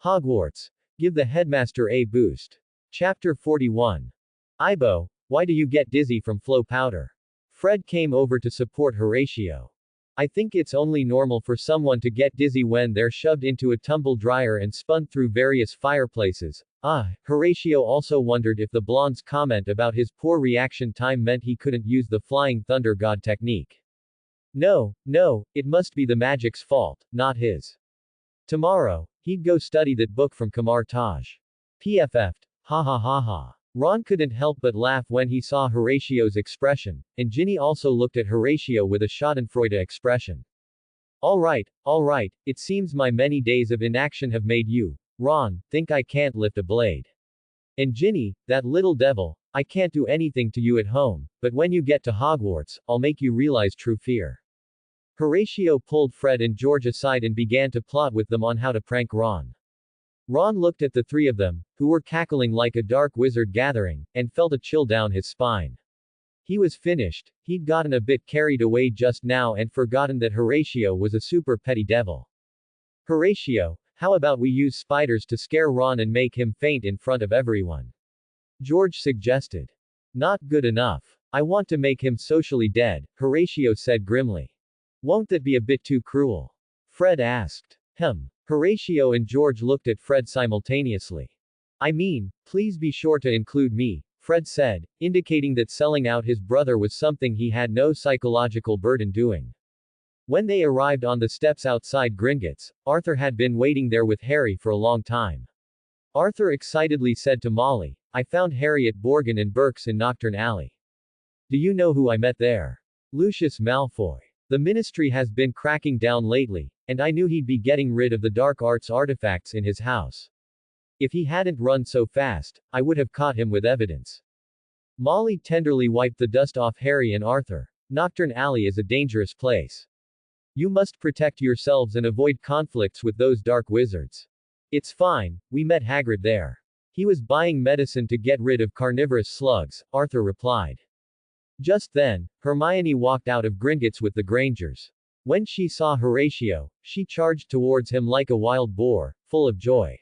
Hogwarts. Give the headmaster a boost. Chapter 41. Ibo, why do you get dizzy from flow powder? Fred came over to support Horatio. I think it's only normal for someone to get dizzy when they're shoved into a tumble dryer and spun through various fireplaces. Horatio also wondered if the blonde's comment about his poor reaction time meant he couldn't use the flying thunder god technique. No, it must be the magic's fault, not his. Tomorrow, he'd go study that book from Kamar Taj. PFF'd. Ha ha ha ha. Ron couldn't help but laugh when he saw Horatio's expression, and Ginny also looked at Horatio with a schadenfreude expression. All right, it seems my many days of inaction have made you, Ron, think I can't lift a blade. And Ginny, that little devil, I can't do anything to you at home, but when you get to Hogwarts, I'll make you realize true fear. Horatio pulled Fred and George aside and began to plot with them on how to prank Ron. Ron looked at the three of them, who were cackling like a dark wizard gathering, and felt a chill down his spine. He was finished. He'd gotten a bit carried away just now and forgotten that Horatio was a super petty devil. Horatio, how about we use spiders to scare Ron and make him faint in front of everyone? George suggested. Not good enough. I want to make him socially dead, Horatio said grimly. Won't that be a bit too cruel? Fred asked. Horatio and George looked at Fred simultaneously. I mean, please be sure to include me, Fred said, indicating that selling out his brother was something he had no psychological burden doing. When they arrived on the steps outside Gringotts, Arthur had been waiting there with Harry for a long time. Arthur excitedly said to Molly, I found Harry at Borgin and Burke's in Knockturn Alley. Do you know who I met there? Lucius Malfoy. The Ministry has been cracking down lately, and I knew he'd be getting rid of the dark arts artifacts in his house. If he hadn't run so fast, I would have caught him with evidence. Molly tenderly wiped the dust off Harry and Arthur. Knockturn Alley is a dangerous place. You must protect yourselves and avoid conflicts with those dark wizards. It's fine, we met Hagrid there. He was buying medicine to get rid of carnivorous slugs, Arthur replied. Just then, Hermione walked out of Gringotts with the Grangers. When she saw Horatio, she charged towards him like a wild boar, full of joy.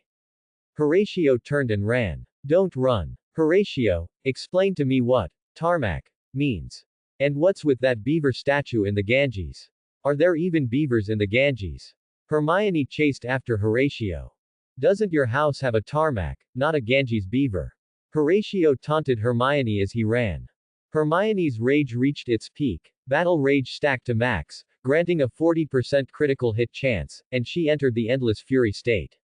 Horatio turned and ran. Don't run. Horatio, explain to me what tarmac means. And what's with that beaver statue in the Ganges? Are there even beavers in the Ganges? Hermione chased after Horatio. Doesn't your house have a tarmac, not a Ganges beaver? Horatio taunted Hermione as he ran. Hermione's rage reached its peak, battle rage stacked to max, granting a 40% critical hit chance, and she entered the endless fury state.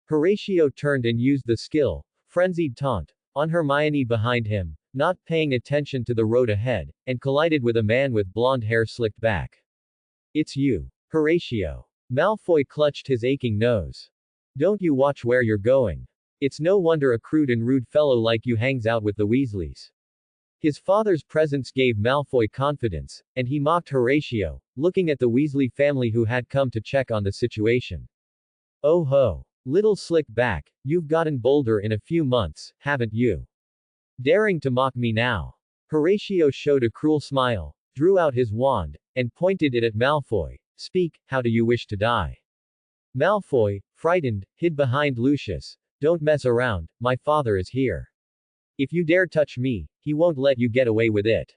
Horatio turned and used the skill, frenzied taunt, on Hermione behind him, not paying attention to the road ahead, and collided with a man with blonde hair slicked back. It's you, Horatio. Malfoy clutched his aching nose. Don't you watch where you're going? It's no wonder a crude and rude fellow like you hangs out with the Weasleys. His father's presence gave Malfoy confidence, and he mocked Horatio, looking at the Weasley family who had come to check on the situation. Oh ho! Little slick back, you've gotten bolder in a few months, haven't you? Daring to mock me now. Horatio showed a cruel smile, drew out his wand, and pointed it at Malfoy. Speak, how do you wish to die? Malfoy, frightened, hid behind Lucius. Don't mess around, my father is here. If you dare touch me, he won't let you get away with it.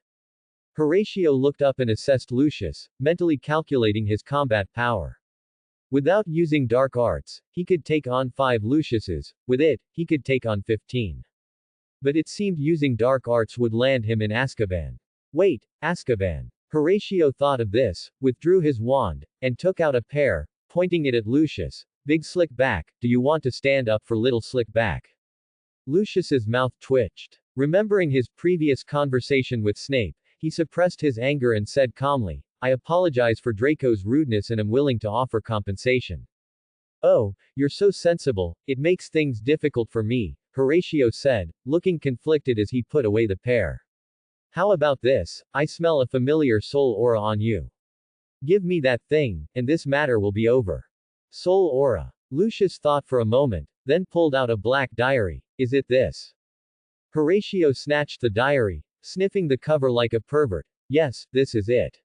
Horatio looked up and assessed Lucius, mentally calculating his combat power. Without using dark arts, he could take on 5 Luciuses, with it, he could take on 15. But it seemed using dark arts would land him in Azkaban. Wait, Azkaban. Horatio thought of this, withdrew his wand, and took out a pear, pointing it at Lucius. Big Slick Back, do you want to stand up for Little Slick Back? Lucius's mouth twitched. Remembering his previous conversation with Snape, he suppressed his anger and said calmly, I apologize for Draco's rudeness and am willing to offer compensation. Oh, you're so sensible, it makes things difficult for me, Horatio said, looking conflicted as he put away the pear. How about this? I smell a familiar soul aura on you. Give me that thing, and this matter will be over. Soul aura. Lucius thought for a moment, then pulled out a black diary. Is it this? Horatio snatched the diary, sniffing the cover like a pervert. Yes, this is it.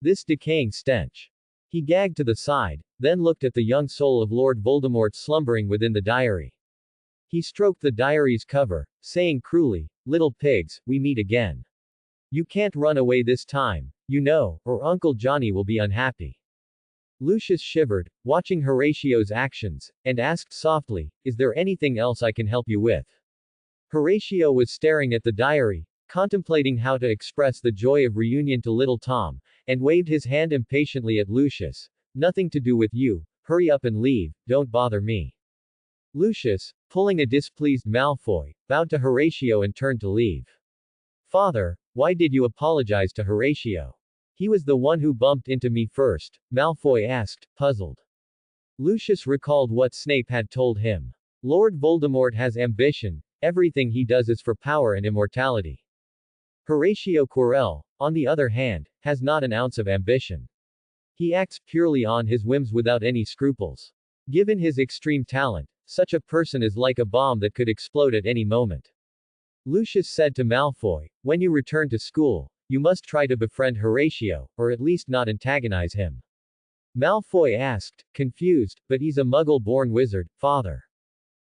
This decaying stench. He gagged to the side, then looked at the young soul of Lord Voldemort slumbering within the diary. He stroked the diary's cover, saying cruelly, "Little pigs, we meet again. You can't run away this time, you know, or Uncle Johnny will be unhappy." Lucius shivered, watching Horatio's actions, and asked softly, "Is there anything else I can help you with?" Horatio was staring at the diary, contemplating how to express the joy of reunion to little Tom, and waved his hand impatiently at Lucius. "Nothing to do with you, hurry up and leave, don't bother me." Lucius, pulling a displeased Malfoy, bowed to Horatio and turned to leave. "Father, why did you apologize to Horatio? He was the one who bumped into me first," Malfoy asked, puzzled. Lucius recalled what Snape had told him. Lord Voldemort has ambition, everything he does is for power and immortality. Horatio Quirrell, on the other hand, has not an ounce of ambition. He acts purely on his whims without any scruples. Given his extreme talent, such a person is like a bomb that could explode at any moment. Lucius said to Malfoy, "When you return to school, you must try to befriend Horatio, or at least not antagonize him." Malfoy asked, confused, "But he's a muggle-born wizard, father.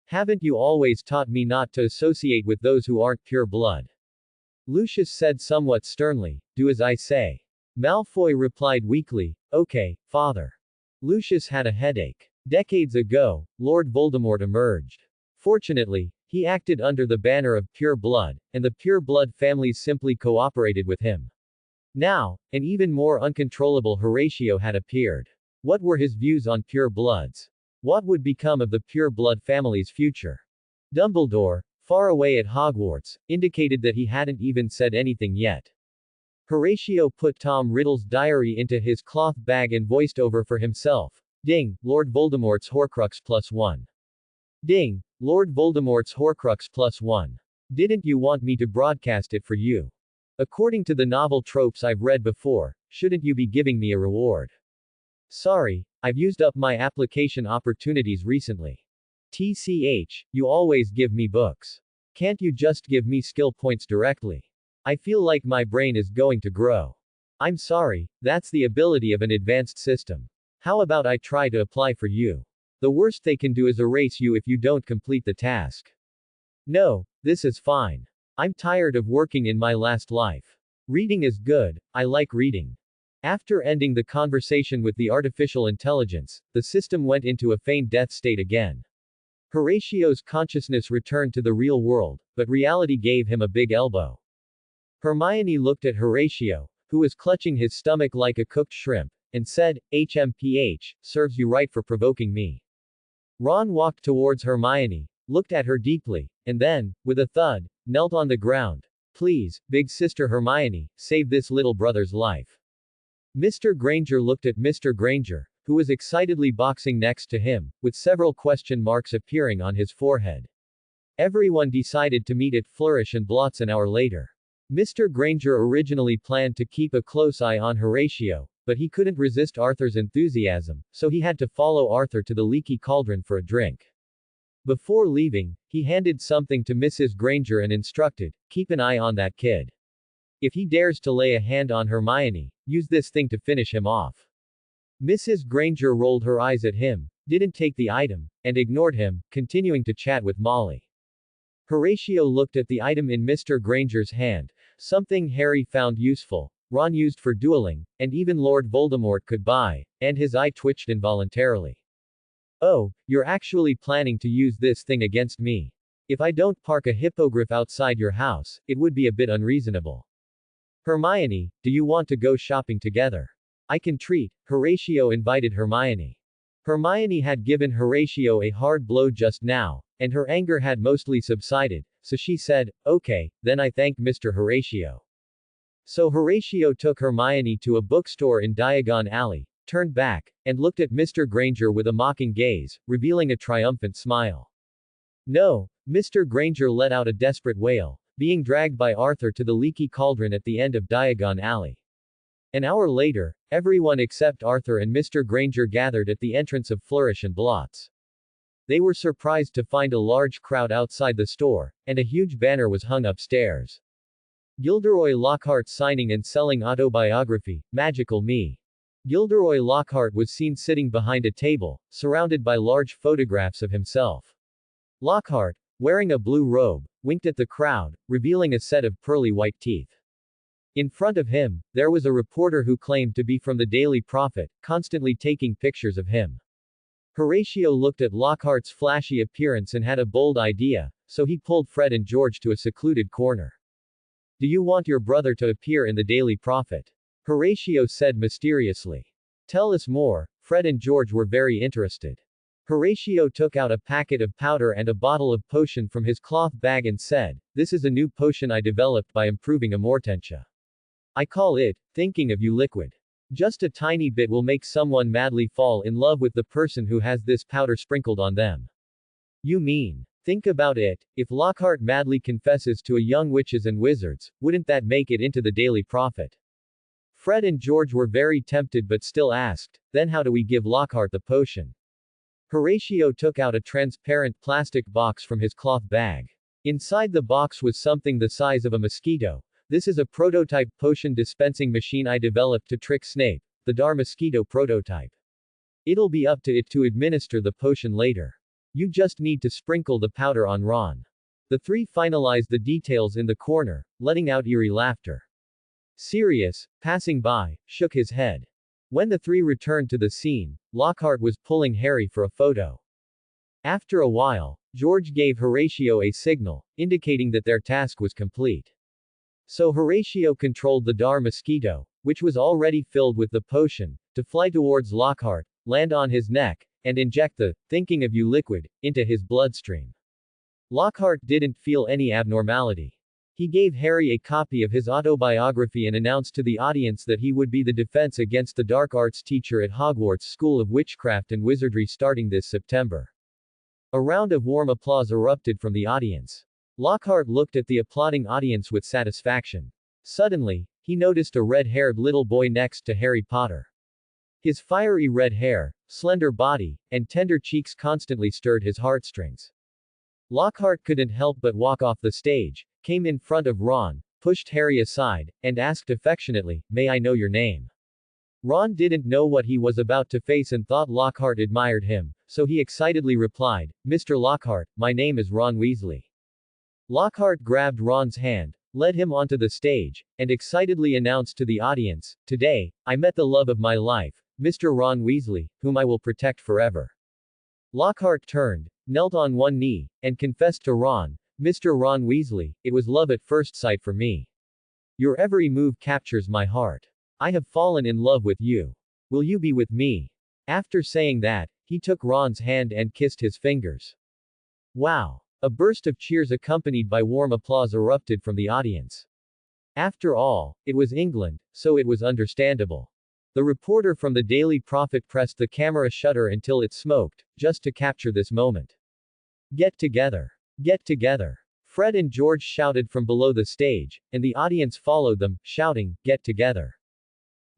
Haven't you always taught me not to associate with those who aren't pure blood?" Lucius said somewhat sternly, "Do as I say." Malfoy replied weakly, "Okay, father." Lucius had a headache. Decades ago, Lord Voldemort emerged. Fortunately, he acted under the banner of pure blood, and the pure blood families simply cooperated with him. Now, an even more uncontrollable Horatio had appeared. What were his views on pure bloods? What would become of the pure blood family's future? Dumbledore, far away at Hogwarts, indicated that he hadn't even said anything yet. Horatio put Tom Riddle's diary into his cloth bag and voiced over for himself. Ding, Lord Voldemort's Horcrux +1. Ding, Lord Voldemort's Horcrux +1. Didn't you want me to broadcast it for you? According to the novel tropes I've read before, shouldn't you be giving me a reward? Sorry, I've used up my application opportunities recently. TCH, you always give me books. Can't you just give me skill points directly? I feel like my brain is going to grow. I'm sorry, that's the ability of an advanced system. How about I try to apply for you? The worst they can do is erase you if you don't complete the task. No, this is fine. I'm tired of working in my last life. Reading is good, I like reading. After ending the conversation with the artificial intelligence, the system went into a feigned death state again. Horatio's consciousness returned to the real world, but reality gave him a big elbow. Hermione looked at Horatio, who was clutching his stomach like a cooked shrimp, and said, "HMPH, serves you right for provoking me." Ron walked towards Hermione, looked at her deeply, and then, with a thud, knelt on the ground. "Please, big sister Hermione, save this little brother's life." Mr. Granger looked at Mr. Granger, who was excitedly boxing next to him, with several question marks appearing on his forehead. Everyone decided to meet at Flourish and Blotts an hour later. Mr. Granger originally planned to keep a close eye on Horatio, but he couldn't resist Arthur's enthusiasm, so he had to follow Arthur to the Leaky Cauldron for a drink. Before leaving, he handed something to Mrs. Granger and instructed, "Keep an eye on that kid. If he dares to lay a hand on Hermione, use this thing to finish him off." Mrs. Granger rolled her eyes at him, didn't take the item, and ignored him, continuing to chat with Molly. Horatio looked at the item in Mr. Granger's hand, something Harry found useful, Ron used for dueling, and even Lord Voldemort could buy, and his eye twitched involuntarily. "Oh, you're actually planning to use this thing against me. If I don't park a hippogriff outside your house, it would be a bit unreasonable. Hermione, do you want to go shopping together? I can treat." Horatio invited Hermione. Hermione had given Horatio a hard blow just now, and her anger had mostly subsided, so she said, "Okay, then I thank Mr. Horatio." So Horatio took Hermione to a bookstore in Diagon Alley, turned back, and looked at Mr. Granger with a mocking gaze, revealing a triumphant smile. "No," Mr. Granger let out a desperate wail, being dragged by Arthur to the Leaky Cauldron at the end of Diagon Alley. An hour later, everyone except Arthur and Mr. Granger gathered at the entrance of Flourish and Blotts. They were surprised to find a large crowd outside the store, and a huge banner was hung upstairs. Gilderoy Lockhart signing and selling autobiography, Magical Me. Gilderoy Lockhart was seen sitting behind a table, surrounded by large photographs of himself. Lockhart, wearing a blue robe, winked at the crowd, revealing a set of pearly white teeth. In front of him, there was a reporter who claimed to be from the Daily Prophet, constantly taking pictures of him. Horatio looked at Lockhart's flashy appearance and had a bold idea, so he pulled Fred and George to a secluded corner. "Do you want your brother to appear in the Daily Prophet?" Horatio said mysteriously. "Tell us more." Fred and George were very interested. Horatio took out a packet of powder and a bottle of potion from his cloth bag and said, "This is a new potion I developed by improving amortentia. I call it, Thinking of You Liquid. Just a tiny bit will make someone madly fall in love with the person who has this powder sprinkled on them." "You mean? Think about it, if Lockhart madly confesses to a young witches and wizards, wouldn't that make it into the Daily Prophet?" Fred and George were very tempted but still asked, "Then how do we give Lockhart the potion?" Horatio took out a transparent plastic box from his cloth bag. Inside the box was something the size of a mosquito. "This is a prototype potion dispensing machine I developed to trick Snape, the Dar Mosquito prototype. It'll be up to it to administer the potion later. You just need to sprinkle the powder on Ron." The three finalized the details in the corner, letting out eerie laughter. Sirius, passing by, shook his head. When the three returned to the scene, Lockhart was pulling Harry for a photo. After a while, George gave Horatio a signal, indicating that their task was complete. So Horatio controlled the Dar Mosquito, which was already filled with the potion, to fly towards Lockhart, land on his neck, and inject the Thinking of You liquid into his bloodstream. Lockhart didn't feel any abnormality. He gave Harry a copy of his autobiography and announced to the audience that he would be the defense against the dark arts teacher at Hogwarts School of Witchcraft and Wizardry starting this September. A round of warm applause erupted from the audience. Lockhart looked at the applauding audience with satisfaction. Suddenly, he noticed a red-haired little boy next to Harry Potter. His fiery red hair, slender body, and tender cheeks constantly stirred his heartstrings. Lockhart couldn't help but walk off the stage, came in front of Ron, pushed Harry aside, and asked affectionately, "May I know your name?" Ron didn't know what he was about to face and thought Lockhart admired him, so he excitedly replied, "Mr. Lockhart, my name is Ron Weasley." Lockhart grabbed Ron's hand, led him onto the stage, and excitedly announced to the audience, "Today, I met the love of my life, Mr. Ron Weasley, whom I will protect forever." Lockhart turned, knelt on one knee, and confessed to Ron, "Mr. Ron Weasley, it was love at first sight for me. Your every move captures my heart. I have fallen in love with you. Will you be with me?" After saying that, he took Ron's hand and kissed his fingers. Wow! A burst of cheers accompanied by warm applause erupted from the audience. After all, it was England, so it was understandable. The reporter from the Daily Prophet pressed the camera shutter until it smoked, just to capture this moment. "Get together! Get together!" Fred and George shouted from below the stage, and the audience followed them, shouting, "Get together!"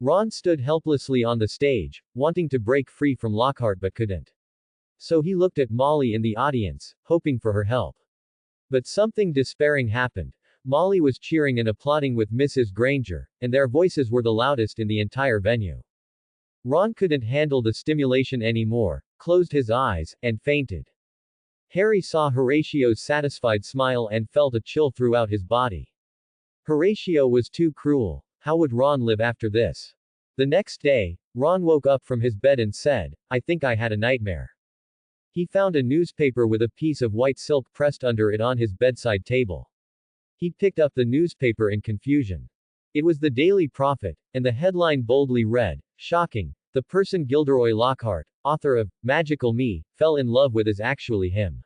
Ron stood helplessly on the stage, wanting to break free from Lockhart but couldn't. So he looked at Molly in the audience, hoping for her help. But something despairing happened. Molly was cheering and applauding with Mrs. Granger, and their voices were the loudest in the entire venue. Ron couldn't handle the stimulation anymore, closed his eyes, and fainted. Harry saw Horatio's satisfied smile and felt a chill throughout his body. Horatio was too cruel. How would Ron live after this? The next day, Ron woke up from his bed and said, "I think I had a nightmare." He found a newspaper with a piece of white silk pressed under it on his bedside table. He picked up the newspaper in confusion. It was the Daily Prophet, and the headline boldly read, "Shocking, the person Gilderoy Lockhart, author of Magical Me, fell in love with is actually him."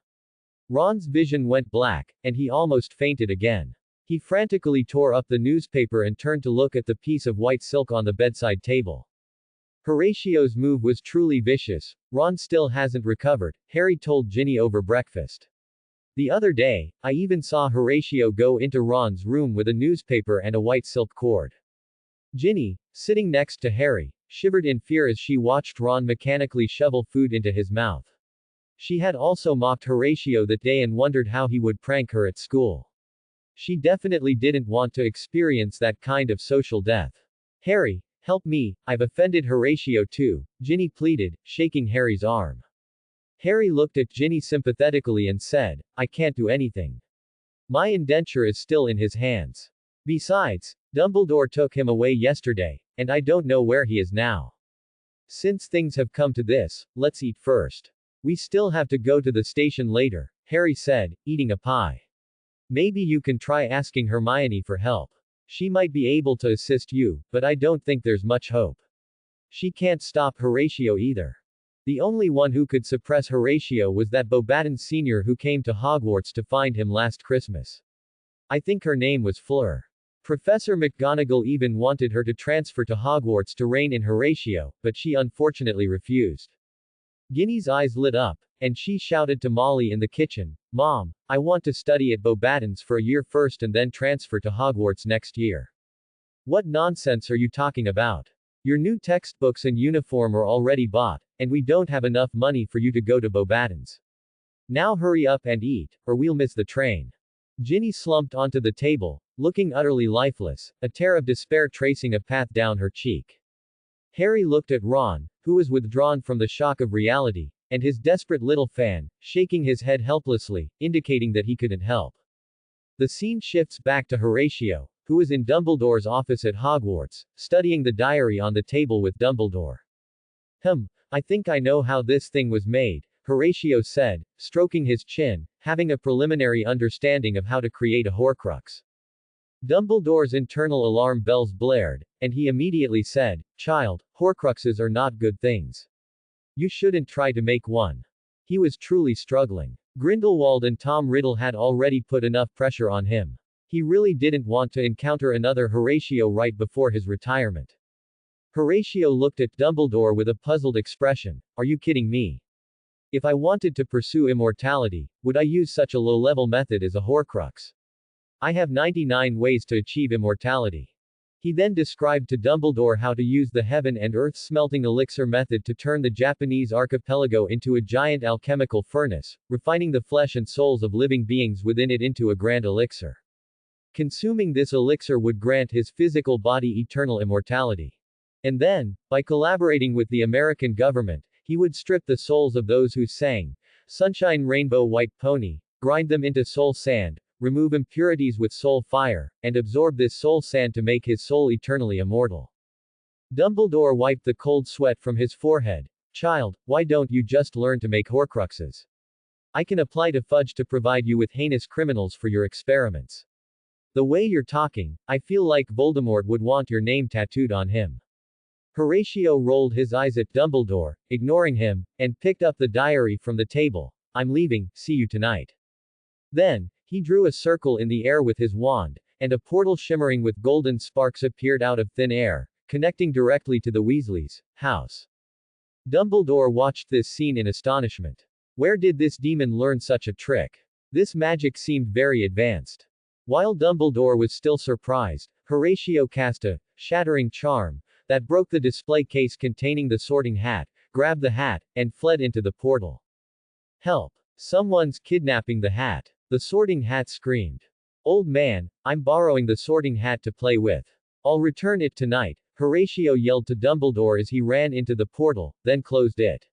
Ron's vision went black, and he almost fainted again. He frantically tore up the newspaper and turned to look at the piece of white silk on the bedside table. Horatio's move was truly vicious. "Ron still hasn't recovered," Harry told Ginny over breakfast. "The other day, I even saw Horatio go into Ron's room with a newspaper and a white silk cord." Ginny, sitting next to Harry, shivered in fear as she watched Ron mechanically shovel food into his mouth. She had also mocked Horatio that day and wondered how he would prank her at school. She definitely didn't want to experience that kind of social death. Help me, I've offended Horatio too, Ginny pleaded, shaking Harry's arm. Harry looked at Ginny sympathetically and said, I can't do anything. My indenture is still in his hands. Besides, Dumbledore took him away yesterday, and I don't know where he is now. Since things have come to this, let's eat first. We still have to go to the station later, Harry said, eating a pie. Maybe you can try asking Hermione for help. She might be able to assist you, but I don't think there's much hope. She can't stop Horatio either. The only one who could suppress Horatio was that Beauxbaton Sr. who came to Hogwarts to find him last Christmas. I think her name was Fleur. Professor McGonagall even wanted her to transfer to Hogwarts to rein in Horatio, but she unfortunately refused. Ginny's eyes lit up, and she shouted to Molly in the kitchen, Mom, I want to study at Beauxbaton's for a year first and then transfer to Hogwarts next year. What nonsense are you talking about? Your new textbooks and uniform are already bought, and we don't have enough money for you to go to Beauxbaton's. Now hurry up and eat, or we'll miss the train. Ginny slumped onto the table, looking utterly lifeless, a tear of despair tracing a path down her cheek. Harry looked at Ron, who was withdrawn from the shock of reality, and his desperate little fan, shaking his head helplessly, indicating that he couldn't help. The scene shifts back to Horatio, who is in Dumbledore's office at Hogwarts, studying the diary on the table with Dumbledore. I think I know how this thing was made, Horatio said, stroking his chin, having a preliminary understanding of how to create a Horcrux. Dumbledore's internal alarm bells blared, and he immediately said, Child, Horcruxes are not good things. You shouldn't try to make one. He was truly struggling. Grindelwald and Tom Riddle had already put enough pressure on him. He really didn't want to encounter another Horatio right before his retirement. Horatio looked at Dumbledore with a puzzled expression. Are you kidding me? If I wanted to pursue immortality, would I use such a low-level method as a Horcrux? I have 99 ways to achieve immortality. He then described to Dumbledore how to use the heaven and earth smelting elixir method to turn the Japanese archipelago into a giant alchemical furnace, refining the flesh and souls of living beings within it into a grand elixir. Consuming this elixir would grant his physical body eternal immortality. And then, by collaborating with the American government, he would strip the souls of those who sang Sunshine Rainbow White Pony, grind them into soul sand, remove impurities with soul fire, and absorb this soul sand to make his soul eternally immortal. Dumbledore wiped the cold sweat from his forehead. Child, why don't you just learn to make Horcruxes? I can apply to Fudge to provide you with heinous criminals for your experiments. The way you're talking, I feel like Voldemort would want your name tattooed on him. Horatio rolled his eyes at Dumbledore, ignoring him, and picked up the diary from the table. I'm leaving, see you tonight. Then, he drew a circle in the air with his wand, and a portal shimmering with golden sparks appeared out of thin air, connecting directly to the Weasleys' house. Dumbledore watched this scene in astonishment. Where did this demon learn such a trick? This magic seemed very advanced. While Dumbledore was still surprised, Horatio cast a shattering charm that broke the display case containing the Sorting Hat, grabbed the hat, and fled into the portal. Help! Someone's kidnapping the hat. The Sorting Hat screamed. Old man, I'm borrowing the Sorting Hat to play with. I'll return it tonight, Horatio yelled to Dumbledore as he ran into the portal, then closed it.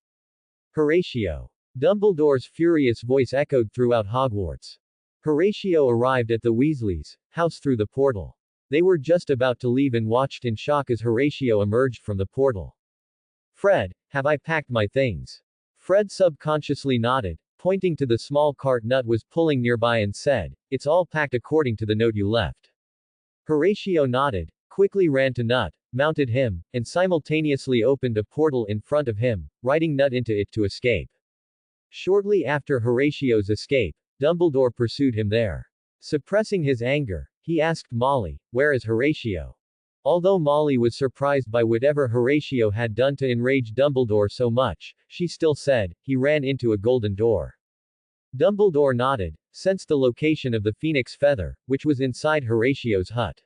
Horatio! Dumbledore's furious voice echoed throughout Hogwarts. Horatio arrived at the Weasleys' house through the portal. They were just about to leave and watched in shock as Horatio emerged from the portal. Fred, have I packed my things? Fred subconsciously nodded, pointing to the small cart Nut was pulling nearby and said, It's all packed according to the note you left. Horatio nodded, quickly ran to Nut, mounted him, and simultaneously opened a portal in front of him, riding Nut into it to escape. Shortly after Horatio's escape, Dumbledore pursued him there. Suppressing his anger, he asked Molly, Where is Horatio? Although Molly was surprised by whatever Horatio had done to enrage Dumbledore so much, she still said, He ran into a golden door. Dumbledore nodded, sensed the location of the phoenix feather, which was inside Horatio's hut.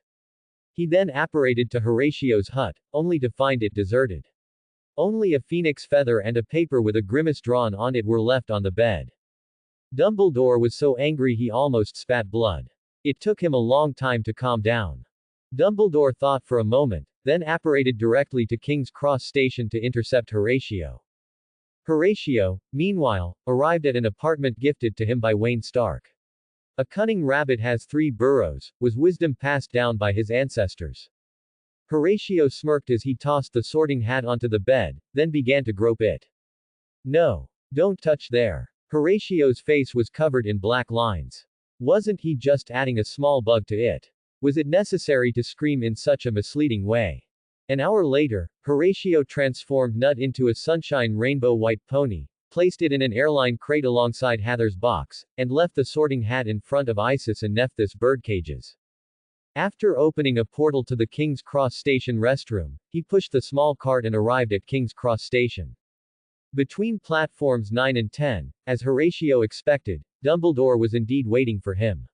He then apparated to Horatio's hut, only to find it deserted. Only a phoenix feather and a paper with a grimace drawn on it were left on the bed. Dumbledore was so angry he almost spat blood. It took him a long time to calm down. Dumbledore thought for a moment, then apparated directly to King's Cross Station to intercept Horatio. Horatio, meanwhile, arrived at an apartment gifted to him by Wayne Stark. A cunning rabbit has 3 burrows, was wisdom passed down by his ancestors. Horatio smirked as he tossed the sorting hat onto the bed, then began to grope it. No. Don't touch there. Horatio's face was covered in black lines. Wasn't he just adding a small bug to it? Was it necessary to scream in such a misleading way? An hour later, Horatio transformed Nut into a sunshine rainbow white pony, placed it in an airline crate alongside Heather's box, and left the sorting hat in front of Isis and Nephthys birdcages. After opening a portal to the King's Cross Station restroom, he pushed the small cart and arrived at King's Cross Station. Between platforms 9 and 10, as Horatio expected, Dumbledore was indeed waiting for him.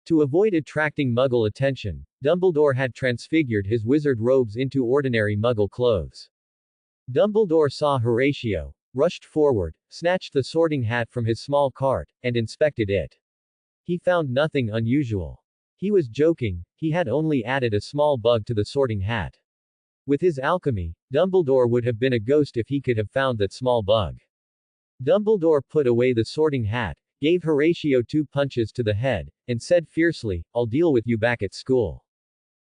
To avoid attracting Muggle attention, Dumbledore had transfigured his wizard robes into ordinary Muggle clothes. Dumbledore saw Horatio, rushed forward, snatched the sorting hat from his small cart, and inspected it. He found nothing unusual. He was joking, he had only added a small bug to the sorting hat. With his alchemy, Dumbledore would have been a ghost if he could have found that small bug. Dumbledore put away the sorting hat, gave Horatio 2 punches to the head, and said fiercely, "I'll deal with you back at school."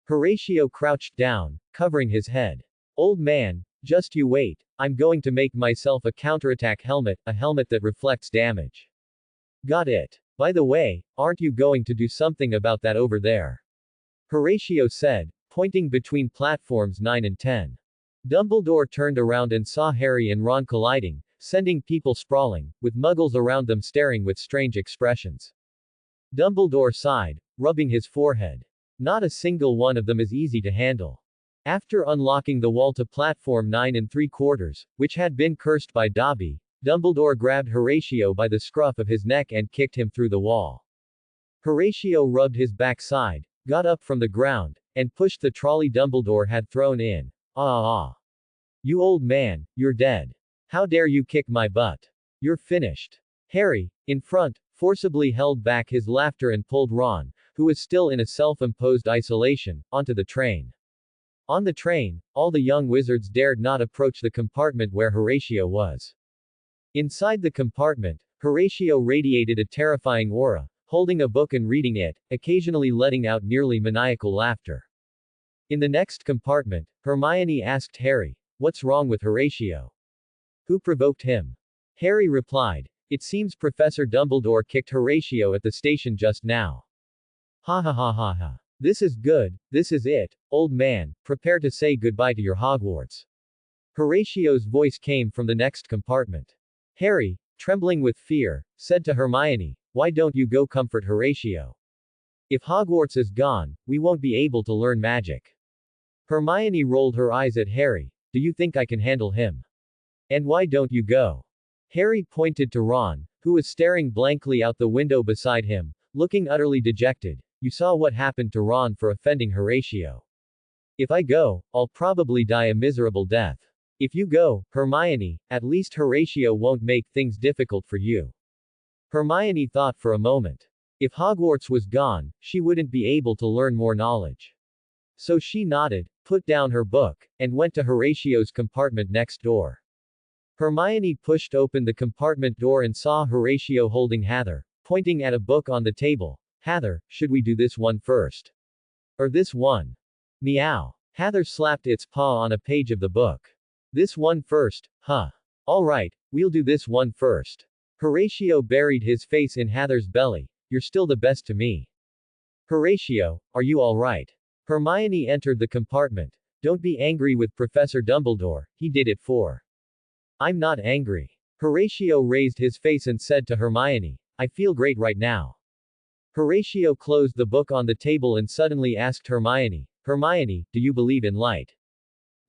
Horatio crouched down, covering his head. "Old man, just you wait, I'm going to make myself a counterattack helmet, a helmet that reflects damage." "Got it. By the way, aren't you going to do something about that over there?" Horatio said, pointing between platforms 9 and 10. Dumbledore turned around and saw Harry and Ron colliding, sending people sprawling, with Muggles around them staring with strange expressions. Dumbledore sighed, rubbing his forehead. Not a single one of them is easy to handle. After unlocking the wall to platform 9 3/4, which had been cursed by Dobby, Dumbledore grabbed Horatio by the scruff of his neck and kicked him through the wall. Horatio rubbed his backside, got up from the ground, and pushed the trolley Dumbledore had thrown in. "Ah! You old man, you're dead. How dare you kick my butt? You're finished." Harry, in front, forcibly held back his laughter and pulled Ron, who was still in a self-imposed isolation, onto the train. On the train, all the young wizards dared not approach the compartment where Horatio was. Inside the compartment, Horatio radiated a terrifying aura, holding a book and reading it, occasionally letting out nearly maniacal laughter. In the next compartment, Hermione asked Harry, "What's wrong with Horatio? Who provoked him?" Harry replied, "It seems Professor Dumbledore kicked Horatio at the station just now." "Ha ha ha ha ha. This is good, this is it, old man, prepare to say goodbye to your Hogwarts." Horatio's voice came from the next compartment. Harry, trembling with fear, said to Hermione, "Why don't you go comfort Horatio? If Hogwarts is gone, we won't be able to learn magic." Hermione rolled her eyes at Harry. "Do you think I can handle him? And why don't you go?" Harry pointed to Ron, who was staring blankly out the window beside him, looking utterly dejected. "You saw what happened to Ron for offending Horatio. If I go, I'll probably die a miserable death. If you go, Hermione, at least Horatio won't make things difficult for you." Hermione thought for a moment. If Hogwarts was gone, she wouldn't be able to learn more knowledge. So she nodded, put down her book, and went to Horatio's compartment next door. Hermione pushed open the compartment door and saw Horatio holding Heather, pointing at a book on the table. "Heather, should we do this one first? Or this one?" "Meow." Heather slapped its paw on a page of the book. "This one first, huh? All right, we'll do this one first." Horatio buried his face in Heather's belly. "You're still the best to me. Horatio, are you all right?" Hermione entered the compartment. "Don't be angry with Professor Dumbledore, he did it for." "I'm not angry." Horatio raised his face and said to Hermione, "I feel great right now." Horatio closed the book on the table and suddenly asked Hermione, "Hermione, do you believe in light?"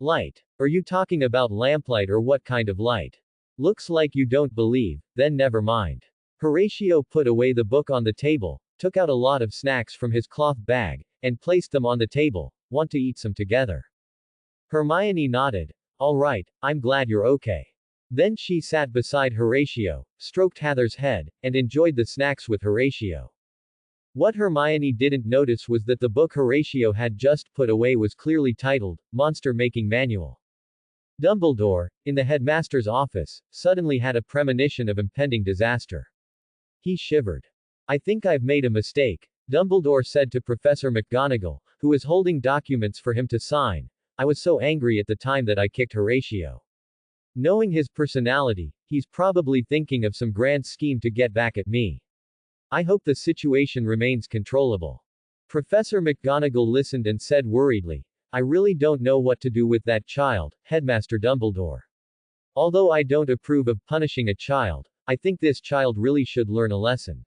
"Light? Are you talking about lamplight or what kind of light? Looks like you don't believe, then never mind." Horatio put away the book on the table, took out a lot of snacks from his cloth bag, and placed them on the table. "Want to eat some together?" Hermione nodded. "All right, I'm glad you're okay." Then she sat beside Horatio, stroked Heather's head, and enjoyed the snacks with Horatio. What Hermione didn't notice was that the book Horatio had just put away was clearly titled, Monster Making Manual. Dumbledore, in the headmaster's office, suddenly had a premonition of impending disaster. He shivered. I think I've made a mistake, Dumbledore said to Professor McGonagall, who was holding documents for him to sign. I was so angry at the time that I kicked Horatio. Knowing his personality, he's probably thinking of some grand scheme to get back at me. I hope the situation remains controllable. Professor McGonagall listened and said worriedly, I really don't know what to do with that child, Headmaster Dumbledore. Although I don't approve of punishing a child, I think this child really should learn a lesson.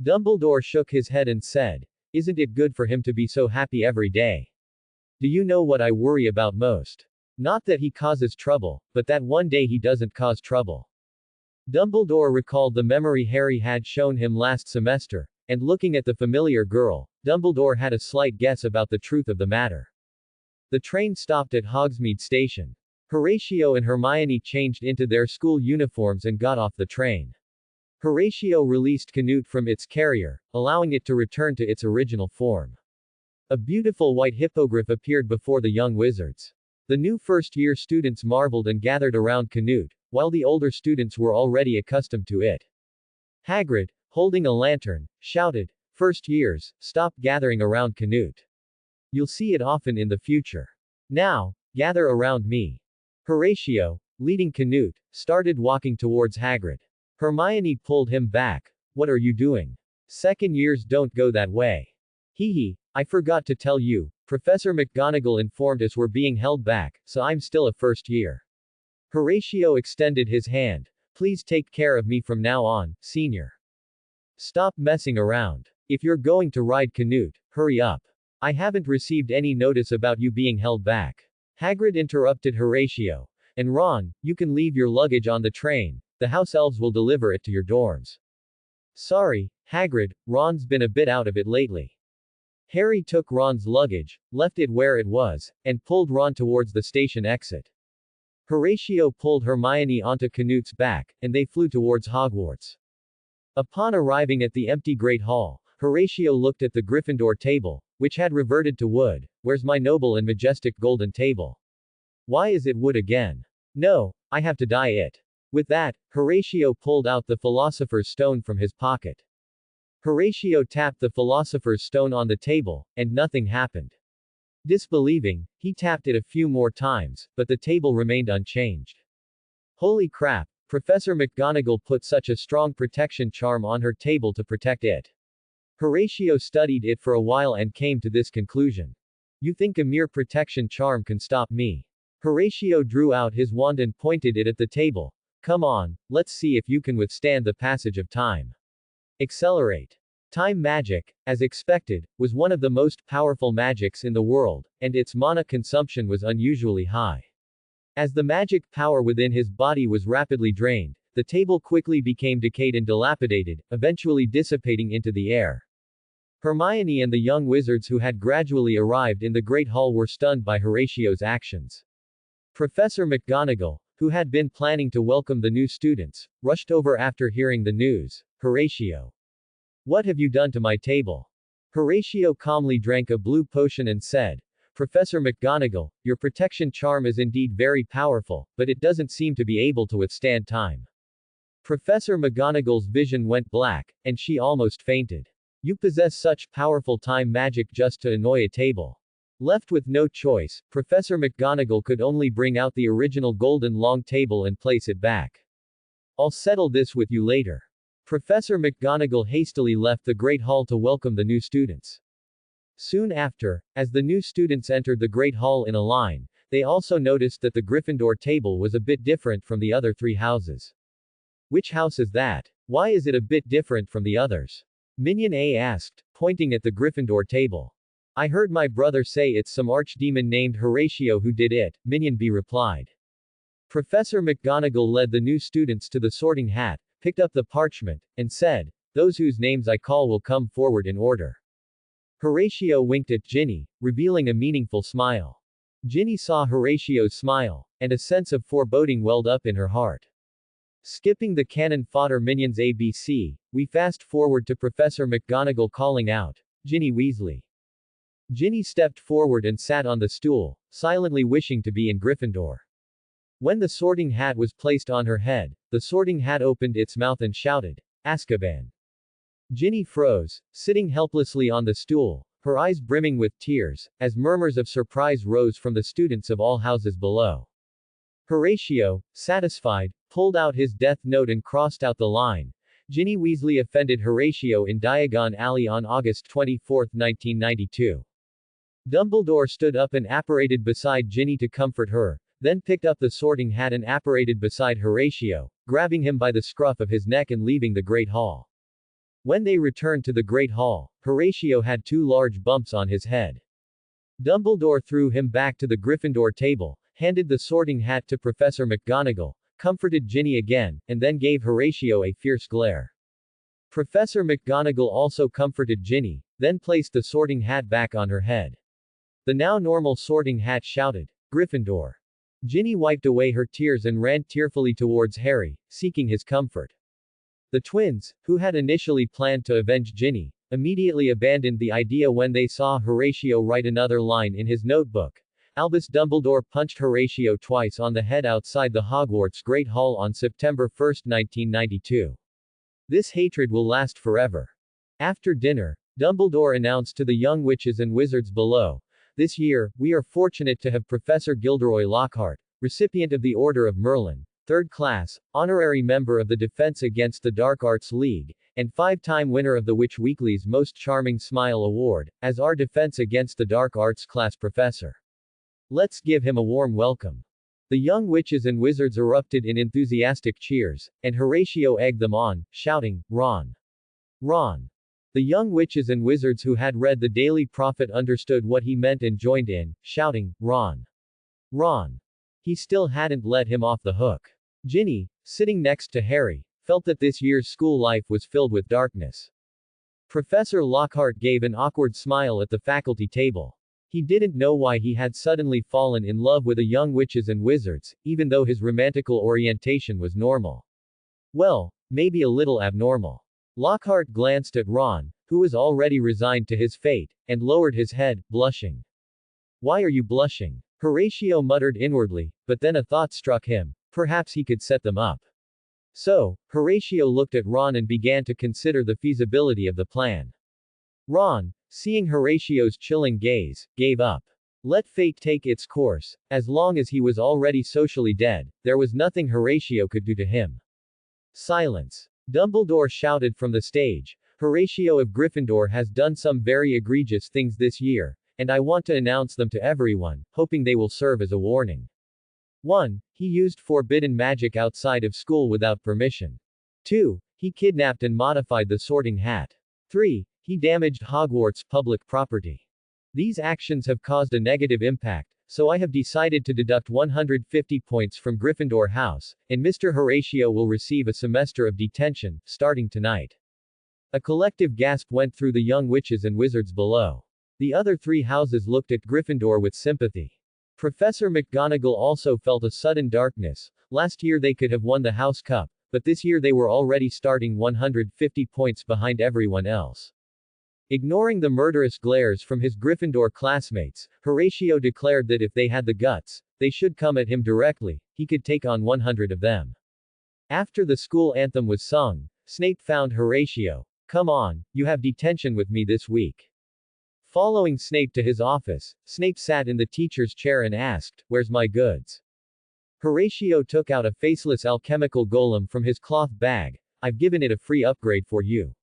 Dumbledore shook his head and said, Isn't it good for him to be so happy every day? Do you know what I worry about most? Not that he causes trouble, but that one day he doesn't cause trouble. Dumbledore recalled the memory Harry had shown him last semester, and looking at the familiar girl, Dumbledore had a slight guess about the truth of the matter. The train stopped at Hogsmeade Station. Horatio and Hermione changed into their school uniforms and got off the train. Horatio released Canute from its carrier, allowing it to return to its original form. A beautiful white hippogriff appeared before the young wizards. The new first-year students marveled and gathered around Canute, while the older students were already accustomed to it. Hagrid, holding a lantern, shouted, First years, stop gathering around Canute. You'll see it often in the future. Now, gather around me. Horatio, leading Canute, started walking towards Hagrid. Hermione pulled him back. What are you doing? Second years don't go that way. Hee, I forgot to tell you, Professor McGonagall informed us we're being held back, so I'm still a first year. Horatio extended his hand. Please take care of me from now on, senior. Stop messing around. If you're going to ride Canute, hurry up. I haven't received any notice about you being held back. Hagrid interrupted Horatio. And Ron, you can leave your luggage on the train. The house elves will deliver it to your dorms. Sorry, Hagrid, Ron's been a bit out of it lately. Harry took Ron's luggage, left it where it was, and pulled Ron towards the station exit. Horatio pulled Hermione onto Canute's back, and they flew towards Hogwarts. Upon arriving at the empty Great Hall, Horatio looked at the Gryffindor table, which had reverted to wood. Where's my noble and majestic golden table? Why is it wood again? No, I have to dye it. With that, Horatio pulled out the Philosopher's Stone from his pocket. Horatio tapped the Philosopher's Stone on the table, and nothing happened. Disbelieving, he tapped it a few more times, but the table remained unchanged. Holy crap, Professor McGonagall put such a strong protection charm on her table to protect it. Horatio studied it for a while and came to this conclusion. You think a mere protection charm can stop me? Horatio drew out his wand and pointed it at the table. Come on, let's see if you can withstand the passage of time. Accelerate. Time magic, as expected, was one of the most powerful magics in the world, and its mana consumption was unusually high. As the magic power within his body was rapidly drained, the table quickly became decayed and dilapidated, eventually dissipating into the air. Hermione and the young wizards who had gradually arrived in the Great Hall were stunned by Horatio's actions. Professor McGonagall, who had been planning to welcome the new students, rushed over after hearing the news. Horatio. What have you done to my table? Horatio calmly drank a blue potion and said, Professor McGonagall, your protection charm is indeed very powerful, but it doesn't seem to be able to withstand time. Professor McGonagall's vision went black, and she almost fainted. You possess such powerful time magic just to annoy a table. Left with no choice, Professor McGonagall could only bring out the original golden long table and place it back. I'll settle this with you later. Professor McGonagall hastily left the Great Hall to welcome the new students. Soon after, as the new students entered the Great Hall in a line, they also noticed that the Gryffindor table was a bit different from the other three houses. Which house is that? Why is it a bit different from the others? Minion A asked, pointing at the Gryffindor table. I heard my brother say it's some archdemon named Horatio who did it, Minion B replied. Professor McGonagall led the new students to the sorting hat, picked up the parchment, and said, those whose names I call will come forward in order. Horatio winked at Ginny, revealing a meaningful smile. Ginny saw Horatio's smile, and a sense of foreboding welled up in her heart. Skipping the cannon fodder minions ABC, we fast forward to Professor McGonagall calling out, Ginny Weasley. Ginny stepped forward and sat on the stool, silently wishing to be in Gryffindor. When the Sorting Hat was placed on her head, the Sorting Hat opened its mouth and shouted, Azkaban. Ginny froze, sitting helplessly on the stool, her eyes brimming with tears, as murmurs of surprise rose from the students of all houses below. Horatio, satisfied, pulled out his death note and crossed out the line, Ginny Weasley offended Horatio in Diagon Alley on August 24, 1992. Dumbledore stood up and apparated beside Ginny to comfort her, then picked up the Sorting Hat and apparated beside Horatio, grabbing him by the scruff of his neck and leaving the Great Hall. When they returned to the Great Hall, Horatio had 2 large bumps on his head. Dumbledore threw him back to the Gryffindor table, handed the Sorting Hat to Professor McGonagall, comforted Ginny again, and then gave Horatio a fierce glare. Professor McGonagall also comforted Ginny, then placed the Sorting Hat back on her head. The now normal Sorting Hat shouted, Gryffindor. Ginny wiped away her tears and ran tearfully towards Harry, seeking his comfort. The twins, who had initially planned to avenge Ginny, immediately abandoned the idea when they saw Horatio write another line in his notebook. Albus Dumbledore punched Horatio twice on the head outside the Hogwarts Great Hall on September 1, 1992. This hatred will last forever. After dinner, Dumbledore announced to the young witches and wizards below, this year, we are fortunate to have Professor Gilderoy Lockhart, recipient of the Order of Merlin, 3rd class, honorary member of the Defense Against the Dark Arts League, and 5-time winner of the Witch Weekly's Most Charming Smile Award, as our Defense Against the Dark Arts class professor. Let's give him a warm welcome. The young witches and wizards erupted in enthusiastic cheers, and Horatio egged them on, shouting, Ron! Ron! The young witches and wizards who had read the Daily Prophet understood what he meant and joined in, shouting, Ron! Ron! He still hadn't let him off the hook. Ginny, sitting next to Harry, felt that this year's school life was filled with darkness. Professor Lockhart gave an awkward smile at the faculty table. He didn't know why he had suddenly fallen in love with a young witches and wizards, even though his romantical orientation was normal. Well, maybe a little abnormal. Lockhart glanced at Ron, who was already resigned to his fate, and lowered his head, blushing. Why are you blushing? Horatio muttered inwardly, but then a thought struck him. Perhaps he could set them up. So, Horatio looked at Ron and began to consider the feasibility of the plan. Ron, seeing Horatio's chilling gaze, gave up. Let fate take its course. As long as he was already socially dead, there was nothing Horatio could do to him. Silence. Dumbledore shouted from the stage, Horatio of Gryffindor has done some very egregious things this year, and I want to announce them to everyone, hoping they will serve as a warning. 1. He used forbidden magic outside of school without permission. 2. He kidnapped and modified the Sorting Hat. 3. He damaged Hogwarts public property. These actions have caused a negative impact, so I have decided to deduct 150 points from Gryffindor House, and Mr. Horatio will receive a semester of detention, starting tonight. A collective gasp went through the young witches and wizards below. The other 3 houses looked at Gryffindor with sympathy. Professor McGonagall also felt a sudden darkness. Last year they could have won the House Cup, but this year they were already starting 150 points behind everyone else. Ignoring the murderous glares from his Gryffindor classmates, Horatio declared that if they had the guts, they should come at him directly, he could take on 100 of them. After the school anthem was sung, Snape found Horatio. Come on, you have detention with me this week. Following Snape to his office, Snape sat in the teacher's chair and asked, Where's my goods? Horatio took out a faceless alchemical golem from his cloth bag. I've given it a free upgrade for you.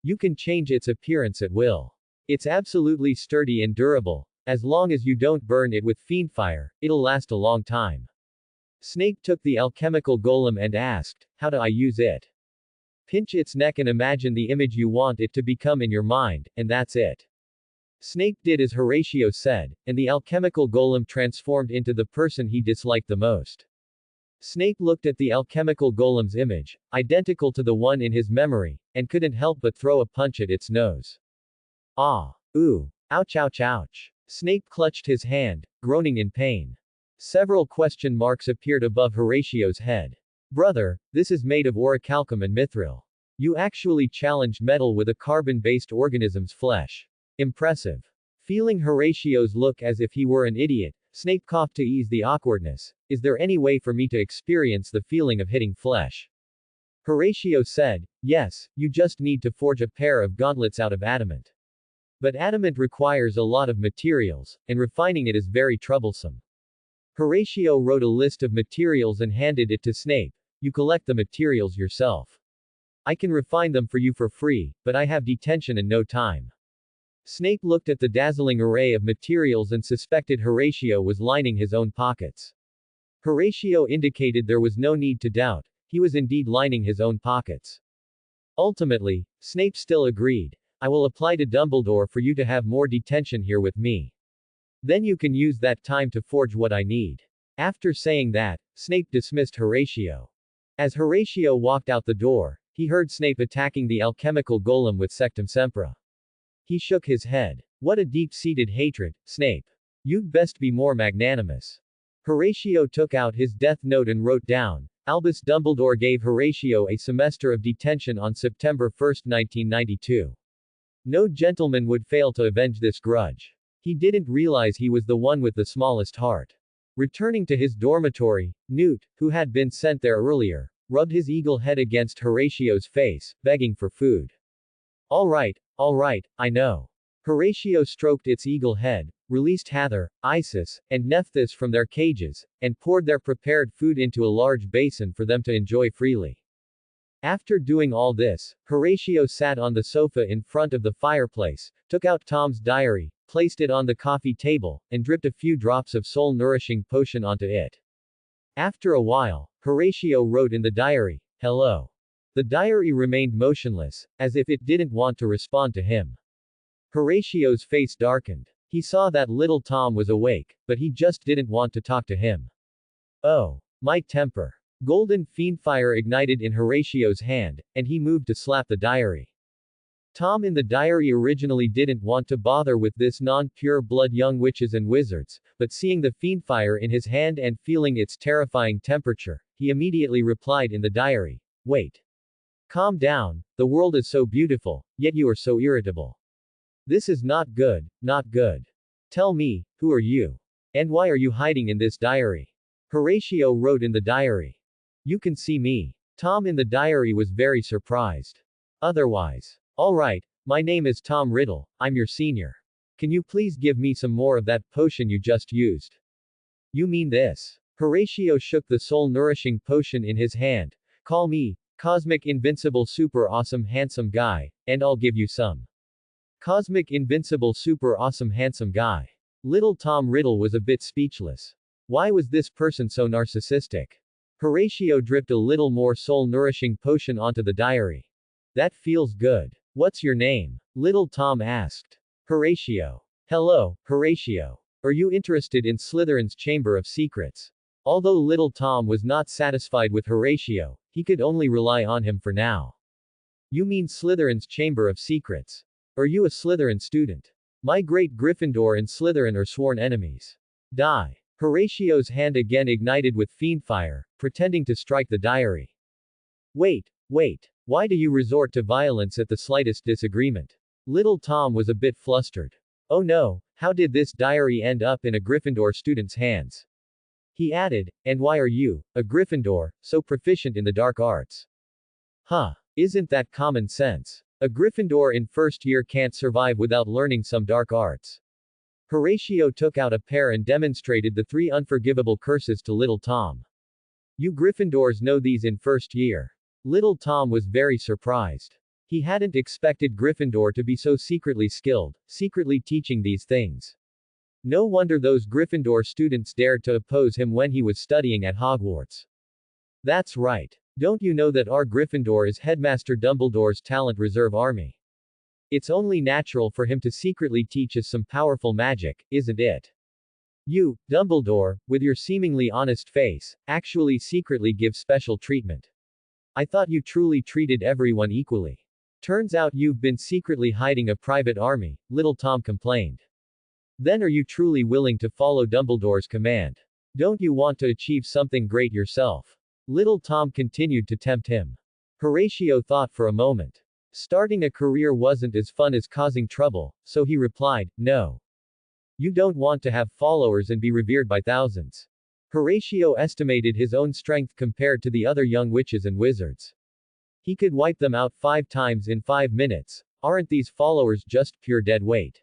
You can change its appearance at will. It's absolutely sturdy and durable. As long as you don't burn it with fiendfire, it'll last a long time. Snape took the alchemical golem and asked, How do I use it? Pinch its neck and imagine the image you want it to become in your mind, and that's it. Snape did as Horatio said, and the alchemical golem transformed into the person he disliked the most. Snape looked at the alchemical golem's image, identical to the one in his memory, and couldn't help but throw a punch at its nose. Ah! Ooh! Ouch ouch ouch! Snape clutched his hand, groaning in pain. Several question marks appeared above Horatio's head. Brother, this is made of orichalcum and mithril. You actually challenged metal with a carbon-based organism's flesh. Impressive. Feeling Horatio's look as if he were an idiot, Snape coughed to ease the awkwardness. Is there any way for me to experience the feeling of hitting flesh? Horatio said, yes, you just need to forge a pair of gauntlets out of adamant. But adamant requires a lot of materials, and refining it is very troublesome. Horatio wrote a list of materials and handed it to Snape. You collect the materials yourself. I can refine them for you for free, but I have detention and no time. Snape looked at the dazzling array of materials and suspected Horatio was lining his own pockets. Horatio indicated there was no need to doubt, he was indeed lining his own pockets. Ultimately, Snape still agreed. I will apply to Dumbledore for you to have more detention here with me. Then you can use that time to forge what I need. After saying that, Snape dismissed Horatio. As Horatio walked out the door, he heard Snape attacking the alchemical golem with Sectum Sempra. He shook his head. What a deep-seated hatred, Snape. You'd best be more magnanimous. Horatio took out his death note and wrote down, Albus Dumbledore gave Horatio a semester of detention on September 1, 1992. No gentleman would fail to avenge this grudge. He didn't realize he was the one with the smallest heart. Returning to his dormitory, Newt, who had been sent there earlier, rubbed his eagle head against Horatio's face, begging for food. All right, I know. Horatio stroked its eagle head, released Hather, Isis, and Nephthys from their cages, and poured their prepared food into a large basin for them to enjoy freely. After doing all this, Horatio sat on the sofa in front of the fireplace, took out Tom's diary, placed it on the coffee table, and dripped a few drops of soul-nourishing potion onto it. After a while, Horatio wrote in the diary, "Hello." The diary remained motionless, as if it didn't want to respond to him. Horatio's face darkened. He saw that little Tom was awake, but he just didn't want to talk to him. Oh, my temper. Golden fiendfire ignited in Horatio's hand, and he moved to slap the diary. Tom in the diary originally didn't want to bother with this non-pure blood young witches and wizards, but seeing the fiendfire in his hand and feeling its terrifying temperature, he immediately replied in the diary, "Wait. Calm down, the world is so beautiful, yet you are so irritable. This is not good, not good. Tell me, who are you? And why are you hiding in this diary?" Horatio wrote in the diary. "You can see me." Tom in the diary was very surprised. Otherwise. "All right, my name is Tom Riddle, I'm your senior. Can you please give me some more of that potion you just used?" "You mean this?" Horatio shook the soul-nourishing potion in his hand. "Call me, Cosmic Invincible Super Awesome Handsome Guy, and I'll give you some." Cosmic Invincible Super Awesome Handsome Guy. Little Tom Riddle was a bit speechless. Why was this person so narcissistic? Horatio dripped a little more soul-nourishing potion onto the diary. "That feels good. What's your name?" Little Tom asked. "Horatio." "Hello, Horatio. Are you interested in Slytherin's Chamber of Secrets?" Although little Tom was not satisfied with Horatio, he could only rely on him for now. "You mean Slytherin's Chamber of Secrets? Are you a Slytherin student? My great Gryffindor and Slytherin are sworn enemies." Die. Horatio's hand again ignited with fiendfire, pretending to strike the diary. Wait. Why do you resort to violence at the slightest disagreement?" Little Tom was a bit flustered. "Oh no, how did this diary end up in a Gryffindor student's hands?" He added, "And why are you, a Gryffindor, so proficient in the dark arts?" Huh. Isn't that common sense? A Gryffindor in first year can't survive without learning some dark arts. Horatio took out a pair and demonstrated the 3 unforgivable curses to little Tom. "You Gryffindors know these in first year." Little Tom was very surprised. He hadn't expected Gryffindor to be so secretly skilled, secretly teaching these things. No wonder those Gryffindor students dared to oppose him when he was studying at Hogwarts. That's right. Don't you know that our Gryffindor is Headmaster Dumbledore's talent reserve army? It's only natural for him to secretly teach us some powerful magic, isn't it? You, Dumbledore, with your seemingly honest face, actually secretly give special treatment. I thought you truly treated everyone equally. Turns out you've been secretly hiding a private army, little Tom complained. Then are you truly willing to follow Dumbledore's command? Don't you want to achieve something great yourself? Little Tom continued to tempt him. Horatio thought for a moment. Starting a career wasn't as fun as causing trouble, so he replied, "No. You don't want to have followers and be revered by thousands." Horatio estimated his own strength compared to the other young witches and wizards. He could wipe them out 5 times in 5 minutes. Aren't these followers just pure dead weight?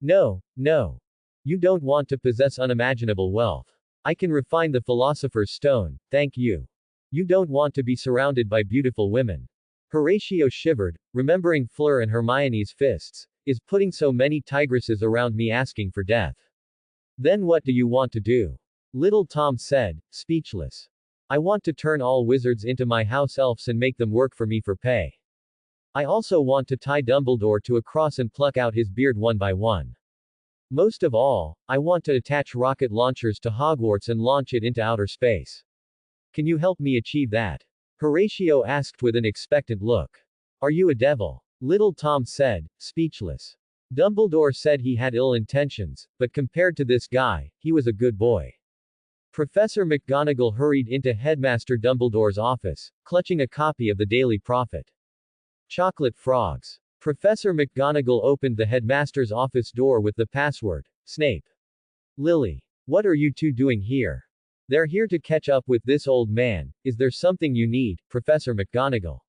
No, no. You don't want to possess unimaginable wealth. I can refine the philosopher's stone, thank you. You don't want to be surrounded by beautiful women. Horatio shivered, remembering Fleur and Hermione's fists. Is putting so many tigresses around me asking for death. Then what do you want to do? Little Tom said, speechless. I want to turn all wizards into my house elves and make them work for me for pay. I also want to tie Dumbledore to a cross and pluck out his beard one by one. Most of all, I want to attach rocket launchers to Hogwarts and launch it into outer space. Can you help me achieve that? Horatio asked with an expectant look. Are you a devil? Little Tom said, speechless. Dumbledore said he had ill intentions, but compared to this guy, he was a good boy. Professor McGonagall hurried into Headmaster Dumbledore's office, clutching a copy of the Daily Prophet. Chocolate frogs. Professor McGonagall opened the headmaster's office door with the password, Snape. Lily. What are you two doing here? They're here to catch up with this old man. Is there something you need, Professor McGonagall?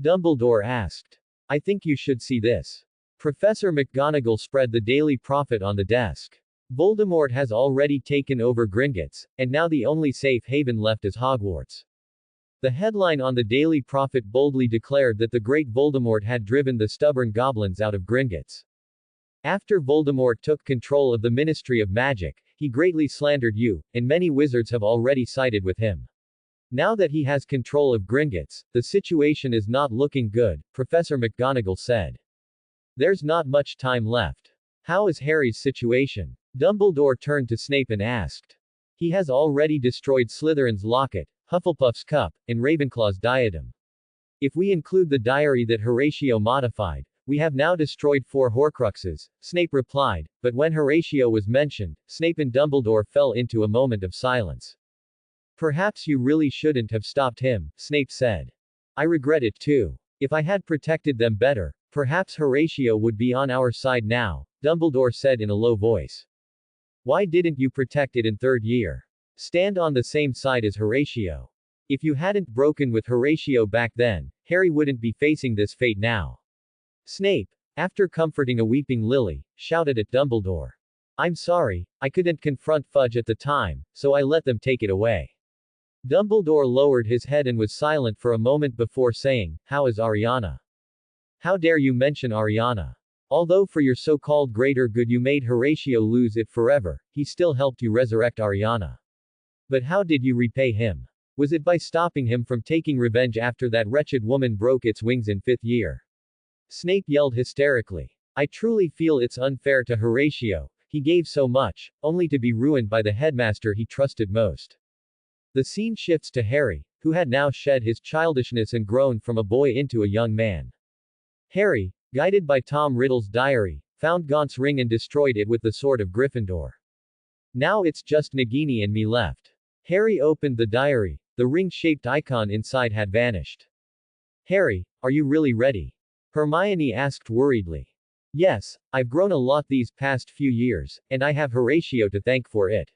Dumbledore asked. I think you should see this. Professor McGonagall spread the Daily Prophet on the desk. Voldemort has already taken over Gringotts, and now the only safe haven left is Hogwarts. The headline on the Daily Prophet boldly declared that the great Voldemort had driven the stubborn goblins out of Gringotts. After Voldemort took control of the Ministry of Magic, he greatly slandered you, and many wizards have already sided with him. Now that he has control of Gringotts, the situation is not looking good, Professor McGonagall said. There's not much time left. How is Harry's situation? Dumbledore turned to Snape and asked. He has already destroyed Slytherin's locket, Hufflepuff's cup, and Ravenclaw's diadem. If we include the diary that Horatio modified, we have now destroyed 4 Horcruxes, Snape replied, but when Horatio was mentioned, Snape and Dumbledore fell into a moment of silence. Perhaps you really shouldn't have stopped him, Snape said. I regret it too. If I had protected them better, perhaps Horatio would be on our side now, Dumbledore said in a low voice. Why didn't you protect it in 3rd year? Stand on the same side as Horatio. If you hadn't broken with Horatio back then, Harry wouldn't be facing this fate now. Snape, after comforting a weeping Lily, shouted at Dumbledore. I'm sorry, I couldn't confront Fudge at the time, so I let them take it away. Dumbledore lowered his head and was silent for a moment before saying, How is Ariana? How dare you mention Ariana? Although for your so-called greater good you made Horatio lose it forever, he still helped you resurrect Ariana. But how did you repay him? Was it by stopping him from taking revenge after that wretched woman broke its wings in 5th year? Snape yelled hysterically. I truly feel it's unfair to Horatio. He gave so much, only to be ruined by the headmaster he trusted most. The scene shifts to Harry, who had now shed his childishness and grown from a boy into a young man. Harry, guided by Tom Riddle's diary, found Gaunt's ring and destroyed it with the sword of Gryffindor. Now it's just Nagini and me left. Harry opened the diary. The ring-shaped icon inside had vanished. Harry, are you really ready? Hermione asked worriedly. Yes, I've grown a lot these past few years, and I have Horatio to thank for it.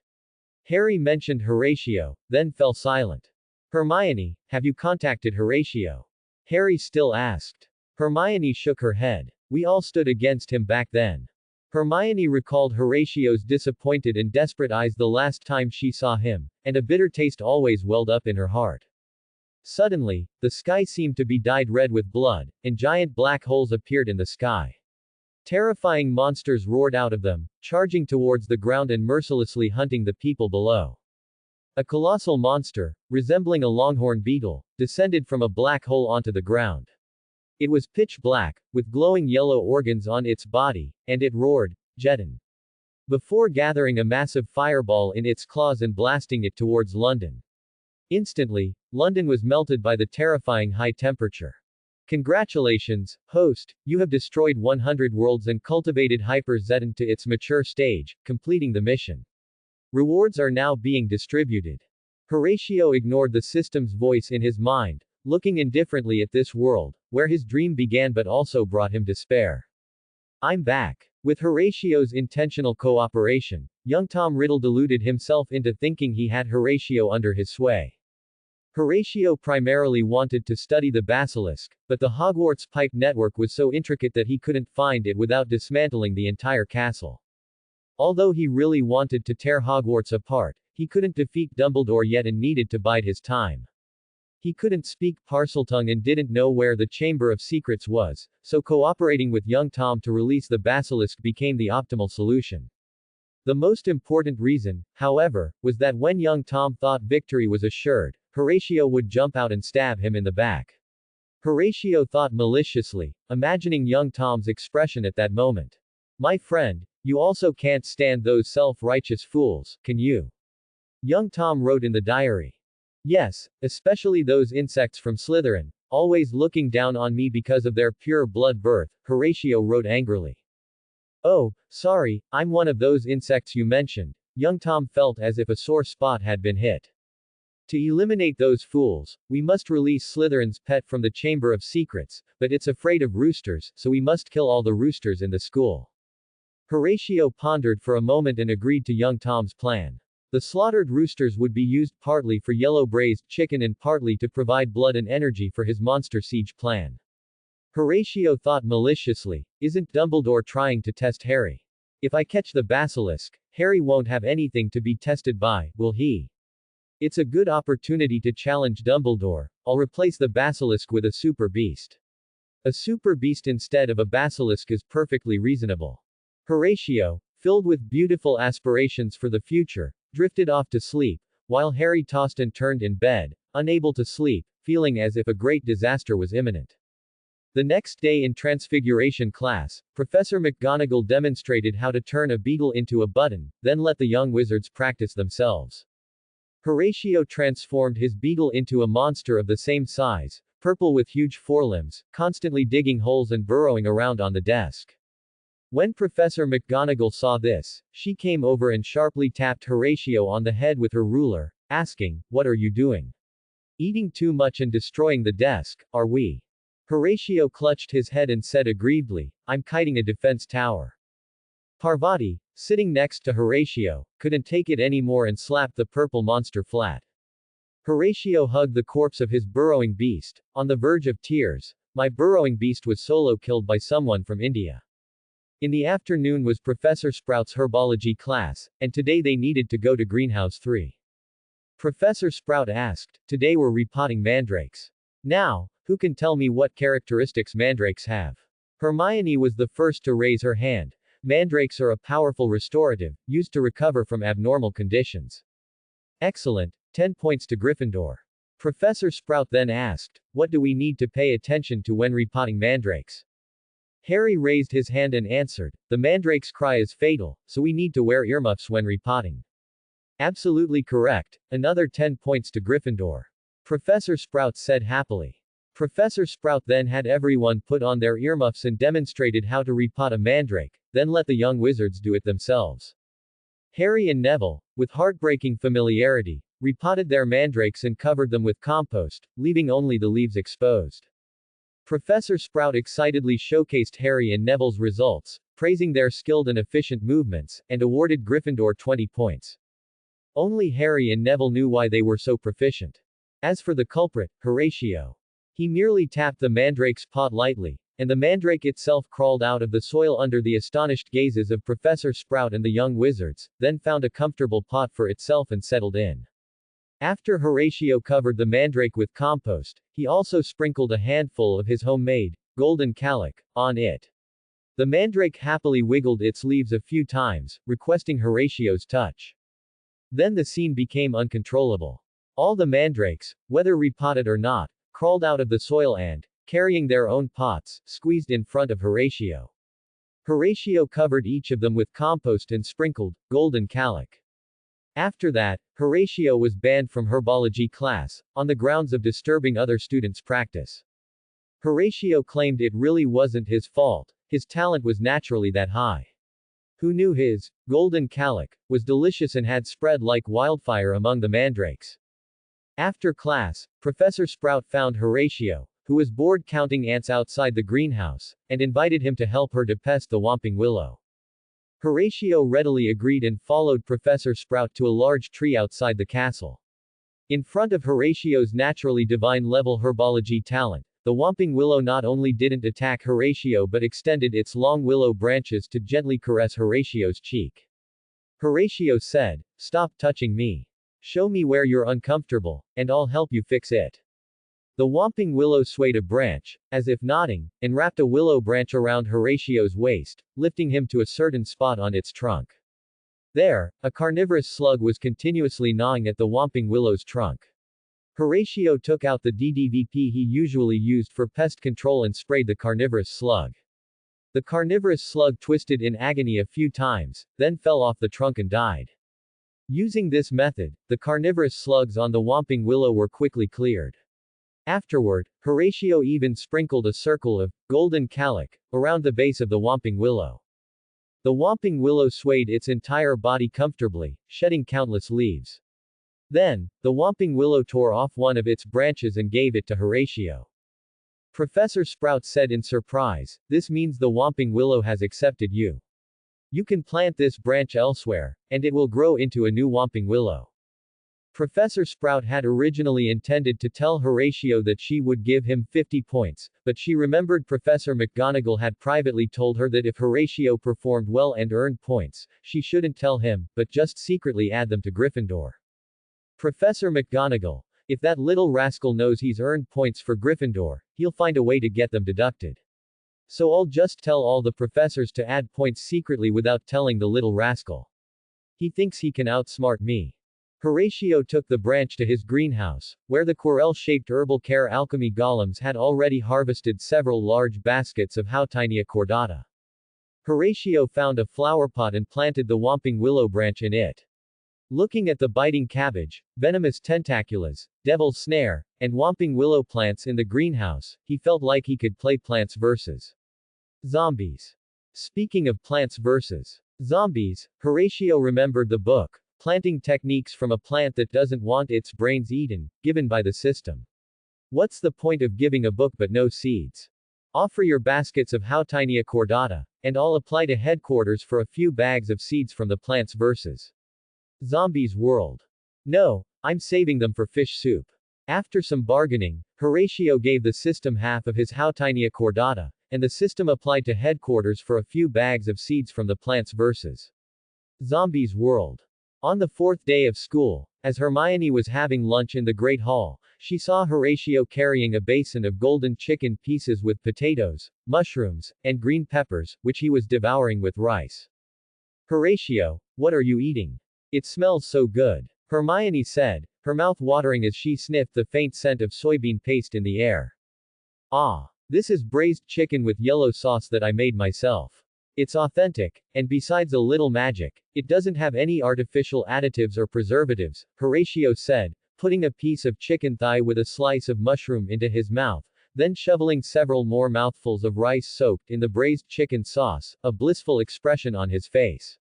Harry mentioned Horatio, then fell silent. Hermione, have you contacted Horatio? Harry still asked. Hermione shook her head. We all stood against him back then. Hermione recalled Horatio's disappointed and desperate eyes the last time she saw him, and a bitter taste always welled up in her heart. Suddenly, the sky seemed to be dyed red with blood, and giant black holes appeared in the sky. Terrifying monsters roared out of them, charging towards the ground and mercilessly hunting the people below. A colossal monster, resembling a longhorn beetle, descended from a black hole onto the ground. It was pitch black, with glowing yellow organs on its body, and it roared, Jedin. Before gathering a massive fireball in its claws and blasting it towards London. Instantly, London was melted by the terrifying high temperature. Congratulations, host, you have destroyed 100 worlds and cultivated Hyper Zeton to its mature stage, completing the mission. Rewards are now being distributed. Horatio ignored the system's voice in his mind, looking indifferently at this world, where his dream began but also brought him despair. I'm back. With Horatio's intentional cooperation, young Tom Riddle deluded himself into thinking he had Horatio under his sway. Horatio primarily wanted to study the basilisk, but the Hogwarts pipe network was so intricate that he couldn't find it without dismantling the entire castle. Although he really wanted to tear Hogwarts apart, he couldn't defeat Dumbledore yet and needed to bide his time. He couldn't speak Parseltongue and didn't know where the Chamber of Secrets was, so cooperating with young Tom to release the basilisk became the optimal solution. The most important reason, however, was that when young Tom thought victory was assured, Horatio would jump out and stab him in the back. Horatio thought maliciously, imagining young Tom's expression at that moment. My friend, you also can't stand those self-righteous fools, can you? Young Tom wrote in the diary. Yes, especially those insects from Slytherin, always looking down on me because of their pure blood birth, Horatio wrote angrily. Oh, sorry, I'm one of those insects you mentioned. Young Tom felt as if a sore spot had been hit. To eliminate those fools, we must release Slytherin's pet from the Chamber of Secrets, but it's afraid of roosters, so we must kill all the roosters in the school. Horatio pondered for a moment and agreed to young Tom's plan. The slaughtered roosters would be used partly for yellow braised chicken and partly to provide blood and energy for his monster siege plan. Horatio thought maliciously, isn't Dumbledore trying to test Harry? If I catch the basilisk, Harry won't have anything to be tested by, will he? It's a good opportunity to challenge Dumbledore. I'll replace the basilisk with a super beast. A super beast instead of a basilisk is perfectly reasonable. Horatio, filled with beautiful aspirations for the future, drifted off to sleep, while Harry tossed and turned in bed, unable to sleep, feeling as if a great disaster was imminent. The next day in Transfiguration class, Professor McGonagall demonstrated how to turn a beetle into a button, then let the young wizards practice themselves. Horatio transformed his beetle into a monster of the same size, purple with huge forelimbs, constantly digging holes and burrowing around on the desk. When Professor McGonagall saw this, she came over and sharply tapped Horatio on the head with her ruler, asking, "What are you doing? Eating too much and destroying the desk, are we?" Horatio clutched his head and said aggrievedly, "I'm kiting a defense tower." Parvati, sitting next to Horatio, couldn't take it anymore and slapped the purple monster flat. Horatio hugged the corpse of his burrowing beast, on the verge of tears. My burrowing beast was solo killed by someone from India. In the afternoon was Professor Sprout's herbology class, and today they needed to go to Greenhouse 3. Professor Sprout asked, "Today we're repotting mandrakes. Now, who can tell me what characteristics mandrakes have?" Hermione was the first to raise her hand. Mandrakes are a powerful restorative, used to recover from abnormal conditions. Excellent, 10 points to Gryffindor. Professor Sprout then asked, "What do we need to pay attention to when repotting mandrakes?" Harry raised his hand and answered, "The mandrake's cry is fatal, so we need to wear earmuffs when repotting." Absolutely correct, another 10 points to Gryffindor. Professor Sprout said happily. Professor Sprout then had everyone put on their earmuffs and demonstrated how to repot a mandrake, then let the young wizards do it themselves. Harry and Neville, with heartbreaking familiarity, repotted their mandrakes and covered them with compost, leaving only the leaves exposed. Professor Sprout excitedly showcased Harry and Neville's results, praising their skilled and efficient movements, and awarded Gryffindor 20 points. Only Harry and Neville knew why they were so proficient. As for the culprit, Horatio. He merely tapped the mandrake's pot lightly, and the mandrake itself crawled out of the soil under the astonished gazes of Professor Sprout and the young wizards, then found a comfortable pot for itself and settled in. After Horatio covered the mandrake with compost, he also sprinkled a handful of his homemade, golden calic, on it. The mandrake happily wiggled its leaves a few times, requesting Horatio's touch. Then the scene became uncontrollable. All the mandrakes, whether repotted or not, crawled out of the soil and, carrying their own pots, squeezed in front of Horatio. Horatio covered each of them with compost and sprinkled, golden calic. After that, Horatio was banned from herbology class, on the grounds of disturbing other students' practice. Horatio claimed it really wasn't his fault, his talent was naturally that high. Who knew his golden calic was delicious and had spread like wildfire among the mandrakes. After class, Professor Sprout found Horatio, who was bored counting ants outside the greenhouse, and invited him to help her depest the whomping willow. Horatio readily agreed and followed Professor Sprout to a large tree outside the castle. In front of Horatio's naturally divine-level herbology talent, the whomping willow not only didn't attack Horatio but extended its long willow branches to gently caress Horatio's cheek. Horatio said, "Stop touching me. Show me where you're uncomfortable, and I'll help you fix it." The whomping willow swayed a branch, as if nodding, and wrapped a willow branch around Horatio's waist, lifting him to a certain spot on its trunk. There, a carnivorous slug was continuously gnawing at the whomping willow's trunk. Horatio took out the DDVP he usually used for pest control and sprayed the carnivorous slug. The carnivorous slug twisted in agony a few times, then fell off the trunk and died. Using this method, the carnivorous slugs on the whomping willow were quickly cleared. Afterward, Horatio even sprinkled a circle of golden calic around the base of the whomping willow. The whomping willow swayed its entire body comfortably, shedding countless leaves. Then, the whomping willow tore off one of its branches and gave it to Horatio. Professor Sprout said in surprise, "This means the whomping willow has accepted you. You can plant this branch elsewhere, and it will grow into a new whomping willow." Professor Sprout had originally intended to tell Horatio that she would give him 50 points, but she remembered Professor McGonagall had privately told her that if Horatio performed well and earned points, she shouldn't tell him, but just secretly add them to Gryffindor. Professor McGonagall, if that little rascal knows he's earned points for Gryffindor, he'll find a way to get them deducted. So I'll just tell all the professors to add points secretly without telling the little rascal. He thinks he can outsmart me. Horatio took the branch to his greenhouse, where the Quirrell-shaped herbal care alchemy golems had already harvested several large baskets of Houttainia cordata. Horatio found a flowerpot and planted the whomping willow branch in it. Looking at the biting cabbage, venomous tentaculas, devil's snare, and whomping willow plants in the greenhouse, he felt like he could play Plants vs. Zombies. Speaking of Plants vs. Zombies, Horatio remembered the book, Planting Techniques from a Plant That Doesn't Want Its Brains Eaten, given by the system. What's the point of giving a book but no seeds? Offer your baskets of Houttainia cordata, and I'll apply to headquarters for a few bags of seeds from the Plants vs. Zombies world. No, I'm saving them for fish soup. After some bargaining, Horatio gave the system half of his Houttainia cordata, and the system applied to headquarters for a few bags of seeds from the Plants vs. Zombies world. On the fourth day of school, as Hermione was having lunch in the Great Hall, she saw Horatio carrying a basin of golden chicken pieces with potatoes, mushrooms, and green peppers, which he was devouring with rice. "Horatio, what are you eating? It smells so good," Hermione said, her mouth watering as she sniffed the faint scent of soybean paste in the air. "Ah, this is braised chicken with yellow sauce that I made myself. It's authentic, and besides a little magic, it doesn't have any artificial additives or preservatives," Horatio said, putting a piece of chicken thigh with a slice of mushroom into his mouth, then shoveling several more mouthfuls of rice soaked in the braised chicken sauce, a blissful expression on his face.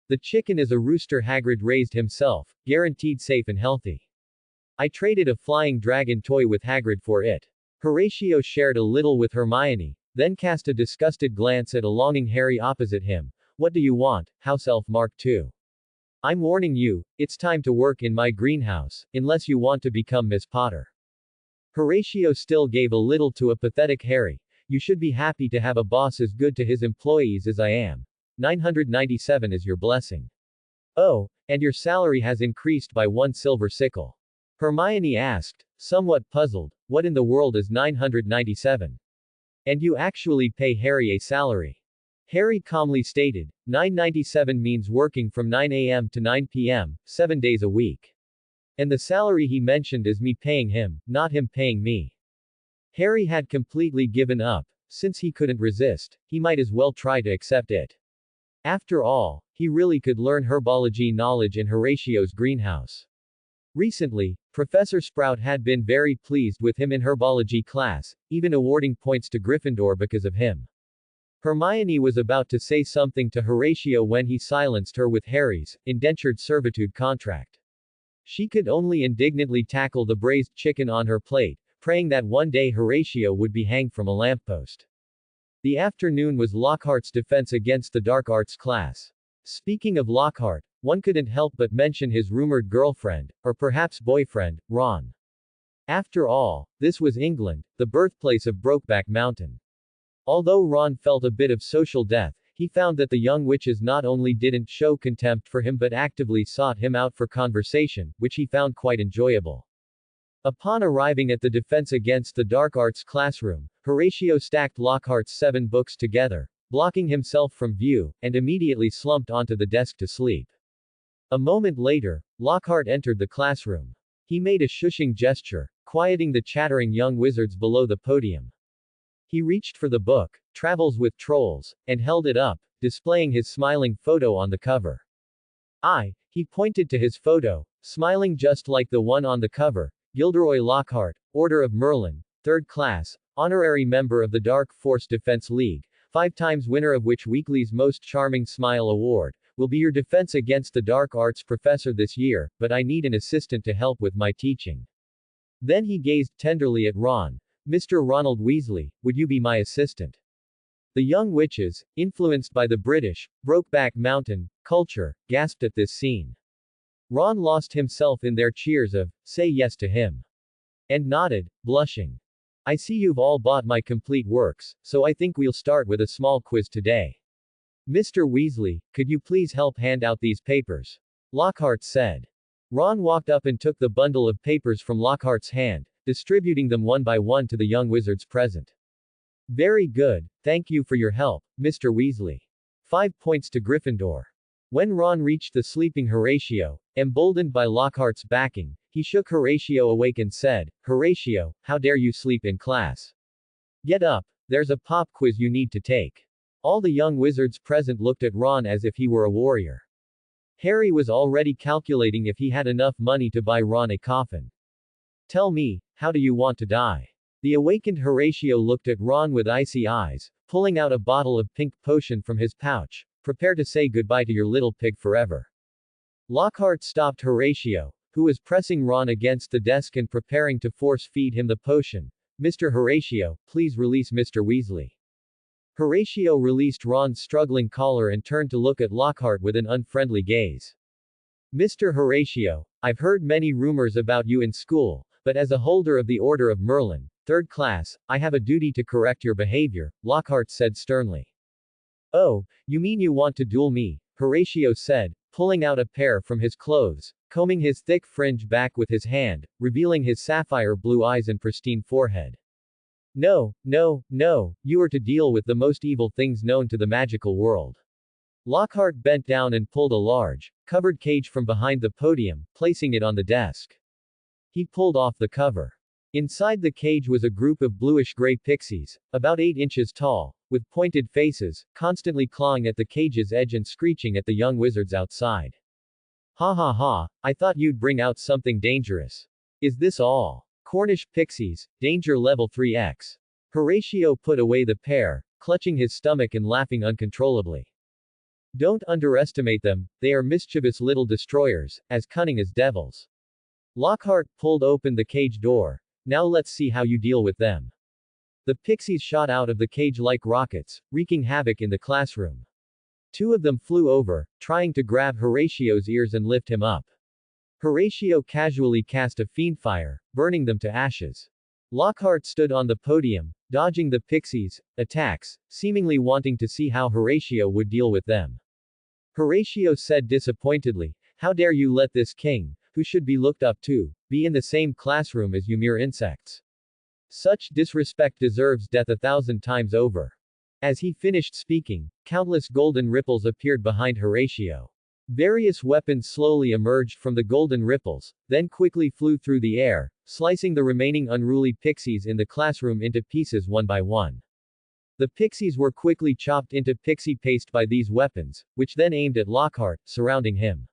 "The chicken is a rooster Hagrid raised himself, guaranteed safe and healthy. I traded a flying dragon toy with Hagrid for it." Horatio shared a little with Hermione, then cast a disgusted glance at a longing Harry opposite him. "What do you want, House Elf Mark II? I'm warning you, it's time to work in my greenhouse, unless you want to become Miss Potter." Horatio still gave a little to a pathetic Harry. "You should be happy to have a boss as good to his employees as I am. 997 is your blessing. Oh, and your salary has increased by 1 silver sickle." Hermione asked, somewhat puzzled, "What in the world is 997? And you actually pay Harry a salary?" Harry calmly stated, 997 means working from 9 a.m. to 9 p.m., 7 days a week. And the salary he mentioned is me paying him, not him paying me." Harry had completely given up. Since he couldn't resist, he might as well try to accept it. After all, he really could learn herbology knowledge in Horatio's greenhouse. Recently, Professor Sprout had been very pleased with him in herbology class, even awarding points to Gryffindor because of him. Hermione was about to say something to Horatio when he silenced her with Harry's indentured servitude contract. She could only indignantly tackle the braised chicken on her plate, praying that one day Horatio would be hanged from a lamppost. The afternoon was Lockhart's defense against the dark arts class. Speaking of Lockhart, one couldn't help but mention his rumored girlfriend, or perhaps boyfriend, Ron. After all, this was England, the birthplace of Brokeback Mountain. Although Ron felt a bit of social death, he found that the young witches not only didn't show contempt for him but actively sought him out for conversation, which he found quite enjoyable. Upon arriving at the Defense Against the Dark Arts classroom, Horatio stacked Lockhart's 7 books together, blocking himself from view, and immediately slumped onto the desk to sleep. A moment later, Lockhart entered the classroom. He made a shushing gesture, quieting the chattering young wizards below the podium. He reached for the book, Travels with Trolls, and held it up, displaying his smiling photo on the cover. He pointed to his photo, smiling just like the one on the cover. Gilderoy Lockhart, Order of Merlin, 3rd class, honorary member of the Dark Force Defense League, 5 times winner of Witch Weekly's Most Charming Smile Award, will be your defense against the dark arts professor this year, but I need an assistant to help with my teaching. Then he gazed tenderly at Ron. Mr. Ronald Weasley, would you be my assistant? The young witches, influenced by the British, Brokeback Mountain, culture, gasped at this scene. Ron lost himself in their cheers of, say yes to him. And nodded, blushing. I see you've all bought my complete works, so I think we'll start with a small quiz today. Mr. Weasley, could you please help hand out these papers? Lockhart said. Ron walked up and took the bundle of papers from Lockhart's hand, distributing them one by one to the young wizards present. Very good, thank you for your help, Mr. Weasley. 5 points to Gryffindor. When Ron reached the sleeping Horatio, emboldened by Lockhart's backing, he shook Horatio awake and said, Horatio, how dare you sleep in class? Get up, there's a pop quiz you need to take. All the young wizards present looked at Ron as if he were a warrior. Harry was already calculating if he had enough money to buy Ron a coffin. Tell me, how do you want to die? The awakened Horatio looked at Ron with icy eyes, pulling out a bottle of pink potion from his pouch. Prepare to say goodbye to your little pig forever. Lockhart stopped Horatio, who was pressing Ron against the desk and preparing to force-feed him the potion. Mr. Horatio, please release Mr. Weasley. Horatio released Ron's struggling collar and turned to look at Lockhart with an unfriendly gaze. Mr. Horatio, I've heard many rumors about you in school, but as a holder of the Order of Merlin, 3rd class, I have a duty to correct your behavior, Lockhart said sternly. Oh, you mean you want to duel me? Horatio said, pulling out a pair from his clothes, combing his thick fringe back with his hand, revealing his sapphire blue eyes and pristine forehead. No, you are to deal with the most evil things known to the magical world. Lockhart bent down and pulled a large, covered cage from behind the podium, placing it on the desk. He pulled off the cover. Inside the cage was a group of bluish-gray pixies, about 8 inches tall, with pointed faces, constantly clawing at the cage's edge and screeching at the young wizards outside. Ha ha ha, I thought you'd bring out something dangerous. Is this all? Cornish pixies, danger level 3x. Horatio put away the pair, clutching his stomach and laughing uncontrollably. Don't underestimate them, they are mischievous little destroyers, as cunning as devils. Lockhart pulled open the cage door. Now let's see how you deal with them. The pixies shot out of the cage like rockets, wreaking havoc in the classroom. 2 of them flew over, trying to grab Horatio's ears and lift him up. Horatio casually cast a fiendfire, burning them to ashes. Lockhart stood on the podium, dodging the pixies' attacks, seemingly wanting to see how Horatio would deal with them. Horatio said disappointedly, how dare you let this king, who should be looked up to, be in the same classroom as you mere insects. Such disrespect deserves death 1,000 times over. As he finished speaking, countless golden ripples appeared behind Horatio. Various weapons slowly emerged from the golden ripples, then quickly flew through the air, slicing the remaining unruly pixies in the classroom into pieces one by one. The pixies were quickly chopped into pixie paste by these weapons, which then aimed at Lockhart, surrounding him.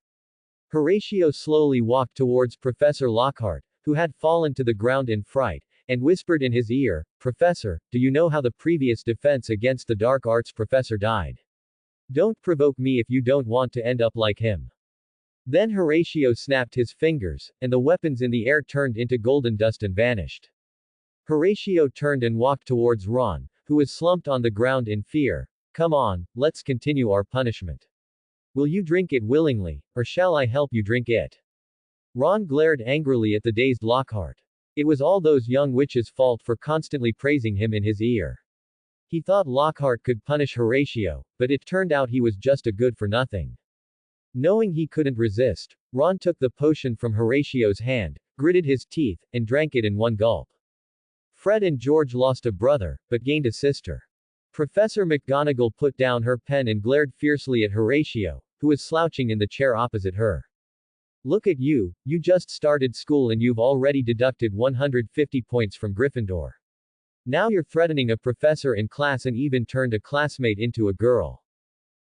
Horatio slowly walked towards Professor Lockhart, who had fallen to the ground in fright, and whispered in his ear, Professor, do you know how the previous defense against the dark arts professor died? Don't provoke me if you don't want to end up like him. Then Horatio snapped his fingers, and the weapons in the air turned into golden dust and vanished. Horatio turned and walked towards Ron, who was slumped on the ground in fear. Come on, let's continue our punishment. Will you drink it willingly, or shall I help you drink it? Ron glared angrily at the dazed Lockhart. It was all those young witches' fault for constantly praising him in his ear. He thought Lockhart could punish Horatio, but it turned out he was just a good-for-nothing. Knowing he couldn't resist, Ron took the potion from Horatio's hand, gritted his teeth, and drank it in one gulp. Fred and George lost a brother, but gained a sister. Professor McGonagall put down her pen and glared fiercely at Horatio, who was slouching in the chair opposite her. Look at you, you just started school and you've already deducted 150 points from Gryffindor. Now you're threatening a professor in class and even turned a classmate into a girl.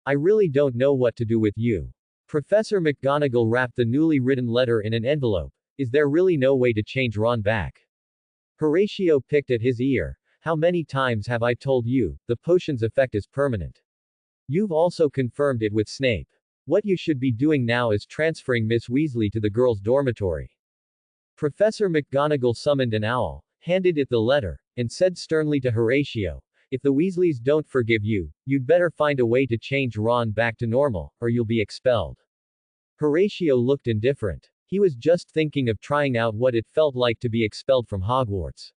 I really don't know what to do with you. Professor McGonagall wrapped the newly written letter in an envelope. Is there really no way to change Ron back? Horatio picked at his ear. How many times have I told you, the potion's effect is permanent? You've also confirmed it with Snape. What you should be doing now is transferring Miss Weasley to the girls' dormitory. Professor McGonagall summoned an owl, handed it the letter, and said sternly to Horatio, if the Weasleys don't forgive you, you'd better find a way to change Ron back to normal, or you'll be expelled. Horatio looked indifferent. He was just thinking of trying out what it felt like to be expelled from Hogwarts.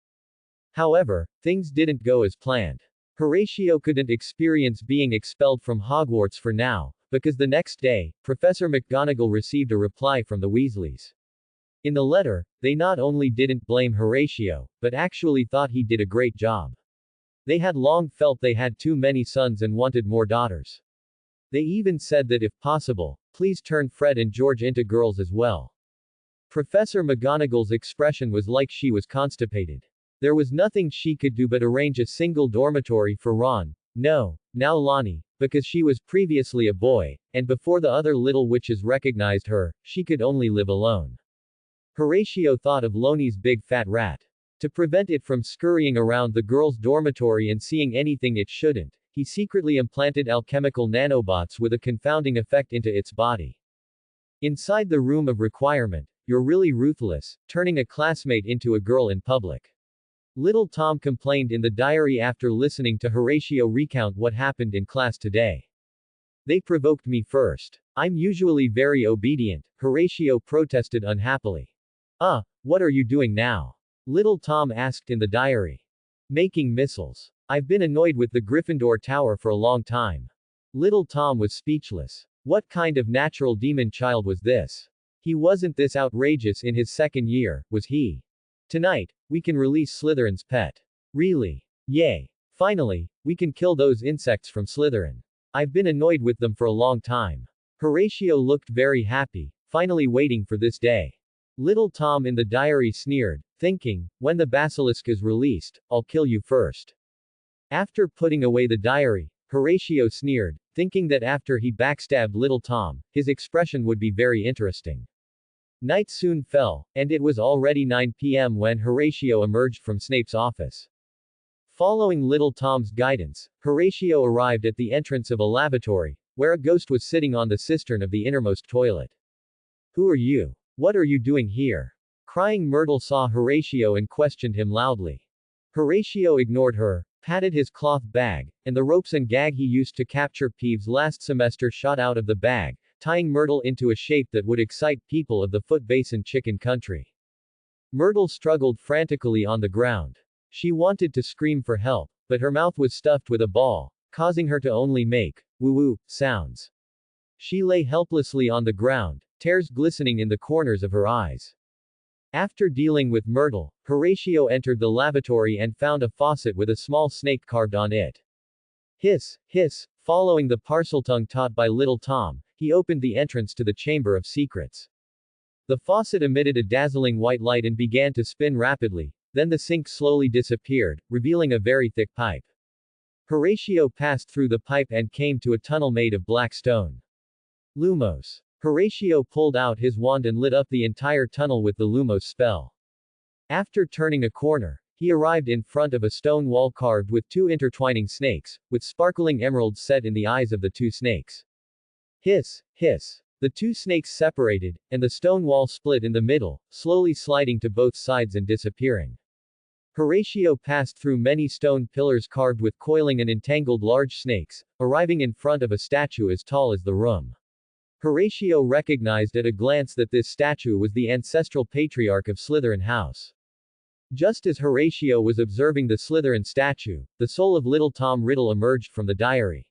However, things didn't go as planned. Horatio couldn't experience being expelled from Hogwarts for now, because the next day, Professor McGonagall received a reply from the Weasleys. In the letter, they not only didn't blame Horatio, but actually thought he did a great job. They had long felt they had too many sons and wanted more daughters. They even said that if possible, please turn Fred and George into girls as well. Professor McGonagall's expression was like she was constipated. There was nothing she could do but arrange a single dormitory for Ron, no, now Lonnie, because she was previously a boy, and before the other little witches recognized her, she could only live alone. Horatio thought of Lonnie's big fat rat. To prevent it from scurrying around the girls' dormitory and seeing anything it shouldn't, he secretly implanted alchemical nanobots with a confounding effect into its body. Inside the room of requirement, you're really ruthless, turning a classmate into a girl in public. Little Tom complained in the diary after listening to Horatio recount what happened in class today. They provoked me first. I'm usually very obedient, Horatio protested unhappily. What are you doing now? Little Tom asked in the diary. Making missiles. I've been annoyed with the Gryffindor Tower for a long time. Little Tom was speechless. What kind of natural demon child was this? He wasn't this outrageous in his second year, was he? Tonight, we can release Slytherin's pet. Really? Yay. Finally, we can kill those insects from Slytherin. I've been annoyed with them for a long time. Horatio looked very happy, finally waiting for this day. Little Tom in the diary sneered, thinking, when the basilisk is released, I'll kill you first. After putting away the diary, Horatio sneered, thinking that after he backstabbed Little Tom, his expression would be very interesting. Night soon fell, and it was already 9 p.m. when Horatio emerged from Snape's office. Following Little Tom's guidance, Horatio arrived at the entrance of a lavatory, where a ghost was sitting on the cistern of the innermost toilet. Who are you? What are you doing here? Crying Myrtle saw Horatio and questioned him loudly. Horatio ignored her, patted his cloth bag, and the ropes and gag he used to capture Peeves last semester shot out of the bag, tying Myrtle into a shape that would excite people of the Foot Basin Chicken Country. Myrtle struggled frantically on the ground. She wanted to scream for help, but her mouth was stuffed with a ball, causing her to only make woo-woo sounds. She lay helplessly on the ground, tears glistening in the corners of her eyes. After dealing with Myrtle, Horatio entered the lavatory and found a faucet with a small snake carved on it. Hiss, hiss, following the Parseltongue taught by Little Tom, he opened the entrance to the Chamber of Secrets. The faucet emitted a dazzling white light and began to spin rapidly, then the sink slowly disappeared, revealing a very thick pipe. Horatio passed through the pipe and came to a tunnel made of black stone. Lumos. Horatio pulled out his wand and lit up the entire tunnel with the Lumos spell. After turning a corner, he arrived in front of a stone wall carved with two intertwining snakes, with sparkling emeralds set in the eyes of the two snakes. Hiss, hiss. The two snakes separated, and the stone wall split in the middle, slowly sliding to both sides and disappearing. Horatio passed through many stone pillars carved with coiling and entangled large snakes, arriving in front of a statue as tall as the room. Horatio recognized at a glance that this statue was the ancestral patriarch of Slytherin House. Just as Horatio was observing the Slytherin statue, the soul of little Tom Riddle emerged from the diary.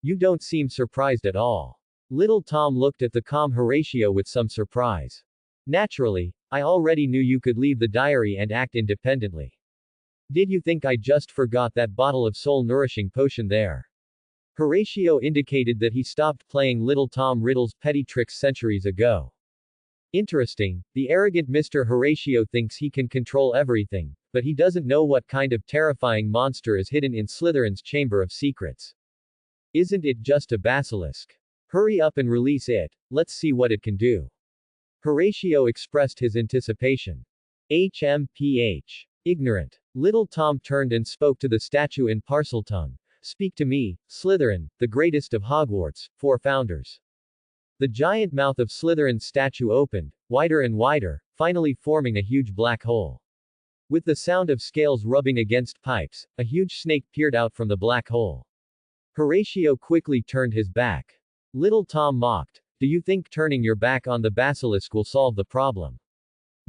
You don't seem surprised at all. Little Tom looked at the calm Horatio with some surprise. Naturally, I already knew you could leave the diary and act independently. Did you think I just forgot that bottle of soul-nourishing potion there? Horatio indicated that he stopped playing little Tom Riddle's petty tricks centuries ago. Interesting, the arrogant Mr. Horatio thinks he can control everything, but he doesn't know what kind of terrifying monster is hidden in Slytherin's Chamber of Secrets. Isn't it just a basilisk? Hurry up and release it, let's see what it can do. Horatio expressed his anticipation. HMPH. Ignorant. Little Tom turned and spoke to the statue in Parseltongue. Speak to me, Slytherin, the greatest of Hogwarts, 4 founders. The giant mouth of Slytherin's statue opened, wider and wider, finally forming a huge black hole. With the sound of scales rubbing against pipes, a huge snake peered out from the black hole. Horatio quickly turned his back. Little Tom mocked. Do you think turning your back on the basilisk will solve the problem?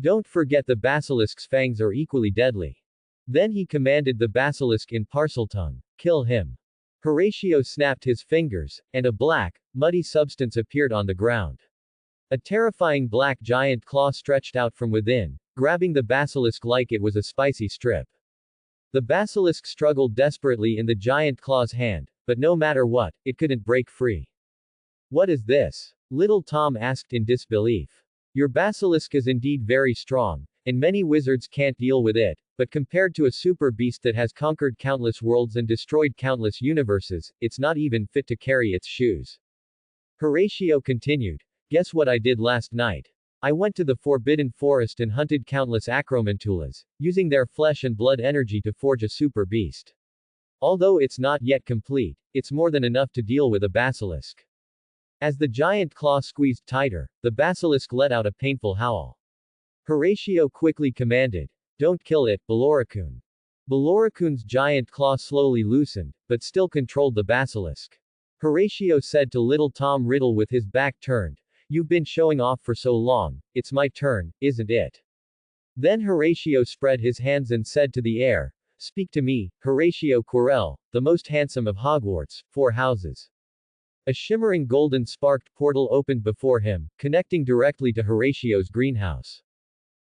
Don't forget the basilisk's fangs are equally deadly. Then he commanded the basilisk in Parseltongue, kill him. Horatio snapped his fingers, and a black, muddy substance appeared on the ground. A terrifying black giant claw stretched out from within, grabbing the basilisk like it was a spicy strip. The basilisk struggled desperately in the giant claw's hand, but no matter what, it couldn't break free. What is this? Little Tom asked in disbelief. Your basilisk is indeed very strong, and many wizards can't deal with it, but compared to a super beast that has conquered countless worlds and destroyed countless universes, it's not even fit to carry its shoes. Horatio continued. Guess what I did last night? I went to the Forbidden Forest and hunted countless acromantulas, using their flesh and blood energy to forge a super beast. Although it's not yet complete, it's more than enough to deal with a basilisk. As the giant claw squeezed tighter, the basilisk let out a painful howl. Horatio quickly commanded, don't kill it, Beloricune. Beloricune's giant claw slowly loosened, but still controlled the basilisk. Horatio said to little Tom Riddle with his back turned, you've been showing off for so long, it's my turn, isn't it? Then Horatio spread his hands and said to the air, speak to me, Horatio Quirrell, the most handsome of Hogwarts, 4 houses. A shimmering golden sparked portal opened before him, connecting directly to Horatio's greenhouse.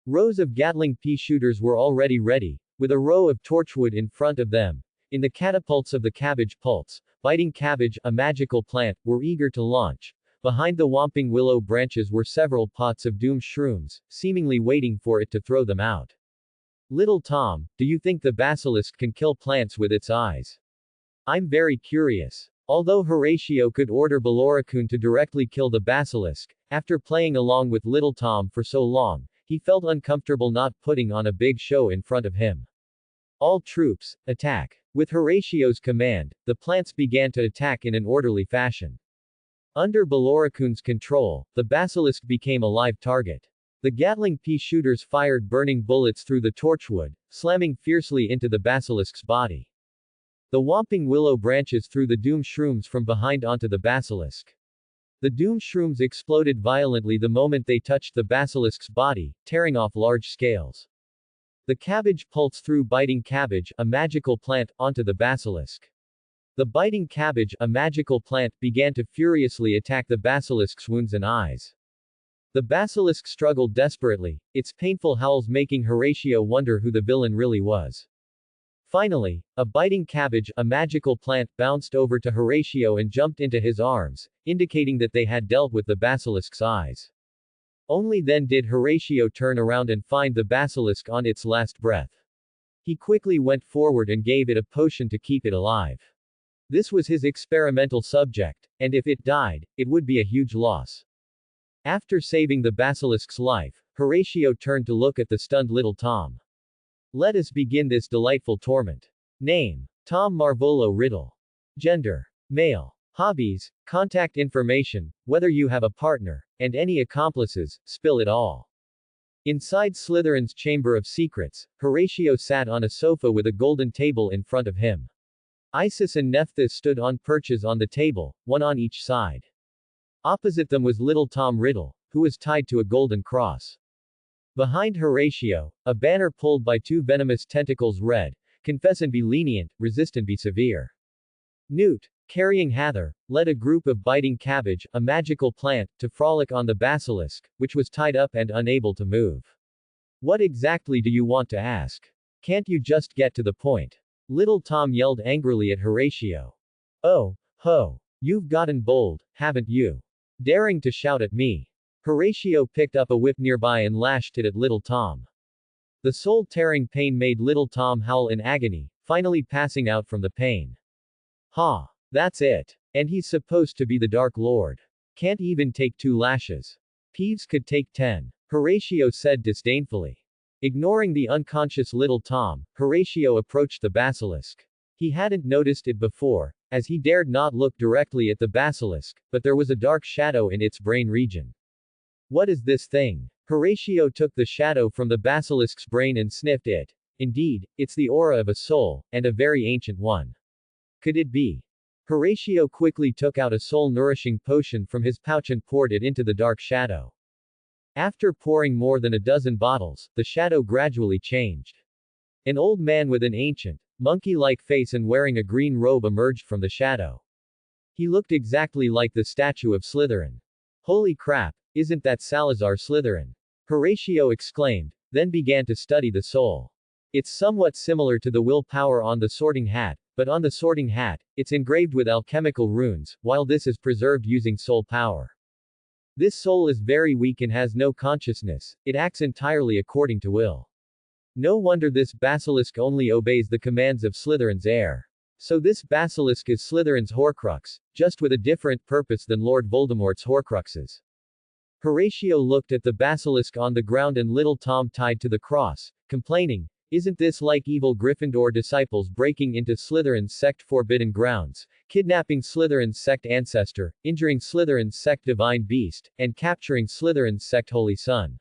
Rows of Gatling pea shooters were already ready, with a row of torchwood in front of them. In the catapults of the cabbage pulse, biting cabbage, a magical plant, were eager to launch. Behind the whomping willow branches were several pots of doomed shrooms, seemingly waiting for it to throw them out. Little Tom, do you think the basilisk can kill plants with its eyes? I'm very curious. Although Horatio could order Beloricune to directly kill the basilisk, after playing along with little Tom for so long, he felt uncomfortable not putting on a big show in front of him. All troops, attack. With Horatio's command, the plants began to attack in an orderly fashion. Under Beloricune's control, the basilisk became a live target. The Gatling pea shooters fired burning bullets through the torchwood, slamming fiercely into the basilisk's body. The whomping willow branches threw the doom shrooms from behind onto the basilisk. The doom shrooms exploded violently the moment they touched the basilisk's body, tearing off large scales. The cabbage pulse threw biting cabbage, a magical plant, onto the basilisk. The biting cabbage, a magical plant, began to furiously attack the basilisk's wounds and eyes. The basilisk struggled desperately, its painful howls making Horatio wonder who the villain really was. Finally, a biting cabbage, a magical plant, bounced over to Horatio and jumped into his arms, indicating that they had dealt with the basilisk's eyes. Only then did Horatio turn around and find the basilisk on its last breath. He quickly went forward and gave it a potion to keep it alive. This was his experimental subject, and if it died, it would be a huge loss. After saving the basilisk's life, Horatio turned to look at the stunned little Tom. Let us begin this delightful torment. Name: Tom Marvolo Riddle. Gender: male. Hobbies, contact information, whether you have a partner, and any accomplices, spill it all. Inside Slytherin's Chamber of Secrets, Horatio sat on a sofa with a golden table in front of him. Isis and Nephthys stood on perches on the table, one on each side. Opposite them was little Tom Riddle, who was tied to a golden cross. Behind Horatio, a banner pulled by two venomous tentacles read, "Confess and be lenient, resist and be severe." Newt, carrying Hather, led a group of biting cabbage, a magical plant, to frolic on the basilisk, which was tied up and unable to move. "What exactly do you want to ask? Can't you just get to the point?" Little Tom yelled angrily at Horatio. "Oh, ho. You've gotten bold, haven't you? Daring to shout at me." Horatio picked up a whip nearby and lashed it at little Tom. The soul-tearing pain made little Tom howl in agony, finally passing out from the pain. "Ha. That's it. And he's supposed to be the Dark Lord. Can't even take 2 lashes. Peeves could take 10. Horatio said disdainfully. Ignoring the unconscious little Tom, Horatio approached the basilisk. He hadn't noticed it before, as he dared not look directly at the basilisk, but there was a dark shadow in its brain region. "What is this thing?" Horatio took the shadow from the basilisk's brain and sniffed it. "Indeed, it's the aura of a soul, and a very ancient one. Could it be?" Horatio quickly took out a soul-nourishing potion from his pouch and poured it into the dark shadow. After pouring more than a dozen bottles, the shadow gradually changed. An old man with an ancient, monkey-like face and wearing a green robe emerged from the shadow. He looked exactly like the statue of Slytherin. "Holy crap, isn't that Salazar Slytherin?" Horatio exclaimed, then began to study the soul. It's somewhat similar to the willpower on the Sorting Hat, but on the Sorting Hat, it's engraved with alchemical runes, while this is preserved using soul power. This soul is very weak and has no consciousness, it acts entirely according to will. No wonder this basilisk only obeys the commands of Slytherin's heir. So this basilisk is Slytherin's Horcrux, just with a different purpose than Lord Voldemort's Horcruxes. Horatio looked at the basilisk on the ground and little Tom tied to the cross, complaining, "Isn't this like evil Gryffindor disciples breaking into Slytherin's sect forbidden grounds, kidnapping Slytherin's sect ancestor, injuring Slytherin's sect divine beast, and capturing Slytherin's sect holy son?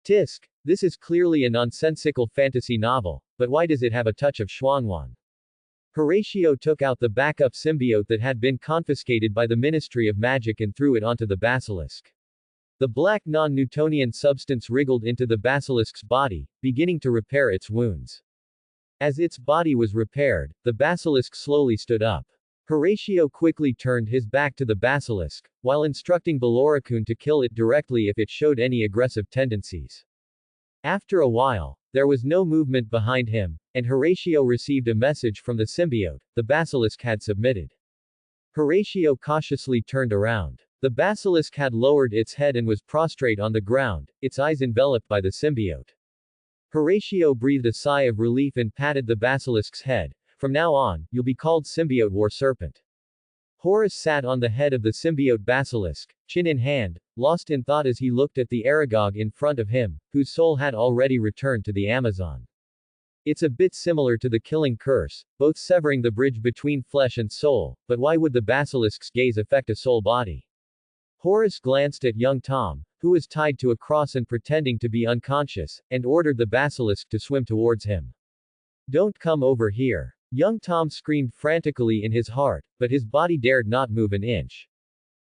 Tisk, this is clearly a nonsensical fantasy novel, but why does it have a touch of Schwanwan?" Horatio took out the backup symbiote that had been confiscated by the Ministry of Magic and threw it onto the basilisk. The black non-Newtonian substance wriggled into the basilisk's body, beginning to repair its wounds. As its body was repaired, the basilisk slowly stood up. Horatio quickly turned his back to the basilisk, while instructing Beloricune to kill it directly if it showed any aggressive tendencies. After a while, there was no movement behind him, and Horatio received a message from the symbiote: the basilisk had submitted. Horatio cautiously turned around. The basilisk had lowered its head and was prostrate on the ground, its eyes enveloped by the symbiote. Horatio breathed a sigh of relief and patted the basilisk's head. "From now on, you'll be called Symbiote War Serpent." Horace sat on the head of the symbiote basilisk, chin in hand, lost in thought as he looked at the Aragog in front of him, whose soul had already returned to the Amazon. It's a bit similar to the Killing Curse, both severing the bridge between flesh and soul, but why would the basilisk's gaze affect a soul body? Horace glanced at young Tom, who was tied to a cross and pretending to be unconscious, and ordered the basilisk to swim towards him. "Don't come over here." Young Tom screamed frantically in his heart, but his body dared not move an inch.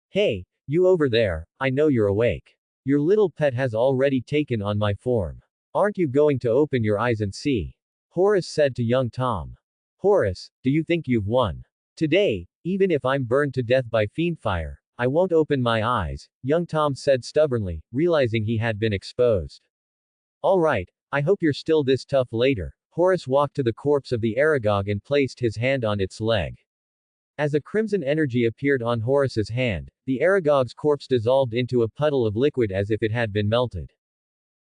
"Hey, you over there, I know you're awake. Your little pet has already taken on my form. Aren't you going to open your eyes and see?" Horace said to young Tom. "Horace, do you think you've won? Today, even if I'm burned to death by fiendfire, I won't open my eyes," young Tom said stubbornly, realizing he had been exposed. "All right, I hope you're still this tough later." Horace walked to the corpse of the Aragog and placed his hand on its leg. As a crimson energy appeared on Horace's hand, the Aragog's corpse dissolved into a puddle of liquid as if it had been melted.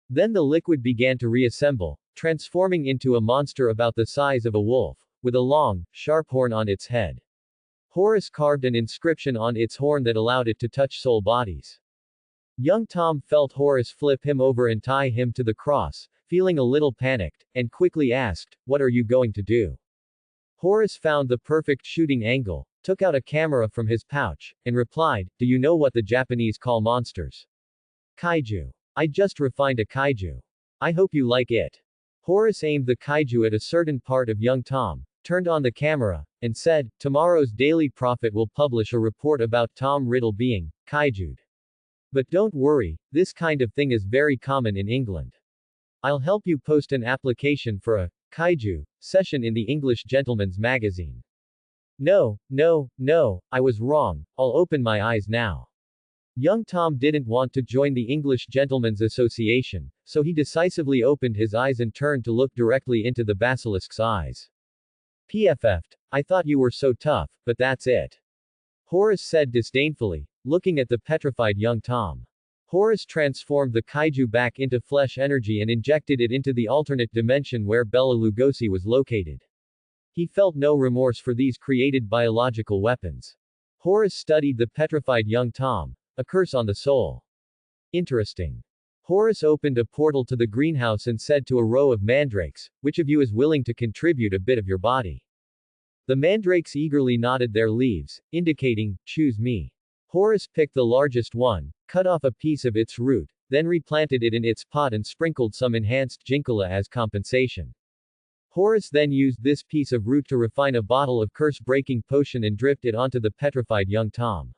Then the liquid began to reassemble, transforming into a monster about the size of a wolf, with a long, sharp horn on its head. Horace carved an inscription on its horn that allowed it to touch soul bodies. Young Tom felt Horace flip him over and tie him to the cross, feeling a little panicked, and quickly asked, "What are you going to do?" Horace found the perfect shooting angle, took out a camera from his pouch, and replied, "Do you know what the Japanese call monsters? Kaiju. I just refined a kaiju. I hope you like it." Horace aimed the kaiju at a certain part of young Tom, turned on the camera, and said, "Tomorrow's Daily Prophet will publish a report about Tom Riddle being kaiju'd. But don't worry, this kind of thing is very common in England. I'll help you post an application for a kaiju session in the English Gentleman's Magazine." No, no, no, I was wrong, I'll open my eyes now. Young Tom didn't want to join the English Gentlemen's Association, so he decisively opened his eyes and turned to look directly into the basilisk's eyes. "PFF'd, I thought you were so tough, but that's it," Horace said disdainfully, looking at the petrified young Tom. Horace transformed the kaiju back into flesh energy and injected it into the alternate dimension where Bela Lugosi was located. He felt no remorse for these created biological weapons. Horace studied the petrified young Tom. A curse on the soul. Interesting. Horace opened a portal to the greenhouse and said to a row of mandrakes, "Which of you is willing to contribute a bit of your body?" The mandrakes eagerly nodded their leaves, indicating, "Choose me." Horace picked the largest one, cut off a piece of its root, then replanted it in its pot and sprinkled some enhanced jinkala as compensation. Horace then used this piece of root to refine a bottle of curse-breaking potion and dripped it onto the petrified young Tom.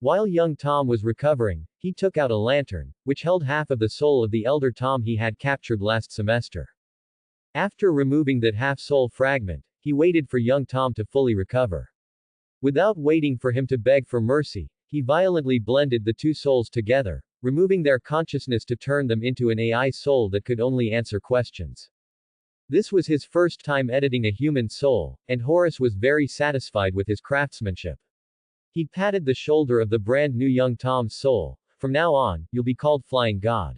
While young Tom was recovering, he took out a lantern, which held half of the soul of the elder Tom he had captured last semester. After removing that half-soul fragment, he waited for young Tom to fully recover. Without waiting for him to beg for mercy, he violently blended the two souls together, removing their consciousness to turn them into an AI soul that could only answer questions. This was his first time editing a human soul, and Horace was very satisfied with his craftsmanship. He patted the shoulder of the brand new young Tom's soul. "From now on, you'll be called Flying God."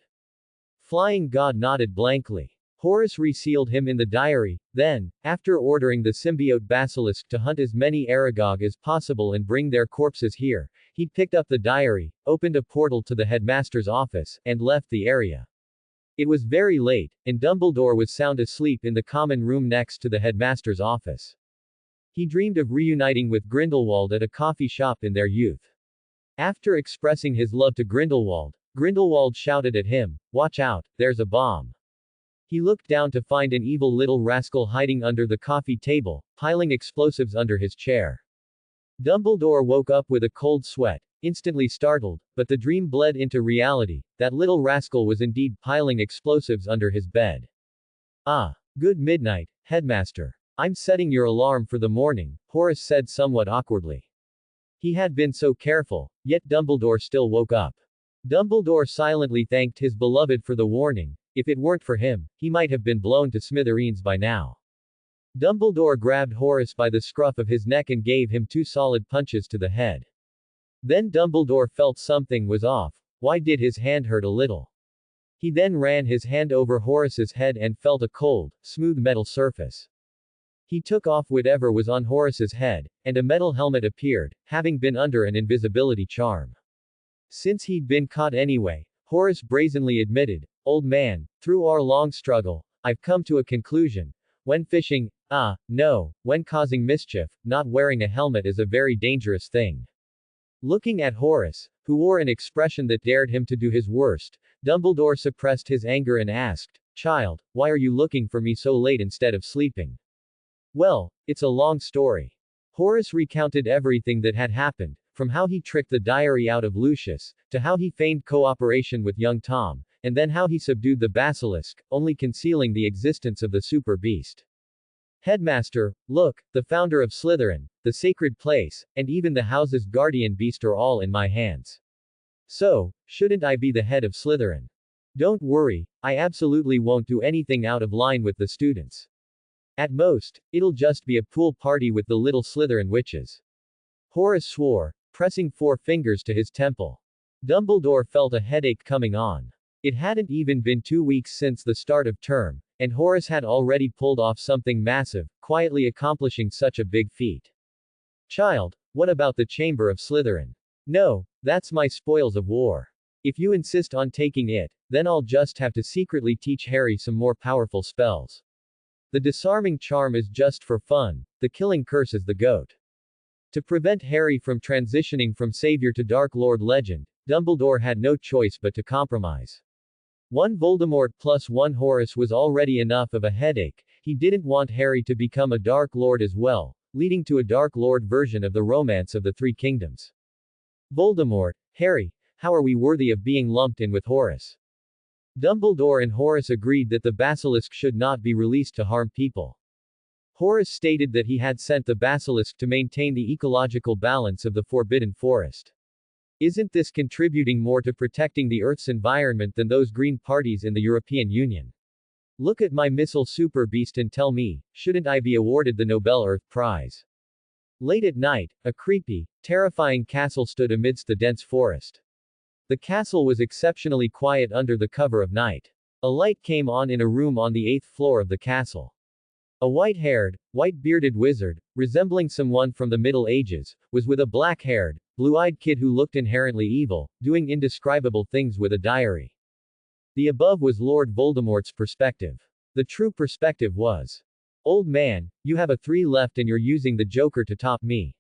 Flying God nodded blankly. Horace resealed him in the diary, then, after ordering the symbiote basilisk to hunt as many Aragog as possible and bring their corpses here, he picked up the diary, opened a portal to the headmaster's office, and left the area. It was very late, and Dumbledore was sound asleep in the common room next to the headmaster's office. He dreamed of reuniting with Grindelwald at a coffee shop in their youth. After expressing his love to Grindelwald, Grindelwald shouted at him, "Watch out, there's a bomb." He looked down to find an evil little rascal hiding under the coffee table, piling explosives under his chair. Dumbledore woke up with a cold sweat, instantly startled, but the dream bled into reality. That little rascal was indeed piling explosives under his bed. "Ah, good midnight, Headmaster. I'm setting your alarm for the morning," Horace said somewhat awkwardly. He had been so careful, yet Dumbledore still woke up. Dumbledore silently thanked his beloved for the warning. If it weren't for him, he might have been blown to smithereens by now. Dumbledore grabbed Horace by the scruff of his neck and gave him 2 solid punches to the head. Then Dumbledore felt something was off. Why did his hand hurt a little? He then ran his hand over Horace's head and felt a cold, smooth metal surface. He took off whatever was on Horace's head, and a metal helmet appeared, having been under an invisibility charm. Since he'd been caught anyway, Horace brazenly admitted, "Old man, through our long struggle, I've come to a conclusion. When fishing, no, when causing mischief, not wearing a helmet is a very dangerous thing." Looking at Horace, who wore an expression that dared him to do his worst, Dumbledore suppressed his anger and asked, "Child, why are you looking for me so late instead of sleeping?" "Well, it's a long story." Horace recounted everything that had happened, from how he tricked the diary out of Lucius, to how he feigned cooperation with young Tom, and then how he subdued the basilisk, only concealing the existence of the super beast. "Headmaster, look, the founder of Slytherin, the sacred place, and even the house's guardian beast are all in my hands. So, shouldn't I be the head of Slytherin? Don't worry, I absolutely won't do anything out of line with the students. At most, it'll just be a pool party with the little Slytherin witches." Horace swore, pressing 4 fingers to his temple. Dumbledore felt a headache coming on. It hadn't even been 2 weeks since the start of term, and Horace had already pulled off something massive, quietly accomplishing such a big feat. "Child, what about the Chamber of Slytherin?" "No, that's my spoils of war. If you insist on taking it, then I'll just have to secretly teach Harry some more powerful spells. The disarming charm is just for fun, the killing curse is the goat." To prevent Harry from transitioning from Savior to Dark Lord legend, Dumbledore had no choice but to compromise. One Voldemort plus one Horus was already enough of a headache. He didn't want Harry to become a Dark Lord as well, leading to a Dark Lord version of the Romance of the Three Kingdoms. Voldemort, Harry, how are we worthy of being lumped in with Horus? Dumbledore and Horus agreed that the basilisk should not be released to harm people. Horus stated that he had sent the basilisk to maintain the ecological balance of the Forbidden Forest. Isn't this contributing more to protecting the Earth's environment than those green parties in the European Union? Look at my missile super beast and tell me, shouldn't I be awarded the Nobel Earth Prize? Late at night, a creepy, terrifying castle stood amidst the dense forest. The castle was exceptionally quiet under the cover of night. A light came on in a room on the 8th floor of the castle. A white-haired, white-bearded wizard, resembling someone from the Middle Ages, was with a black-haired, blue-eyed kid who looked inherently evil, doing indescribable things with a diary. The above was Lord Voldemort's perspective. The true perspective was, "Old man, you have a 3 left and you're using the Joker to top me.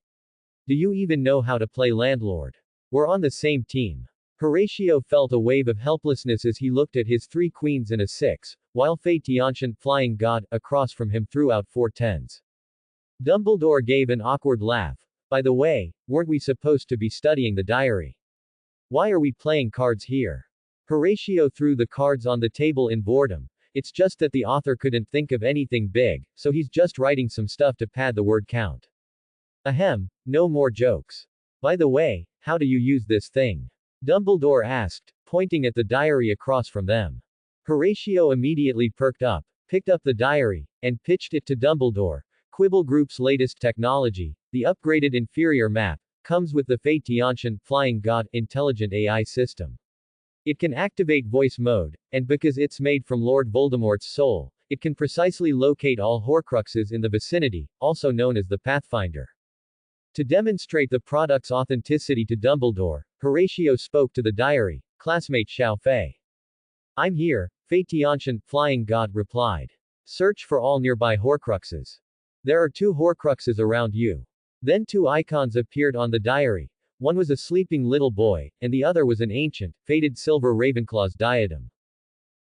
Do you even know how to play landlord? We're on the same team." Horatio felt a wave of helplessness as he looked at his 3 queens and a 6, while Fate-Ancient Flying God, across from him threw out 4 tens. Dumbledore gave an awkward laugh. By the way, weren't we supposed to be studying the diary? Why are we playing cards here? Horatio threw the cards on the table in boredom. It's just that the author couldn't think of anything big, so he's just writing some stuff to pad the word count. Ahem, no more jokes. By the way, how do you use this thing? Dumbledore asked, pointing at the diary across from them. Horatio immediately perked up, picked up the diary, and pitched it to Dumbledore. Quibble Group's latest technology, the upgraded inferior map, comes with the Fate-Ancient Flying God intelligent AI system. It can activate voice mode, and because it's made from Lord Voldemort's soul, it can precisely locate all Horcruxes in the vicinity, also known as the Pathfinder. To demonstrate the product's authenticity to Dumbledore, Horatio spoke to the diary. Classmate Xiao Fei. I'm here, Fate-Ancient Flying God replied. Search for all nearby Horcruxes. There are 2 Horcruxes around you. Then 2 icons appeared on the diary. One was a sleeping little boy, and the other was an ancient, faded silver Ravenclaw's diadem.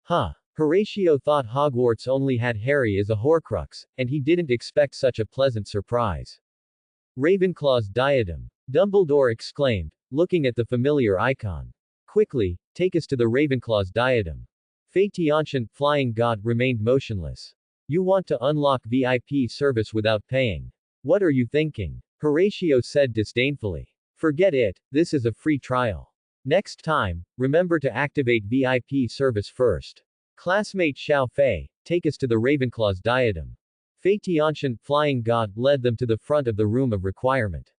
Huh. Horatio thought Hogwarts only had Harry as a Horcrux, and he didn't expect such a pleasant surprise. Ravenclaw's diadem. Dumbledore exclaimed, looking at the familiar icon. Quickly, take us to the Ravenclaw's diadem. Fate-Ancient Flying God remained motionless. You want to unlock VIP service without paying. What are you thinking? Horatio said disdainfully. Forget it, this is a free trial. Next time, remember to activate VIP service first. Classmate Xiao Fei, take us to the Ravenclaw's diadem. Fate-Ancient Flying God led them to the front of the room of requirement.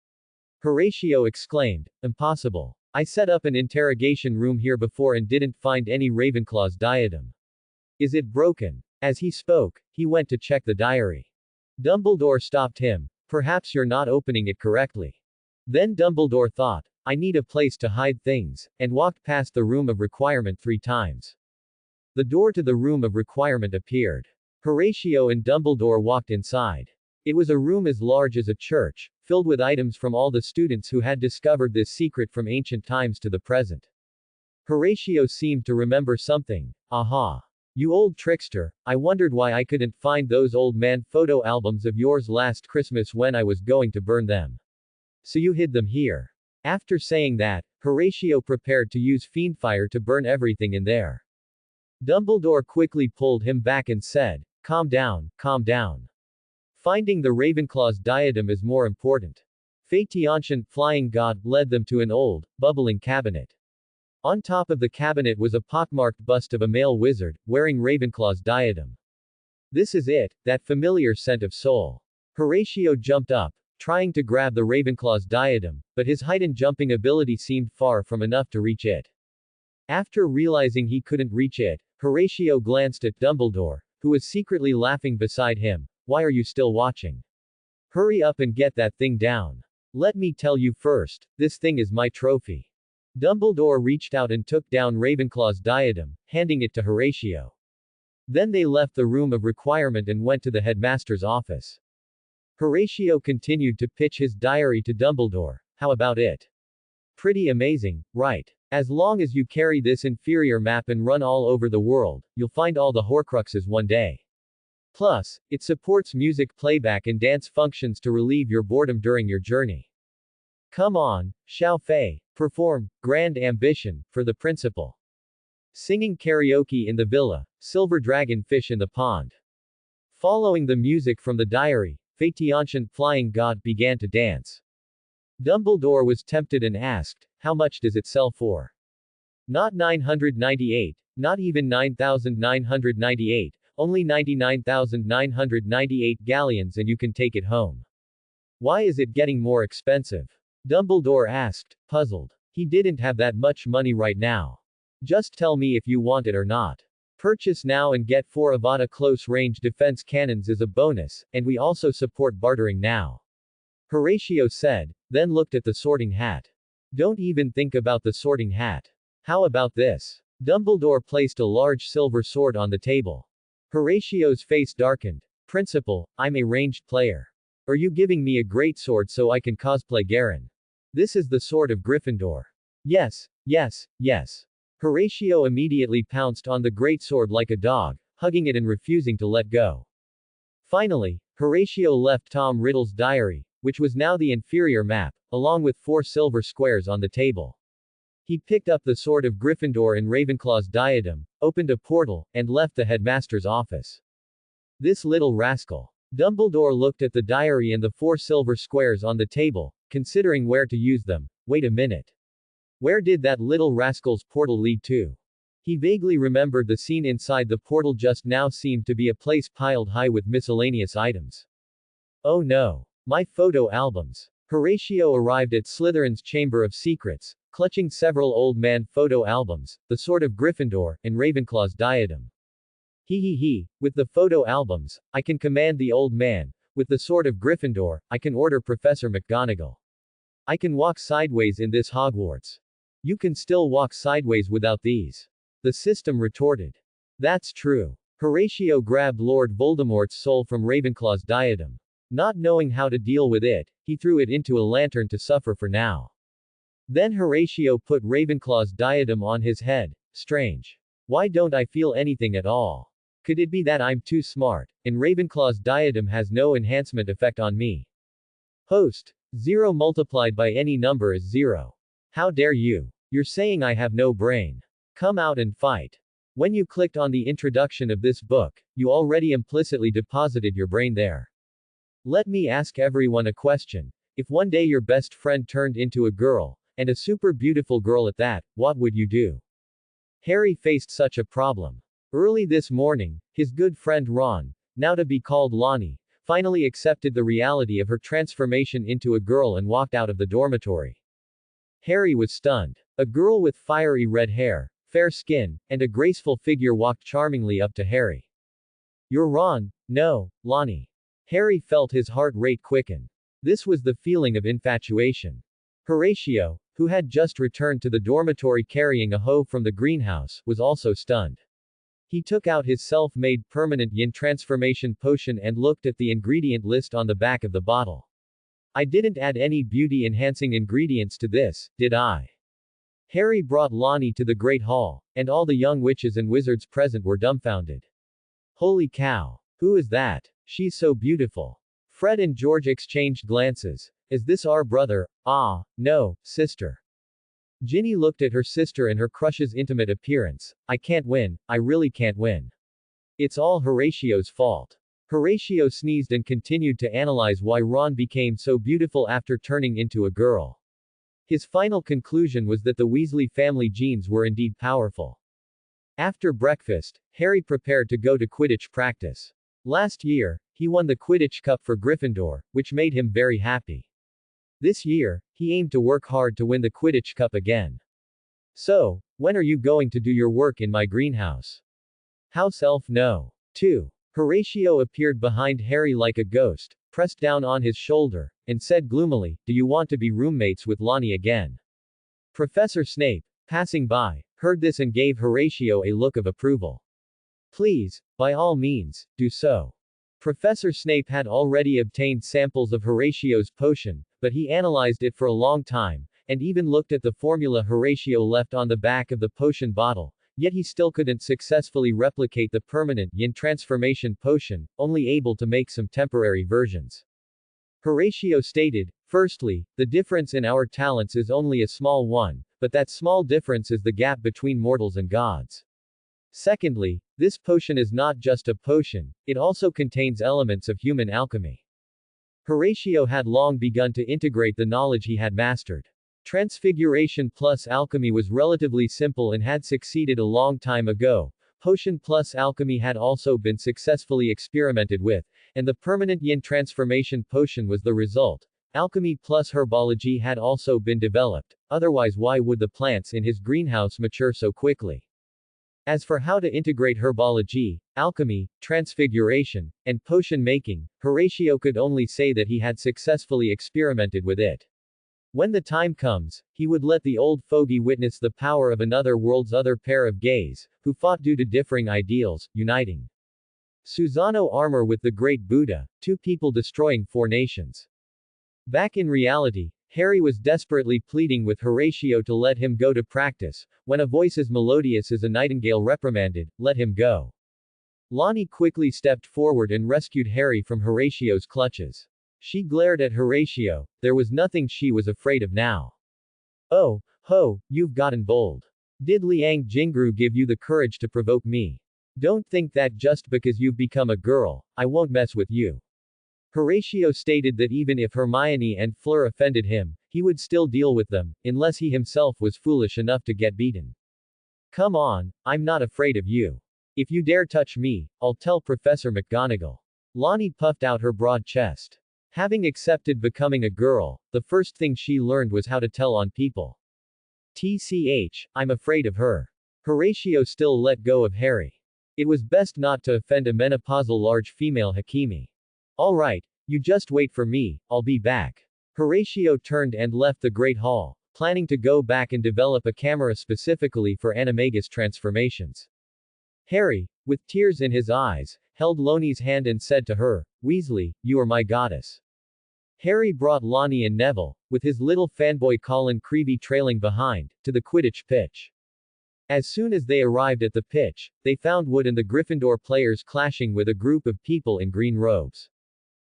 Horatio exclaimed, impossible. I set up an interrogation room here before and didn't find any Ravenclaw's diadem. Is it broken? As he spoke, he went to check the diary. Dumbledore stopped him. Perhaps you're not opening it correctly. Then Dumbledore thought, I need a place to hide things, and walked past the room of requirement 3 times. The door to the room of requirement appeared. Horatio and Dumbledore walked inside. It was a room as large as a church, filled with items from all the students who had discovered this secret from ancient times to the present. Horatio seemed to remember something. Aha. You old trickster, I wondered why I couldn't find those old man photo albums of yours last Christmas when I was going to burn them. So you hid them here. After saying that, Horatio prepared to use Fiendfire to burn everything in there. Dumbledore quickly pulled him back and said, calm down, calm down. Finding the Ravenclaw's diadem is more important. Fate-Ancient Flying God led them to an old, bubbling cabinet. On top of the cabinet was a pockmarked bust of a male wizard, wearing Ravenclaw's diadem. This is it, that familiar scent of soul. Horatio jumped up, trying to grab the Ravenclaw's diadem, but his height and jumping ability seemed far from enough to reach it. After realizing he couldn't reach it, Horatio glanced at Dumbledore, who was secretly laughing beside him. Why are you still watching? Hurry up and get that thing down. Let me tell you first, this thing is my trophy. Dumbledore reached out and took down Ravenclaw's diadem, handing it to Horatio. Then they left the room of requirement and went to the headmaster's office. Horatio continued to pitch his diary to Dumbledore. How about it? Pretty amazing, right? As long as you carry this inferior map and run all over the world, you'll find all the Horcruxes one day. Plus, it supports music playback and dance functions to relieve your boredom during your journey. Come on, Xiao Fei, perform, grand ambition, for the principal. Singing karaoke in the villa, silver dragon fish in the pond. Following the music from the diary, Fei Tianxian, flying god, began to dance. Dumbledore was tempted and asked, how much does it sell for? Not 998, not even 9,998, only 99,998 galleons and you can take it home. Why is it getting more expensive? Dumbledore asked, puzzled. He didn't have that much money right now. Just tell me if you want it or not. Purchase now and get 4 Avada close-range defense cannons as a bonus, and we also support bartering now. Horatio said, then looked at the sorting hat. Don't even think about the sorting hat. How about this? Dumbledore placed a large silver sword on the table. Horatio's face darkened. Principal, I'm a ranged player. Are you giving me a great sword so I can cosplay Garen? This is the sword of Gryffindor. Yes, yes, yes. Horatio immediately pounced on the greatsword like a dog, hugging it and refusing to let go. Finally, Horatio left Tom Riddle's diary, which was now the inferior map, along with 4 silver squares on the table. He picked up the sword of Gryffindor and Ravenclaw's diadem, opened a portal, and left the headmaster's office. This little rascal. Dumbledore looked at the diary and the 4 silver squares on the table, considering where to use them. Wait a minute. Where did that little rascal's portal lead to? He vaguely remembered the scene inside the portal just now seemed to be a place piled high with miscellaneous items. Oh no. My photo albums. Horatio arrived at Slytherin's Chamber of Secrets, clutching several old man photo albums, the sword of Gryffindor, and Ravenclaw's diadem. With the photo albums, I can command the old man. With the sword of Gryffindor, I can order Professor McGonagall. I can walk sideways in this Hogwarts. You can still walk sideways without these. The system retorted. That's true. Horatio grabbed Lord Voldemort's soul from Ravenclaw's diadem. Not knowing how to deal with it, he threw it into a lantern to suffer for now. Then Horatio put Ravenclaw's diadem on his head. Strange. Why don't I feel anything at all? Could it be that I'm too smart, and Ravenclaw's diadem has no enhancement effect on me? Host. 0 multiplied by any number is 0. How dare you? You're saying I have no brain. Come out and fight. When you clicked on the introduction of this book, you already implicitly deposited your brain there. Let me ask everyone a question. If one day your best friend turned into a girl, and a super beautiful girl at that, what would you do? Harry faced such a problem. Early this morning, his good friend Ron, now to be called Lonnie, finally accepted the reality of her transformation into a girl and walked out of the dormitory. Harry was stunned. A girl with fiery red hair, fair skin, and a graceful figure walked charmingly up to Harry. You're Ron? No, Lonnie. Harry felt his heart rate quicken. This was the feeling of infatuation. Horatio, who had just returned to the dormitory carrying a hoe from the greenhouse, was also stunned. He took out his self-made permanent yin transformation potion and looked at the ingredient list on the back of the bottle. I didn't add any beauty-enhancing ingredients to this, did I? Harry brought Lonnie to the Great Hall, and all the young witches and wizards present were dumbfounded. Holy cow! Who is that? She's so beautiful. Fred and George exchanged glances. Is this our brother? Ah, no, sister. Ginny looked at her sister and her crush's intimate appearance. I can't win, I really can't win. It's all Horatio's fault. Horatio sneezed and continued to analyze why Ron became so beautiful after turning into a girl. His final conclusion was that the Weasley family genes were indeed powerful. After breakfast, Harry prepared to go to Quidditch practice. Last year, he won the Quidditch Cup for Gryffindor, which made him very happy. This year, he aimed to work hard to win the Quidditch Cup again. So, when are you going to do your work in my greenhouse? House Elf No. 2. Horatio appeared behind Harry like a ghost, pressed down on his shoulder, and said gloomily, do you want to be roommates with Lonnie again? Professor Snape, passing by, heard this and gave Horatio a look of approval. Please, by all means, do so. Professor Snape had already obtained samples of Horatio's potion, but he analyzed it for a long time, and even looked at the formula Horatio left on the back of the potion bottle, yet he still couldn't successfully replicate the permanent yin transformation potion, only able to make some temporary versions. Horatio stated, "Firstly, the difference in our talents is only a small one, but that small difference is the gap between mortals and gods. Secondly, this potion is not just a potion, it also contains elements of human alchemy." Horatio had long begun to integrate the knowledge he had mastered. Transfiguration plus alchemy was relatively simple and had succeeded a long time ago. Potion plus alchemy had also been successfully experimented with, and the permanent yin transformation potion was the result. Alchemy plus herbology had also been developed, otherwise why would the plants in his greenhouse mature so quickly? As for how to integrate herbology, alchemy, transfiguration, and potion making, Horatio could only say that he had successfully experimented with it. When the time comes, he would let the old fogey witness the power of another world's other pair of gays, who fought due to differing ideals, uniting. Susano armor with the great Buddha, two people destroying four nations. Back in reality, Harry was desperately pleading with Horatio to let him go to practice, when a voice as melodious as a nightingale reprimanded, "Let him go." Lonnie quickly stepped forward and rescued Harry from Horatio's clutches. She glared at Horatio, there was nothing she was afraid of now. "Oh, ho, you've gotten bold. Did Liang Jingru give you the courage to provoke me? Don't think that just because you've become a girl, I won't mess with you." Horatio stated that even if Hermione and Fleur offended him, he would still deal with them, unless he himself was foolish enough to get beaten. "Come on, I'm not afraid of you. If you dare touch me, I'll tell Professor McGonagall." Lonnie puffed out her broad chest. Having accepted becoming a girl, the first thing she learned was how to tell on people. I'm afraid of her. Horatio still let go of Harry. It was best not to offend a menopausal large female Hakimi. "All right, you just wait for me, I'll be back." Horatio turned and left the Great Hall, planning to go back and develop a camera specifically for animagus transformations. Harry, with tears in his eyes, held Lonnie's hand and said to her, "Weasley, you are my goddess." Harry brought Lonnie and Neville, with his little fanboy Colin Creevey trailing behind, to the Quidditch pitch. As soon as they arrived at the pitch, they found Wood and the Gryffindor players clashing with a group of people in green robes.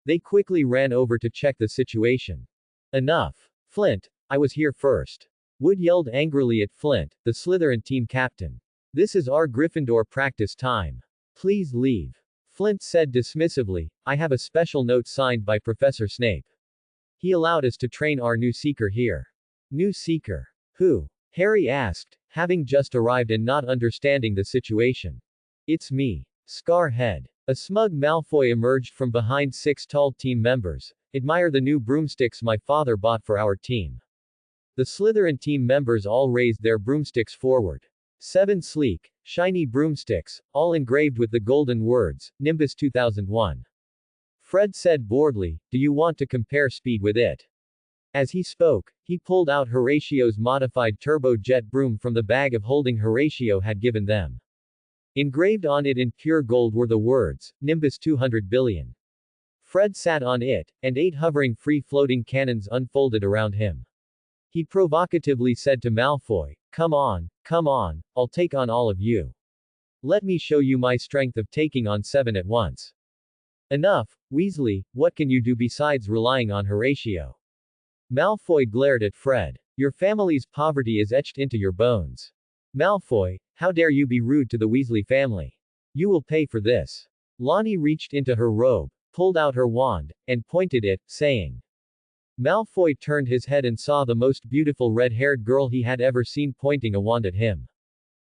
They quickly ran over to check the situation. "Enough. Flint, I was here first." Wood yelled angrily at Flint, the Slytherin team captain. "This is our Gryffindor practice time. Please leave." Flint said dismissively, "I have a special note signed by Professor Snape. He allowed us to train our new Seeker here." "New Seeker? Who?" Harry asked, having just arrived and not understanding the situation. "It's me. Scarhead." A smug Malfoy emerged from behind 6 tall team members. "Admire the new broomsticks my father bought for our team." The Slytherin team members all raised their broomsticks forward. 7 sleek, shiny broomsticks, all engraved with the golden words, Nimbus 2001. Fred said boredly, "Do you want to compare speed with it?" As he spoke, he pulled out Horatio's modified turbojet broom from the bag of holding Horatio had given them. Engraved on it in pure gold were the words, Nimbus 200 billion. Fred sat on it, and 8 hovering free-floating cannons unfolded around him. He provocatively said to Malfoy, come on, I'll take on all of you. Let me show you my strength of taking on 7 at once." "Enough, Weasley, what can you do besides relying on Horatio?" Malfoy glared at Fred. "Your family's poverty is etched into your bones. Malfoy, how dare you be rude to the Weasley family? You will pay for this." Lonnie reached into her robe, pulled out her wand, and pointed it, saying. Malfoy turned his head and saw the most beautiful red-haired girl he had ever seen pointing a wand at him.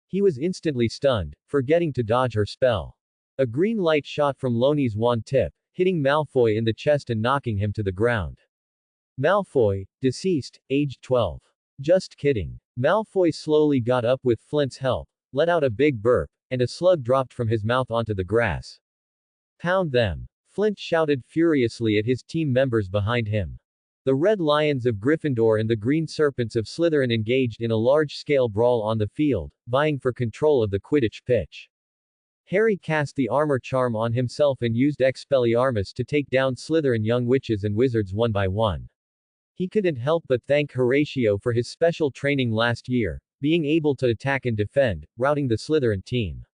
He was instantly stunned, forgetting to dodge her spell. A green light shot from Lonnie's wand tip, hitting Malfoy in the chest and knocking him to the ground. Malfoy, deceased, aged 12. Just kidding. Malfoy slowly got up with Flint's help, let out a big burp, and a slug dropped from his mouth onto the grass. "Pound them!" Flint shouted furiously at his team members behind him. The Red Lions of Gryffindor and the Green Serpents of Slytherin engaged in a large-scale brawl on the field, vying for control of the Quidditch pitch. Harry cast the armor charm on himself and used Expelliarmus to take down Slytherin young witches and wizards one by one. He couldn't help but thank Horatio for his special training last year, being able to attack and defend, routing the Slytherin team.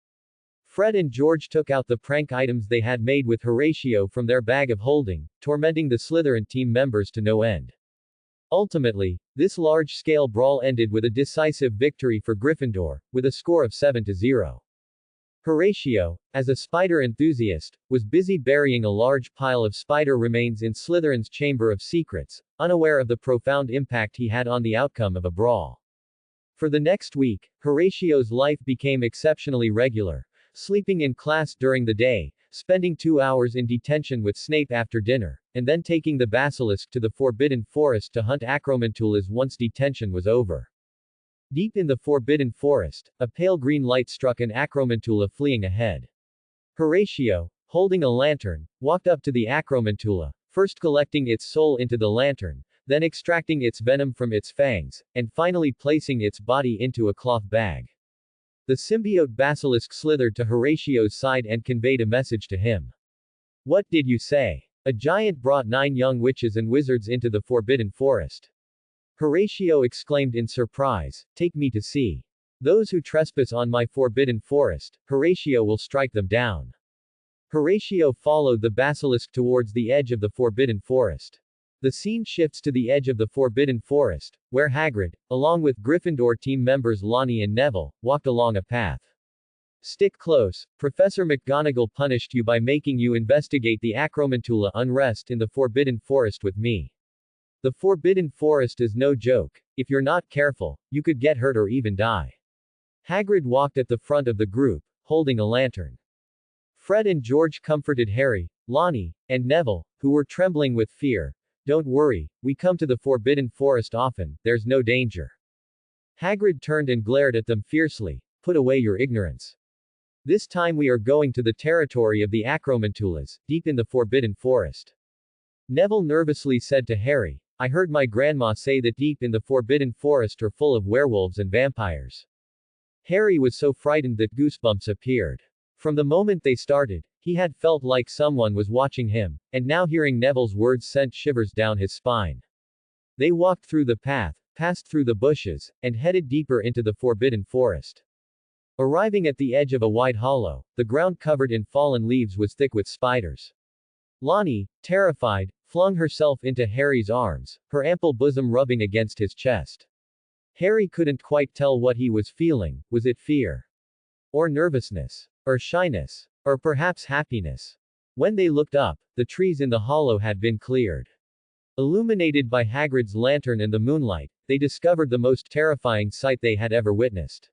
Fred and George took out the prank items they had made with Horatio from their bag of holding, tormenting the Slytherin team members to no end. Ultimately, this large-scale brawl ended with a decisive victory for Gryffindor, with a score of 7-0. Horatio, as a spider enthusiast, was busy burying a large pile of spider remains in Slytherin's Chamber of Secrets, unaware of the profound impact he had on the outcome of a brawl. For the next week, Horatio's life became exceptionally regular, sleeping in class during the day, spending 2 hours in detention with Snape after dinner, and then taking the basilisk to the Forbidden Forest to hunt acromantulas once detention was over. Deep in the Forbidden Forest, a pale green light struck an acromantula fleeing ahead. Horatio, holding a lantern, walked up to the acromantula, first collecting its soul into the lantern, then extracting its venom from its fangs, and finally placing its body into a cloth bag. The symbiote basilisk slithered to Horatio's side and conveyed a message to him. "What did you say?" A giant brought 9 young witches and wizards into the Forbidden Forest. Horatio exclaimed in surprise, "Take me to see. Those who trespass on my Forbidden Forest, Horatio will strike them down." Horatio followed the basilisk towards the edge of the Forbidden Forest. The scene shifts to the edge of the Forbidden Forest, where Hagrid, along with Gryffindor team members Lonnie and Neville, walked along a path. "Stick close. Professor McGonagall punished you by making you investigate the acromantula unrest in the Forbidden Forest with me. The Forbidden Forest is no joke. If you're not careful, you could get hurt or even die." Hagrid walked at the front of the group, holding a lantern. Fred and George comforted Harry, Lonnie, and Neville, who were trembling with fear. "Don't worry, we come to the Forbidden Forest often, there's no danger." Hagrid turned and glared at them fiercely. "Put away your ignorance. This time we are going to the territory of the acromantulas, deep in the Forbidden Forest." Neville nervously said to Harry, "I heard my grandma say that deep in the Forbidden Forest are full of werewolves and vampires." Harry was so frightened that goosebumps appeared. From the moment they started, he had felt like someone was watching him, and now hearing Neville's words sent shivers down his spine. They walked through the path, passed through the bushes, and headed deeper into the Forbidden Forest. Arriving at the edge of a wide hollow, the ground covered in fallen leaves was thick with spiders. Lonnie, terrified, flung herself into Harry's arms, her ample bosom rubbing against his chest. Harry couldn't quite tell what he was feeling. Was it fear? Or nervousness? Or shyness? Or perhaps happiness? When they looked up, the trees in the hollow had been cleared. Illuminated by Hagrid's lantern and the moonlight, they discovered the most terrifying sight they had ever witnessed.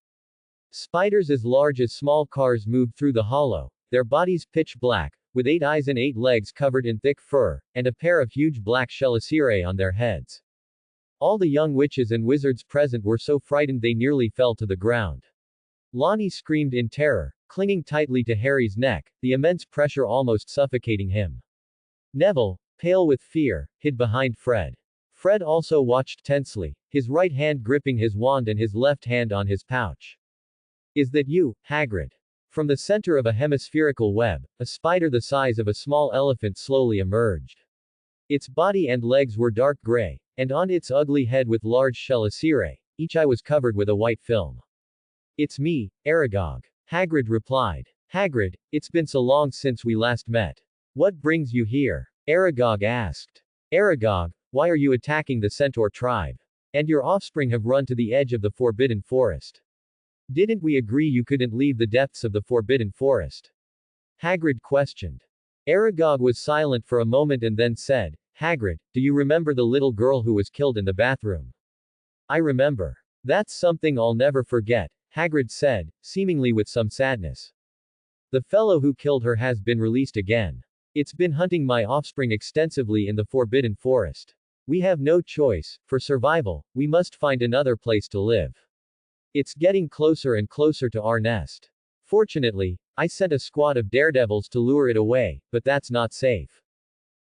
Spiders as large as small cars moved through the hollow, their bodies pitch black, with 8 eyes and 8 legs covered in thick fur, and a pair of huge black chelicerae on their heads. All the young witches and wizards present were so frightened they nearly fell to the ground. Lonnie screamed in terror, clinging tightly to Harry's neck, the immense pressure almost suffocating him. Neville, pale with fear, hid behind Fred. Fred also watched tensely, his right hand gripping his wand and his left hand on his pouch. "Is that you, Hagrid?" From the center of a hemispherical web, a spider the size of a small elephant slowly emerged. Its body and legs were dark gray, and on its ugly head with large chelicerae, each eye was covered with a white film. "It's me, Aragog," Hagrid replied. "Hagrid, it's been so long since we last met. What brings you here?" Aragog asked. "Aragog, why are you attacking the Centaur tribe? And your offspring have run to the edge of the Forbidden Forest. Didn't we agree you couldn't leave the depths of the Forbidden Forest?" Hagrid questioned. Aragog was silent for a moment and then said, "Hagrid, do you remember the little girl who was killed in the bathroom?" "I remember. That's something I'll never forget," Hagrid said, seemingly with some sadness. "The fellow who killed her has been released again. It's been hunting my offspring extensively in the Forbidden Forest. We have no choice. For survival, we must find another place to live. It's getting closer and closer to our nest. Fortunately, I sent a squad of daredevils to lure it away, but that's not safe.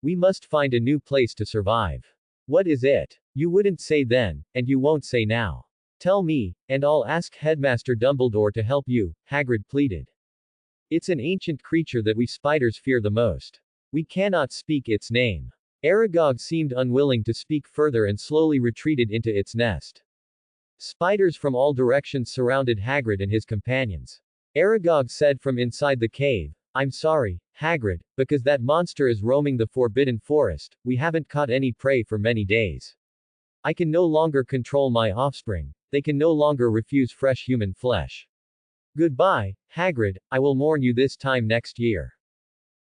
We must find a new place to survive." "What is it? You wouldn't say then, and you won't say now. Tell me, and I'll ask Headmaster Dumbledore to help you," Hagrid pleaded. It's an ancient creature that we spiders fear the most. We cannot speak its name. Aragog seemed unwilling to speak further and slowly retreated into its nest. Spiders from all directions surrounded Hagrid and his companions. Aragog said from inside the cave, "I'm sorry, Hagrid, because that monster is roaming the Forbidden Forest. We haven't caught any prey for many days. I can no longer control my offspring. They can no longer refuse fresh human flesh. Goodbye, Hagrid, I will mourn you this time next year."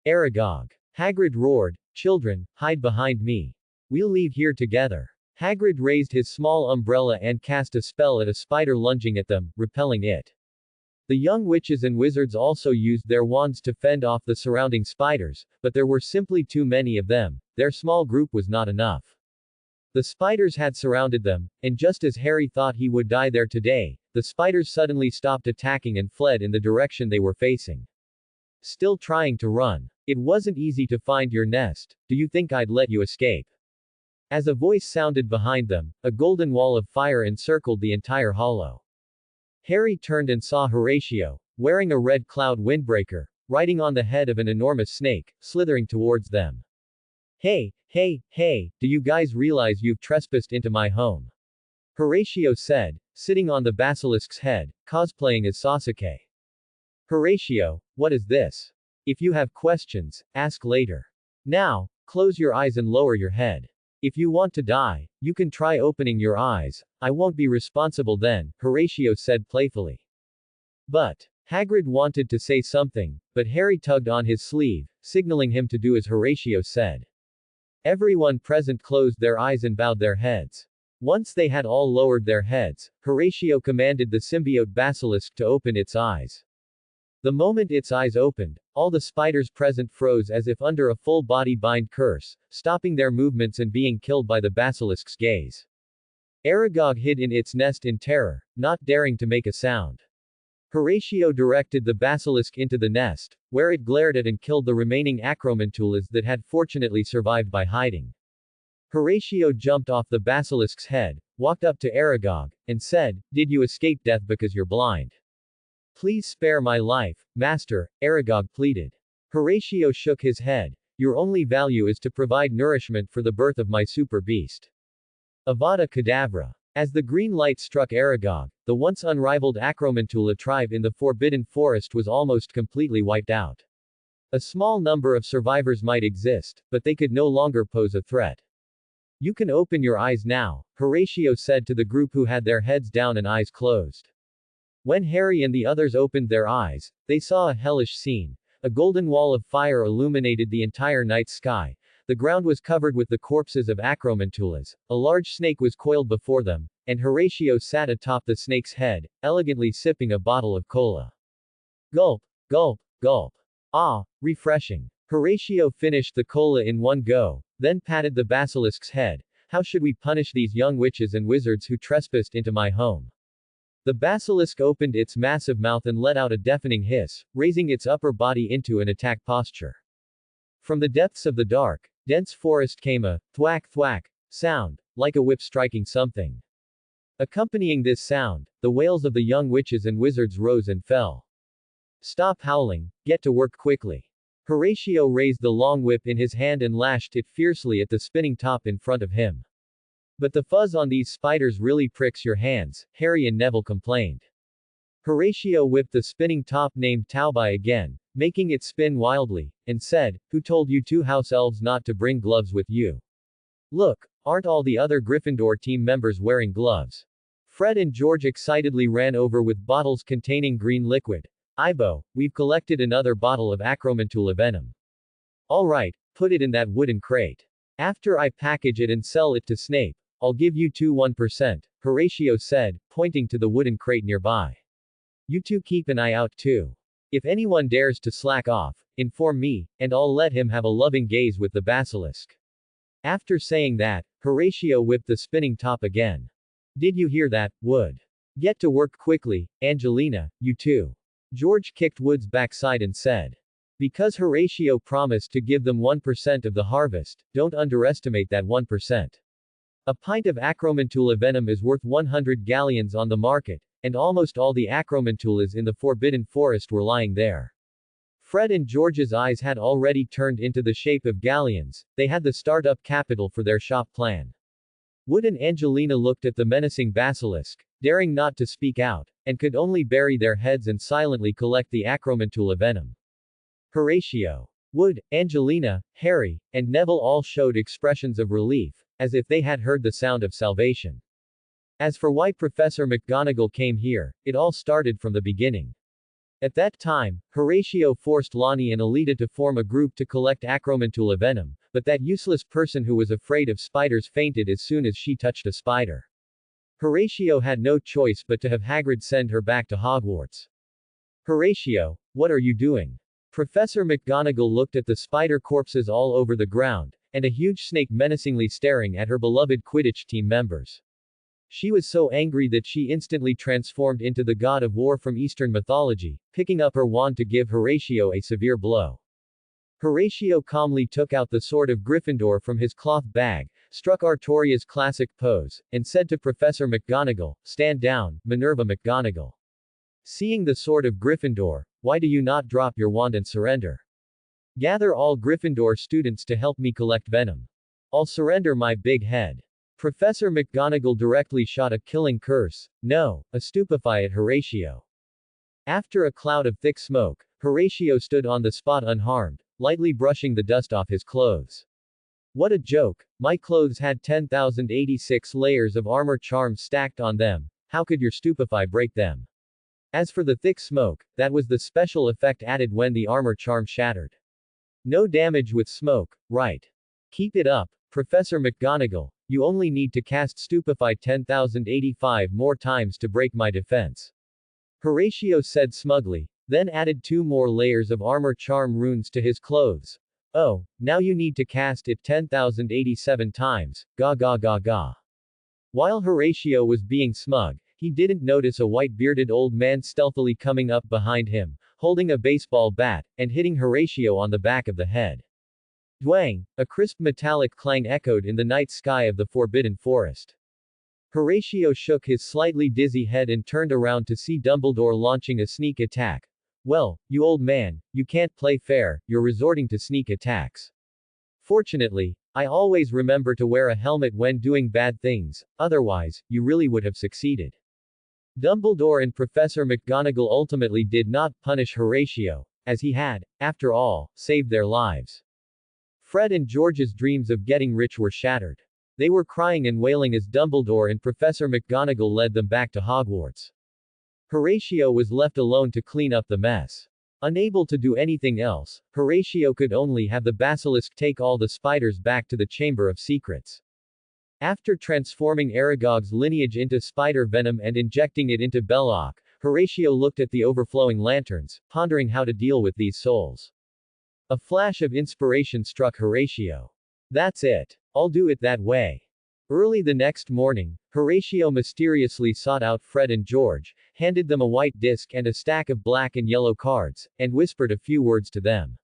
Aragog. Hagrid roared, "Children, hide behind me. We'll leave here together." Hagrid raised his small umbrella and cast a spell at a spider lunging at them, repelling it. The young witches and wizards also used their wands to fend off the surrounding spiders, but there were simply too many of them. Their small group was not enough. The spiders had surrounded them, and just as Harry thought he would die there today, the spiders suddenly stopped attacking and fled in the direction they were facing. Still trying to run. "It wasn't easy to find your nest. Do you think I'd let you escape?" As a voice sounded behind them, a golden wall of fire encircled the entire hollow. Harry turned and saw Horatio, wearing a red cloud windbreaker, riding on the head of an enormous snake, slithering towards them. Hey, do you guys realize you've trespassed into my home?" Horatio said, sitting on the basilisk's head, cosplaying as Sasuke. "Horatio, what is this? If you have questions, ask later. Now, close your eyes and lower your head. If you want to die, you can try opening your eyes. I won't be responsible then," Horatio said playfully. But Hagrid wanted to say something, but Harry tugged on his sleeve, signaling him to do as Horatio said. Everyone present closed their eyes and bowed their heads. Once they had all lowered their heads, Horatio commanded the symbiote basilisk to open its eyes. The moment its eyes opened, all the spiders present froze as if under a full-body bind curse, stopping their movements and being killed by the basilisk's gaze. Aragog hid in its nest in terror, not daring to make a sound. Horatio directed the basilisk into the nest, where it glared at and killed the remaining acromantulas that had fortunately survived by hiding. Horatio jumped off the basilisk's head, walked up to Aragog, and said, "Did you escape death because you're blind?" "Please spare my life, Master," Aragog pleaded. Horatio shook his head. "Your only value is to provide nourishment for the birth of my super beast. Avada Kedavra." As the green light struck Aragog, the once unrivaled Acromantula tribe in the Forbidden Forest was almost completely wiped out. A small number of survivors might exist, but they could no longer pose a threat. "You can open your eyes now," Horatio said to the group who had their heads down and eyes closed. When Harry and the others opened their eyes, they saw a hellish scene. A golden wall of fire illuminated the entire night sky. The ground was covered with the corpses of acromantulas. A large snake was coiled before them, and Horatio sat atop the snake's head, elegantly sipping a bottle of cola. Gulp, gulp, gulp. Ah, refreshing. Horatio finished the cola in one go, then patted the basilisk's head. "How should we punish these young witches and wizards who trespassed into my home?" The basilisk opened its massive mouth and let out a deafening hiss, raising its upper body into an attack posture. From the depths of the dark, dense forest came a thwack thwack sound, like a whip striking something. Accompanying this sound, the wails of the young witches and wizards rose and fell. "Stop howling, get to work quickly." Horatio raised the long whip in his hand and lashed it fiercely at the spinning top in front of him. "But the fuzz on these spiders really pricks your hands," Harry and Neville complained. Horatio whipped the spinning top named Taubai again, making it spin wildly, and said, "Who told you two house elves not to bring gloves with you? Look, aren't all the other Gryffindor team members wearing gloves?" Fred and George excitedly ran over with bottles containing green liquid. "Ibo, we've collected another bottle of Acromantula venom." "All right, put it in that wooden crate. After I package it and sell it to Snape, I'll give you two 1%, Horatio said, pointing to the wooden crate nearby. "You two keep an eye out too. If anyone dares to slack off, inform me, and I'll let him have a loving gaze with the basilisk." After saying that, Horatio whipped the spinning top again. "Did you hear that, Wood? Get to work quickly, Angelina, you too." George kicked Wood's backside and said. Because Horatio promised to give them 1% of the harvest, don't underestimate that 1%. A pint of Acromantula venom is worth 100 galleons on the market, and almost all the Acromantulas in the Forbidden Forest were lying there. Fred and George's eyes had already turned into the shape of galleons. They had the startup capital for their shop plan. Wood and Angelina looked at the menacing basilisk, daring not to speak out, and could only bury their heads and silently collect the acromantula venom. Horatio, Wood, Angelina, Harry, and Neville all showed expressions of relief, as if they had heard the sound of salvation. As for why Professor McGonagall came here, it all started from the beginning. At that time, Horatio forced Lonnie and Alida to form a group to collect acromantula venom, but that useless person who was afraid of spiders fainted as soon as she touched a spider. Horatio had no choice but to have Hagrid send her back to Hogwarts. Horatio, what are you doing? Professor McGonagall looked at the spider corpses all over the ground, and a huge snake menacingly staring at her beloved Quidditch team members. She was so angry that she instantly transformed into the god of war from Eastern mythology, picking up her wand to give Horatio a severe blow. Horatio calmly took out the sword of Gryffindor from his cloth bag, struck Artoria's classic pose, and said to Professor McGonagall, "Stand down, Minerva McGonagall." Seeing the sword of Gryffindor, why do you not drop your wand and surrender? Gather all Gryffindor students to help me collect venom. I'll surrender my big head. Professor McGonagall directly shot a killing curse, no, a stupefy at Horatio. After a cloud of thick smoke, Horatio stood on the spot unharmed, lightly brushing the dust off his clothes. What a joke, my clothes had 10,086 layers of armor charms stacked on them, how could your stupefy break them? As for the thick smoke, that was the special effect added when the armor charm shattered. No damage with smoke, right? Keep it up, Professor McGonagall, you only need to cast Stupefy 10,085 more times to break my defense. Horatio said smugly, then added 2 more layers of armor charm runes to his clothes. Oh, now you need to cast it 10,087 times, ga ga ga ga. While Horatio was being smug, he didn't notice a white-bearded old man stealthily coming up behind him, holding a baseball bat, and hitting Horatio on the back of the head. Dwang! A crisp metallic clang echoed in the night sky of the Forbidden Forest. Horatio shook his slightly dizzy head and turned around to see Dumbledore launching a sneak attack. Well, you old man, you can't play fair, you're resorting to sneak attacks. Fortunately, I always remember to wear a helmet when doing bad things, otherwise, you really would have succeeded. Dumbledore and Professor McGonagall ultimately did not punish Horatio, as he had, after all, saved their lives. Fred and George's dreams of getting rich were shattered. They were crying and wailing as Dumbledore and Professor McGonagall led them back to Hogwarts. Horatio was left alone to clean up the mess. Unable to do anything else, Horatio could only have the basilisk take all the spiders back to the Chamber of Secrets. After transforming Aragog's lineage into spider venom and injecting it into Belloc, Horatio looked at the overflowing lanterns, pondering how to deal with these souls. A flash of inspiration struck Horatio. That's it. I'll do it that way. Early the next morning, Horatio mysteriously sought out Fred and George, handed them a white disc and a stack of black and yellow cards, and whispered a few words to them.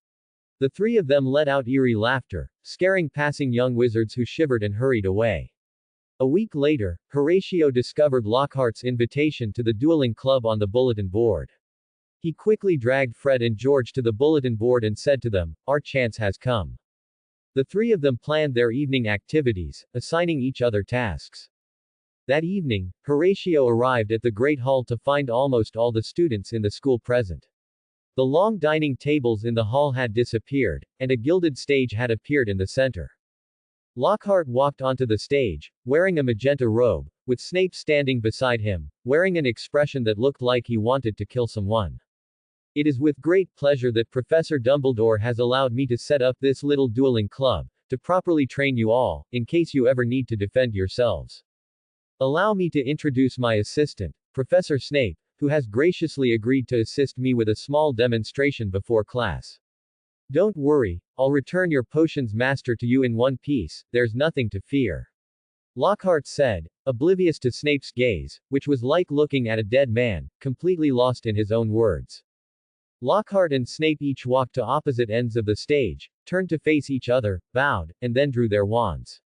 The 3 of them let out eerie laughter, scaring passing young wizards who shivered and hurried away. A week later, Horatio discovered Lockhart's invitation to the dueling club on the bulletin board. He quickly dragged Fred and George to the bulletin board and said to them, "Our chance has come." The 3 of them planned their evening activities, assigning each other tasks. That evening, Horatio arrived at the Great Hall to find almost all the students in the school present. The long dining tables in the hall had disappeared, and a gilded stage had appeared in the center. Lockhart walked onto the stage, wearing a magenta robe, with Snape standing beside him, wearing an expression that looked like he wanted to kill someone. "It is with great pleasure that Professor Dumbledore has allowed me to set up this little dueling club, to properly train you all, in case you ever need to defend yourselves. Allow me to introduce my assistant, Professor Snape, who has graciously agreed to assist me with a small demonstration before class. Don't worry, I'll return your potions master to you in one piece, there's nothing to fear." Lockhart said, oblivious to Snape's gaze, which was like looking at a dead man, completely lost in his own words. Lockhart and Snape each walked to opposite ends of the stage, turned to face each other, bowed, and then drew their wands.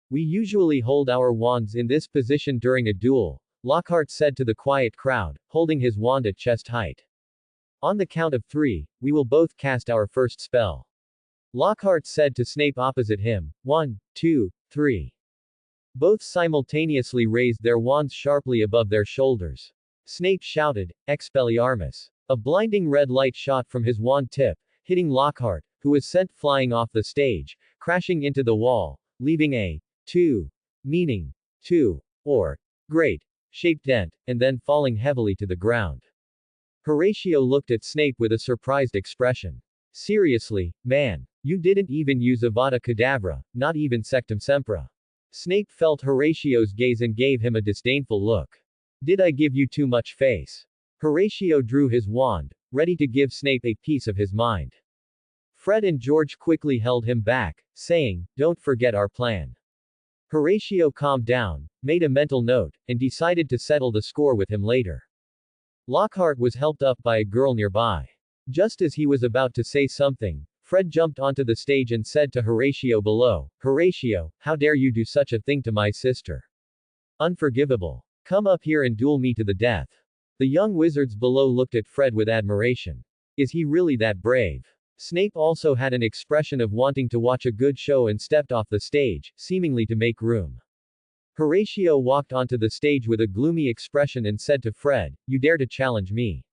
"We usually hold our wands in this position during a duel," Lockhart said to the quiet crowd, holding his wand at chest height. On the count of 3, we will both cast our first spell. Lockhart said to Snape opposite him. 1, 2, 3. Both simultaneously raised their wands sharply above their shoulders. Snape shouted, Expelliarmus. A blinding red light shot from his wand tip, hitting Lockhart, who was sent flying off the stage, crashing into the wall, leaving a 2, meaning 2, or great, shaped dent, and then falling heavily to the ground. Horatio looked at Snape with a surprised expression. Seriously, man. You didn't even use Avada Kedavra, not even Sectum Sempra. Snape felt Horatio's gaze and gave him a disdainful look. Did I give you too much face? Horatio drew his wand, ready to give Snape a piece of his mind. Fred and George quickly held him back, saying, Don't forget our plan. Horatio calmed down, made a mental note, and decided to settle the score with him later. Lockhart was helped up by a girl nearby. Just as he was about to say something, Fred jumped onto the stage and said to Horatio below, Horatio, how dare you do such a thing to my sister? Unforgivable. Come up here and duel me to the death. The young wizards below looked at Fred with admiration. Is he really that brave? Snape also had an expression of wanting to watch a good show and stepped off the stage, seemingly to make room. Horatio walked onto the stage with a gloomy expression and said to Fred, You dare to challenge me?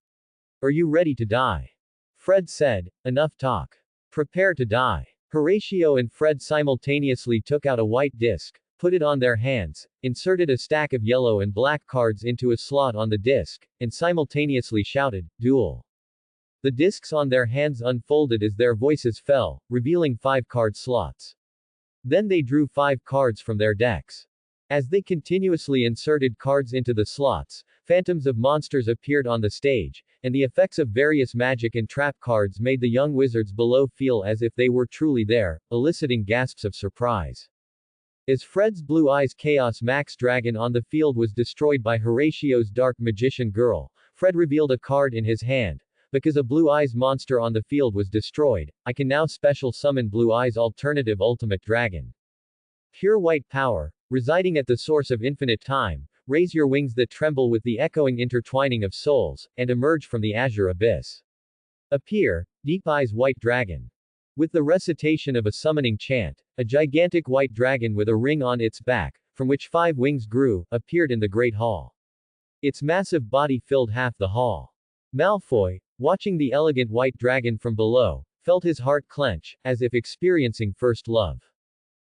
Are you ready to die? Fred said, Enough talk. Prepare to die. Horatio and Fred simultaneously took out a white disc, put it on their hands, inserted a stack of yellow and black cards into a slot on the disc, and simultaneously shouted, Duel. The discs on their hands unfolded as their voices fell, revealing 5 card slots. Then they drew 5 cards from their decks. As they continuously inserted cards into the slots, phantoms of monsters appeared on the stage, and the effects of various magic and trap cards made the young wizards below feel as if they were truly there, eliciting gasps of surprise. As Fred's Blue Eyes Chaos Max Dragon on the field was destroyed by Horatio's Dark Magician Girl, Fred revealed a card in his hand. Because a Blue Eyes monster on the field was destroyed, I can now special summon Blue Eyes Alternative Ultimate Dragon. Pure white power, residing at the source of infinite time, raise your wings that tremble with the echoing intertwining of souls, and emerge from the azure abyss. Appear, Deep Eyes White Dragon. With the recitation of a summoning chant, a gigantic white dragon with a ring on its back, from which 5 wings grew, appeared in the Great Hall. Its massive body filled half the hall. Malfoy, watching the elegant white dragon from below, felt his heart clench, as if experiencing first love.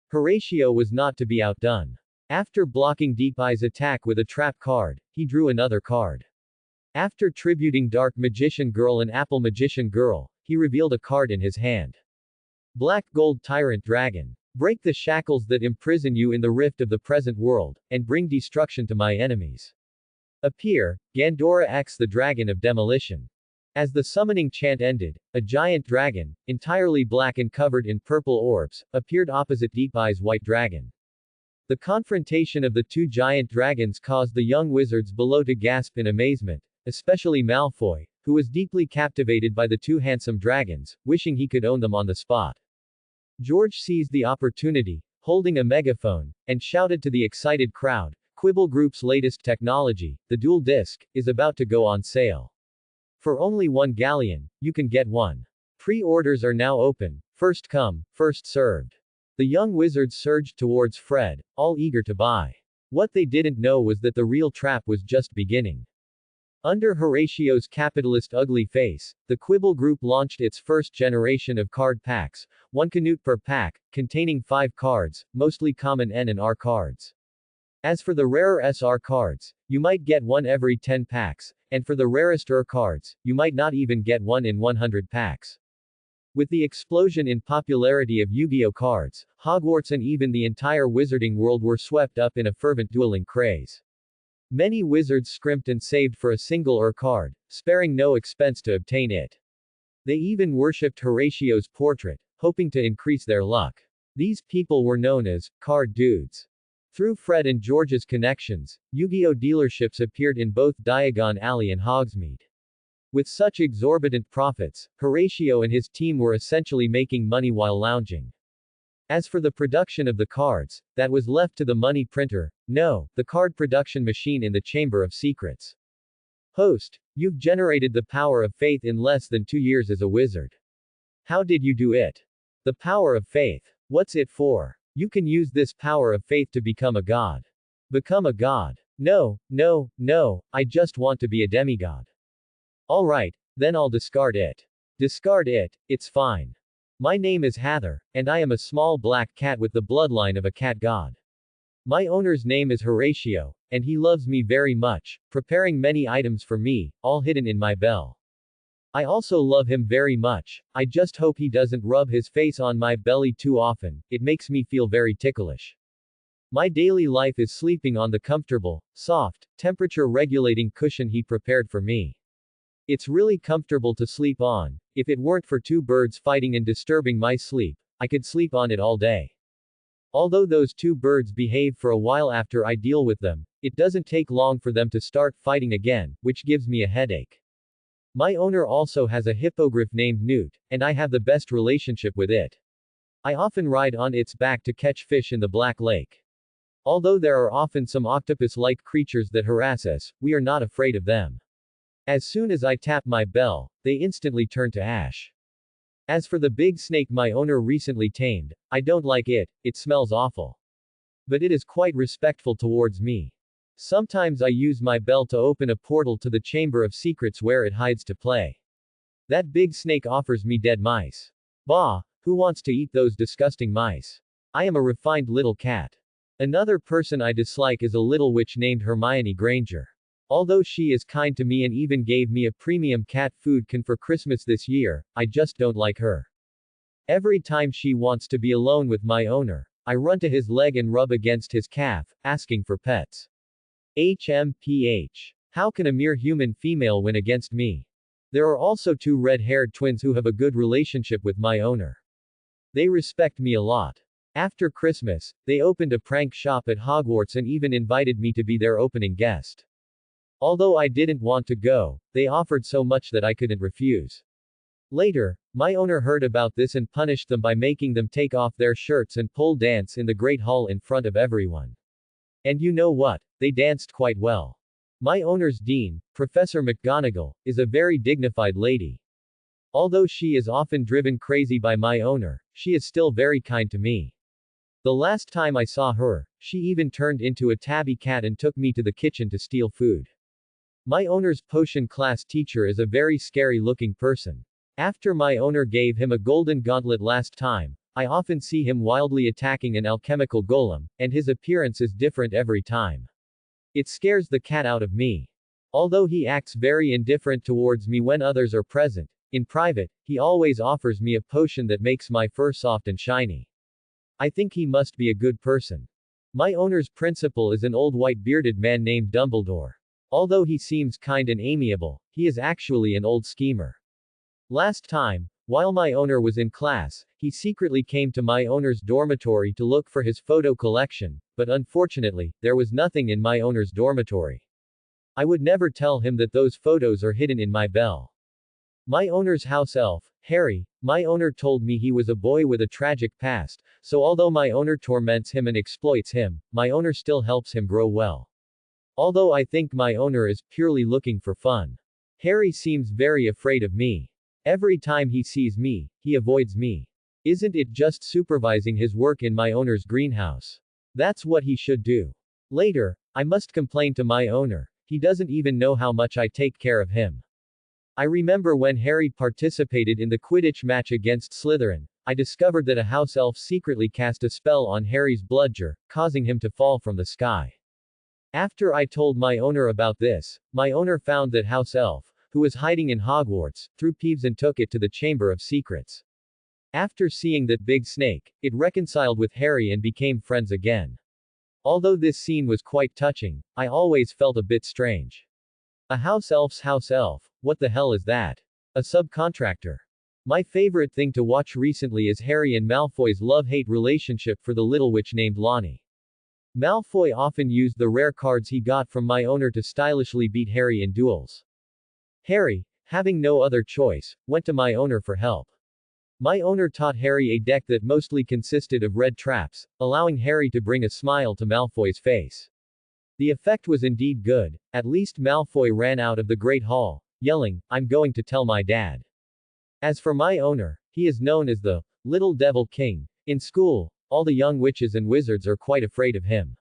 Horatio was not to be outdone. After blocking Deep Eye's attack with a trap card, he drew another card. After tributing Dark Magician Girl and Apple Magician Girl, he revealed a card in his hand. Black Gold Tyrant Dragon. Break the shackles that imprison you in the rift of the present world, and bring destruction to my enemies. Appear, Gandora X the Dragon of Demolition. As the summoning chant ended, a giant dragon, entirely black and covered in purple orbs, appeared opposite Deep Eye's white dragon. The confrontation of the 2 giant dragons caused the young wizards below to gasp in amazement, especially Malfoy, who was deeply captivated by the 2 handsome dragons, wishing he could own them on the spot. George seized the opportunity, holding a megaphone, and shouted to the excited crowd, Quibble Group's latest technology, the Dual Disc, is about to go on sale. For only 1 galleon, you can get 1. Pre-orders are now open, first come, first served. The young wizards surged towards Fred, all eager to buy. What they didn't know was that the real trap was just beginning. Under Horatio's capitalist ugly face, the Quibble Group launched its first generation of card packs, 1 Canute per pack, containing 5 cards, mostly common N and R cards. As for the rarer SR cards, you might get 1 every 10 packs, and for the rarest cards, you might not even get 1 in 100 packs. With the explosion in popularity of Yu-Gi-Oh cards, Hogwarts and even the entire wizarding world were swept up in a fervent dueling craze. Many wizards scrimped and saved for a single card, sparing no expense to obtain it. They even worshipped Horatio's portrait, hoping to increase their luck. These people were known as card dudes. Through Fred and George's connections, Yu-Gi-Oh dealerships appeared in both Diagon Alley and Hogsmeade. With such exorbitant profits, Horatio and his team were essentially making money while lounging. As for the production of the cards, that was left to the money printer, no, the card production machine in the Chamber of Secrets. Host, You've generated the power of faith in less than 2 years as a wizard. How did you do it? The power of faith. What's it for? You can use this power of faith to become a god. Become a god. No, no, no, I just want to be a demigod. Alright, then I'll discard it. Discard it, it's fine. My name is Hather, and I am a small black cat with the bloodline of a cat god. My owner's name is Horatio, and he loves me very much, preparing many items for me, all hidden in my bell. I also love him very much, I just hope he doesn't rub his face on my belly too often, it makes me feel very ticklish. My daily life is sleeping on the comfortable, soft, temperature-regulating cushion he prepared for me. It's really comfortable to sleep on. If it weren't for two birds fighting and disturbing my sleep, I could sleep on it all day. Although those two birds behave for a while after I deal with them, it doesn't take long for them to start fighting again, which gives me a headache. My owner also has a hippogriff named Newt, and I have the best relationship with it. I often ride on its back to catch fish in the Black Lake. Although there are often some octopus-like creatures that harass us, we are not afraid of them. As soon as I tap my bell, they instantly turn to ash. As for the big snake my owner recently tamed, I don't like it, it smells awful. But it is quite respectful towards me. Sometimes I use my bell to open a portal to the Chamber of Secrets where it hides to play. That big snake offers me dead mice. Bah, who wants to eat those disgusting mice? I am a refined little cat. Another person I dislike is a little witch named Hermione Granger. Although she is kind to me and even gave me a premium cat food can for Christmas this year, I just don't like her. Every time she wants to be alone with my owner, I run to his leg and rub against his calf, asking for pets. HMPH. How can a mere human female win against me? There are also two red-haired twins who have a good relationship with my owner. They respect me a lot. After Christmas, they opened a prank shop at Hogwarts and even invited me to be their opening guest. Although I didn't want to go, they offered so much that I couldn't refuse. Later, my owner heard about this and punished them by making them take off their shirts and pole dance in the Great Hall in front of everyone. And you know what? They danced quite well. My owner's dean, Professor McGonagall, is a very dignified lady. Although she is often driven crazy by my owner, she is still very kind to me. The last time I saw her, she even turned into a tabby cat and took me to the kitchen to steal food. My owner's potion class teacher is a very scary looking person. After my owner gave him a golden gauntlet last time, I often see him wildly attacking an alchemical golem, and his appearance is different every time. It scares the cat out of me. Although he acts very indifferent towards me when others are present, in private, he always offers me a potion that makes my fur soft and shiny. I think he must be a good person. My owner's principal is an old white-bearded man named Dumbledore. Although he seems kind and amiable, he is actually an old schemer. Last time, while my owner was in class, he secretly came to my owner's dormitory to look for his photo collection, but unfortunately, there was nothing in my owner's dormitory. I would never tell him that those photos are hidden in my bell. My owner's house elf, Harry, my owner told me he was a boy with a tragic past, so although my owner torments him and exploits him, my owner still helps him grow well. Although I think my owner is purely looking for fun. Harry seems very afraid of me. Every time he sees me, he avoids me. Isn't it just supervising his work in my owner's greenhouse? That's what he should do. Later, I must complain to my owner, he doesn't even know how much I take care of him. I remember when Harry participated in the Quidditch match against Slytherin, I discovered that a house elf secretly cast a spell on Harry's bludger, causing him to fall from the sky. After I told my owner about this, my owner found that house elf, who was hiding in Hogwarts, threw Peeves and took it to the Chamber of Secrets. After seeing that big snake, it reconciled with Harry and became friends again. Although this scene was quite touching, I always felt a bit strange. A house elf's house elf, what the hell is that? A subcontractor. My favorite thing to watch recently is Harry and Malfoy's love-hate relationship for the little witch named Lonnie. Malfoy often used the rare cards he got from my owner to stylishly beat Harry in duels. Harry, having no other choice, went to my owner for help. My owner taught Harry a deck that mostly consisted of red traps, allowing Harry to bring a smile to Malfoy's face. The effect was indeed good. At least Malfoy ran out of the Great Hall, yelling, "I'm going to tell my dad." As for my owner, he is known as the Little Devil King. In school, all the young witches and wizards are quite afraid of him.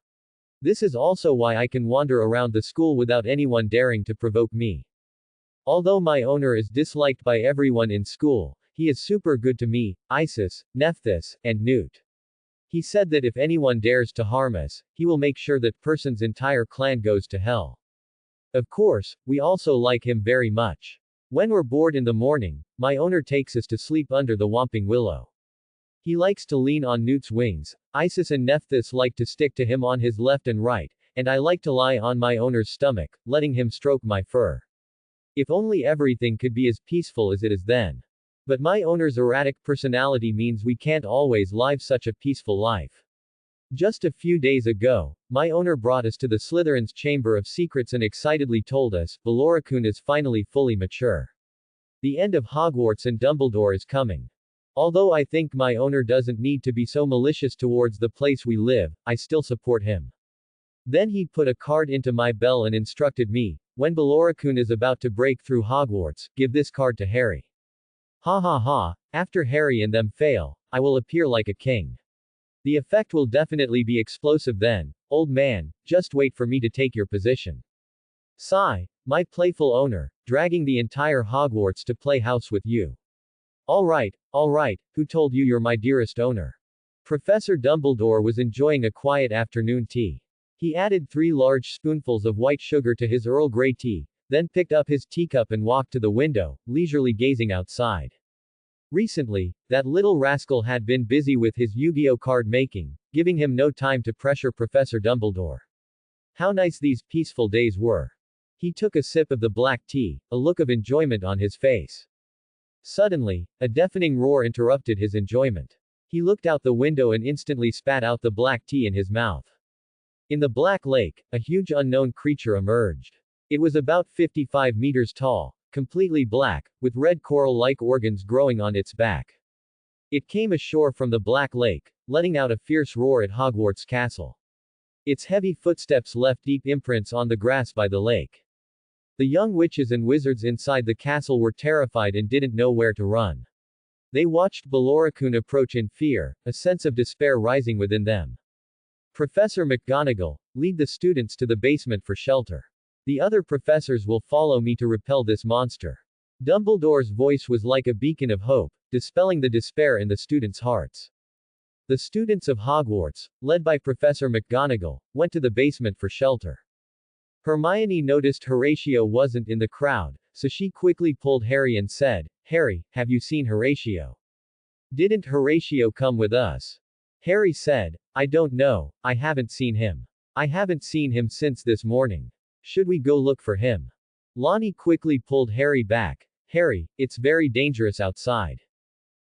This is also why I can wander around the school without anyone daring to provoke me. Although my owner is disliked by everyone in school, he is super good to me, Isis, Nephthys, and Newt. He said that if anyone dares to harm us, he will make sure that person's entire clan goes to hell. Of course, we also like him very much. When we're bored in the morning, my owner takes us to sleep under the Whomping Willow. He likes to lean on Newt's wings, Isis and Nephthys like to stick to him on his left and right, and I like to lie on my owner's stomach, letting him stroke my fur. If only everything could be as peaceful as it is then. But my owner's erratic personality means we can't always live such a peaceful life. Just a few days ago, my owner brought us to the Slytherin's Chamber of Secrets and excitedly told us, Belorikun is finally fully mature. The end of Hogwarts and Dumbledore is coming. Although I think my owner doesn't need to be so malicious towards the place we live, I still support him. Then he put a card into my bell and instructed me, when Belorikun is about to break through Hogwarts, give this card to Harry. Ha ha ha, after Harry and them fail, I will appear like a king. The effect will definitely be explosive then, old man, just wait for me to take your position. Sigh, my playful owner, dragging the entire Hogwarts to play house with you. Alright, who told you you're my dearest owner? Professor Dumbledore was enjoying a quiet afternoon tea. He added 3 large spoonfuls of white sugar to his Earl Grey tea, then picked up his teacup and walked to the window, leisurely gazing outside. Recently, that little rascal had been busy with his Yu-Gi-Oh card making, giving him no time to pressure Professor Dumbledore. How nice these peaceful days were. He took a sip of the black tea, a look of enjoyment on his face. Suddenly, a deafening roar interrupted his enjoyment. He looked out the window and instantly spat out the black tea in his mouth. In the Black Lake, a huge unknown creature emerged. It was about 55 meters tall, completely black, with red coral-like organs growing on its back. It came ashore from the Black Lake, letting out a fierce roar at Hogwarts Castle. Its heavy footsteps left deep imprints on the grass by the lake. The young witches and wizards inside the castle were terrified and didn't know where to run. They watched Belorikun approach in fear, a sense of despair rising within them. Professor McGonagall, lead the students to the basement for shelter. The other professors will follow me to repel this monster. Dumbledore's voice was like a beacon of hope, dispelling the despair in the students' hearts. The students of Hogwarts, led by Professor McGonagall, went to the basement for shelter. Hermione noticed Horatio wasn't in the crowd, so she quickly pulled Harry and said, Harry, have you seen Horatio? Didn't Horatio come with us? Harry said, I don't know, I haven't seen him. I haven't seen him since this morning. Should we go look for him? Lonnie quickly pulled Harry back. Harry, it's very dangerous outside.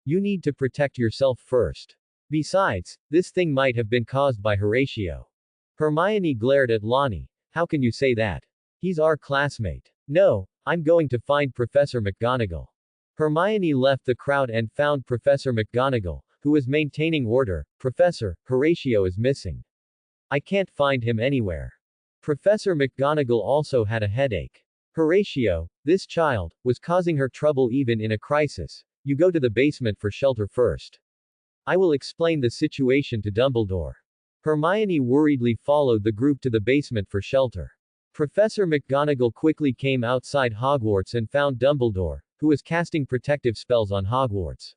You need to protect yourself first. Besides, this thing might have been caused by Horatio. Hermione glared at Lonnie. How can you say that? He's our classmate. No, I'm going to find Professor McGonagall. Hermione left the crowd and found Professor McGonagall, who was maintaining order. Professor, Horatio is missing. I can't find him anywhere. Professor McGonagall also had a headache. Horatio, this child, was causing her trouble even in a crisis. You go to the basement for shelter first. I will explain the situation to Dumbledore. Hermione worriedly followed the group to the basement for shelter. Professor McGonagall quickly came outside Hogwarts and found Dumbledore, who was casting protective spells on Hogwarts.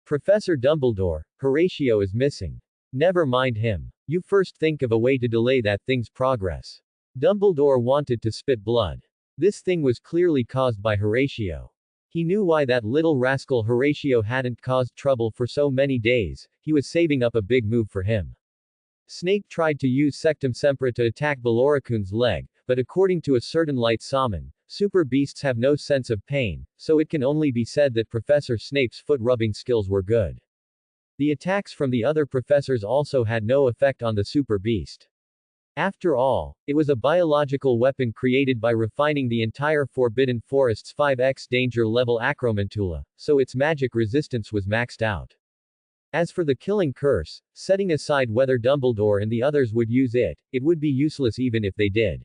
Professor Dumbledore, Horatio is missing. Never mind him. You first think of a way to delay that thing's progress. Dumbledore wanted to spit blood. This thing was clearly caused by Horatio. He knew why that little rascal Horatio hadn't caused trouble for so many days. He was saving up a big move for him. Snape tried to use Sectum Sempra to attack Belorikun's leg, but according to a certain light shaman, super beasts have no sense of pain, so it can only be said that Professor Snape's foot-rubbing skills were good. The attacks from the other professors also had no effect on the super beast. After all, it was a biological weapon created by refining the entire Forbidden Forest's 5x danger level Acromantula, so its magic resistance was maxed out. As for the killing curse, setting aside whether Dumbledore and the others would use it, it would be useless even if they did.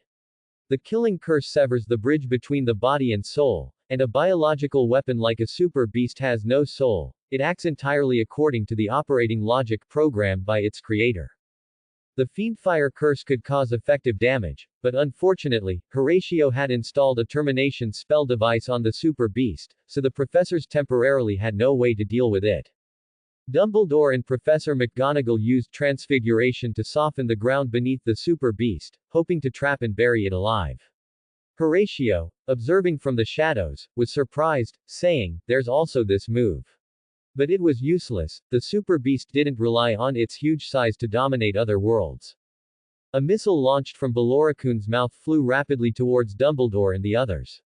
The killing curse severs the bridge between the body and soul, and a biological weapon like a super beast has no soul, it acts entirely according to the operating logic programmed by its creator. The Fiendfire curse could cause effective damage, but unfortunately, Horatio had installed a termination spell device on the super beast, so the professors temporarily had no way to deal with it. Dumbledore and Professor McGonagall used transfiguration to soften the ground beneath the super beast, hoping to trap and bury it alive. Horatio, observing from the shadows, was surprised, saying, "There's also this move." But it was useless, the super beast didn't rely on its huge size to dominate other worlds. A missile launched from Belorokun's mouth flew rapidly towards Dumbledore and the others.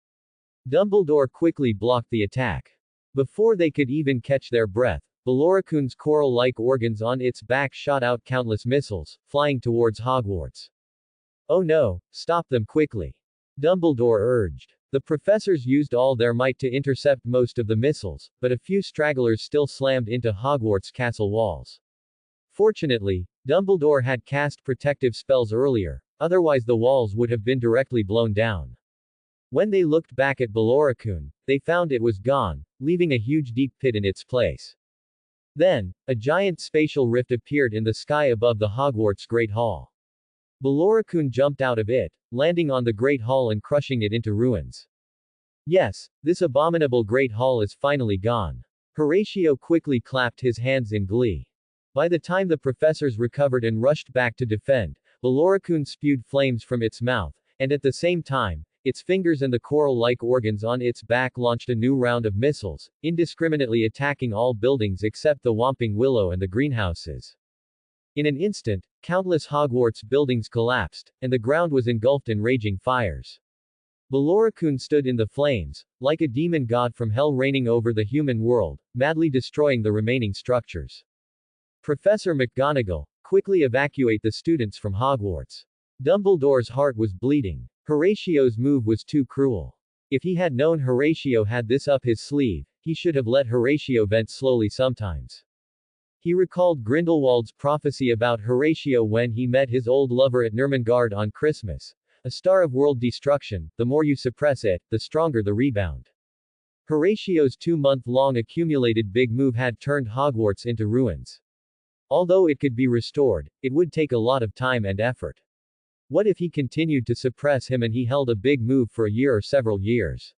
Dumbledore quickly blocked the attack. Before they could even catch their breath, Belorokun's coral-like organs on its back shot out countless missiles, flying towards Hogwarts. "Oh no, stop them quickly," Dumbledore urged. The professors used all their might to intercept most of the missiles, but a few stragglers still slammed into Hogwarts castle walls. Fortunately, Dumbledore had cast protective spells earlier, otherwise the walls would have been directly blown down. When they looked back at Belorikun, they found it was gone, leaving a huge deep pit in its place. Then, a giant spatial rift appeared in the sky above the Hogwarts Great Hall. Belorikun jumped out of it, landing on the Great Hall and crushing it into ruins. "Yes, this abominable Great Hall is finally gone." Horatio quickly clapped his hands in glee. By the time the professors recovered and rushed back to defend, Belorikun spewed flames from its mouth, and at the same time, its fingers and the coral-like organs on its back launched a new round of missiles, indiscriminately attacking all buildings except the Whomping Willow and the greenhouses. In an instant, countless Hogwarts buildings collapsed, and the ground was engulfed in raging fires. Belorikun stood in the flames, like a demon god from hell reigning over the human world, madly destroying the remaining structures. Professor McGonagall, quickly evacuate the students from Hogwarts. Dumbledore's heart was bleeding. Horatio's move was too cruel. If he had known Horatio had this up his sleeve, he should have let Horatio vent slowly sometimes. He recalled Grindelwald's prophecy about Horatio when he met his old lover at Nurmengard on Christmas. A star of world destruction, the more you suppress it, the stronger the rebound. Horatio's 2-month-long accumulated big move had turned Hogwarts into ruins. Although it could be restored, it would take a lot of time and effort. What if he continued to suppress him and he held a big move for a year or several years?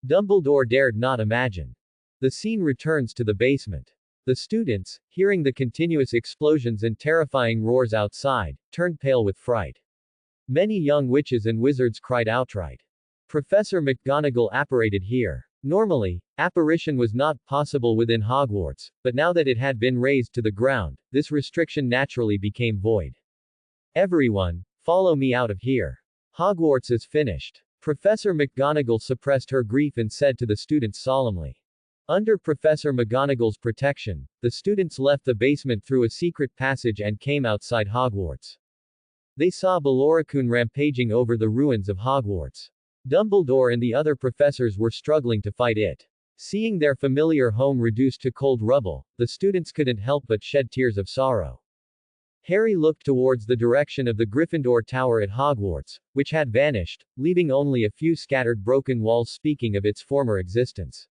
Dumbledore dared not imagine. The scene returns to the basement. The students, hearing the continuous explosions and terrifying roars outside, turned pale with fright. Many young witches and wizards cried outright. Professor McGonagall apparated here. Normally, apparition was not possible within Hogwarts, but now that it had been razed to the ground, this restriction naturally became void. "Everyone, follow me out of here. Hogwarts is finished." Professor McGonagall suppressed her grief and said to the students solemnly. Under Professor McGonagall's protection, the students left the basement through a secret passage and came outside Hogwarts. They saw Belorikun rampaging over the ruins of Hogwarts. Dumbledore and the other professors were struggling to fight it. Seeing their familiar home reduced to cold rubble, the students couldn't help but shed tears of sorrow. Harry looked towards the direction of the Gryffindor Tower at Hogwarts, which had vanished, leaving only a few scattered broken walls speaking of its former existence.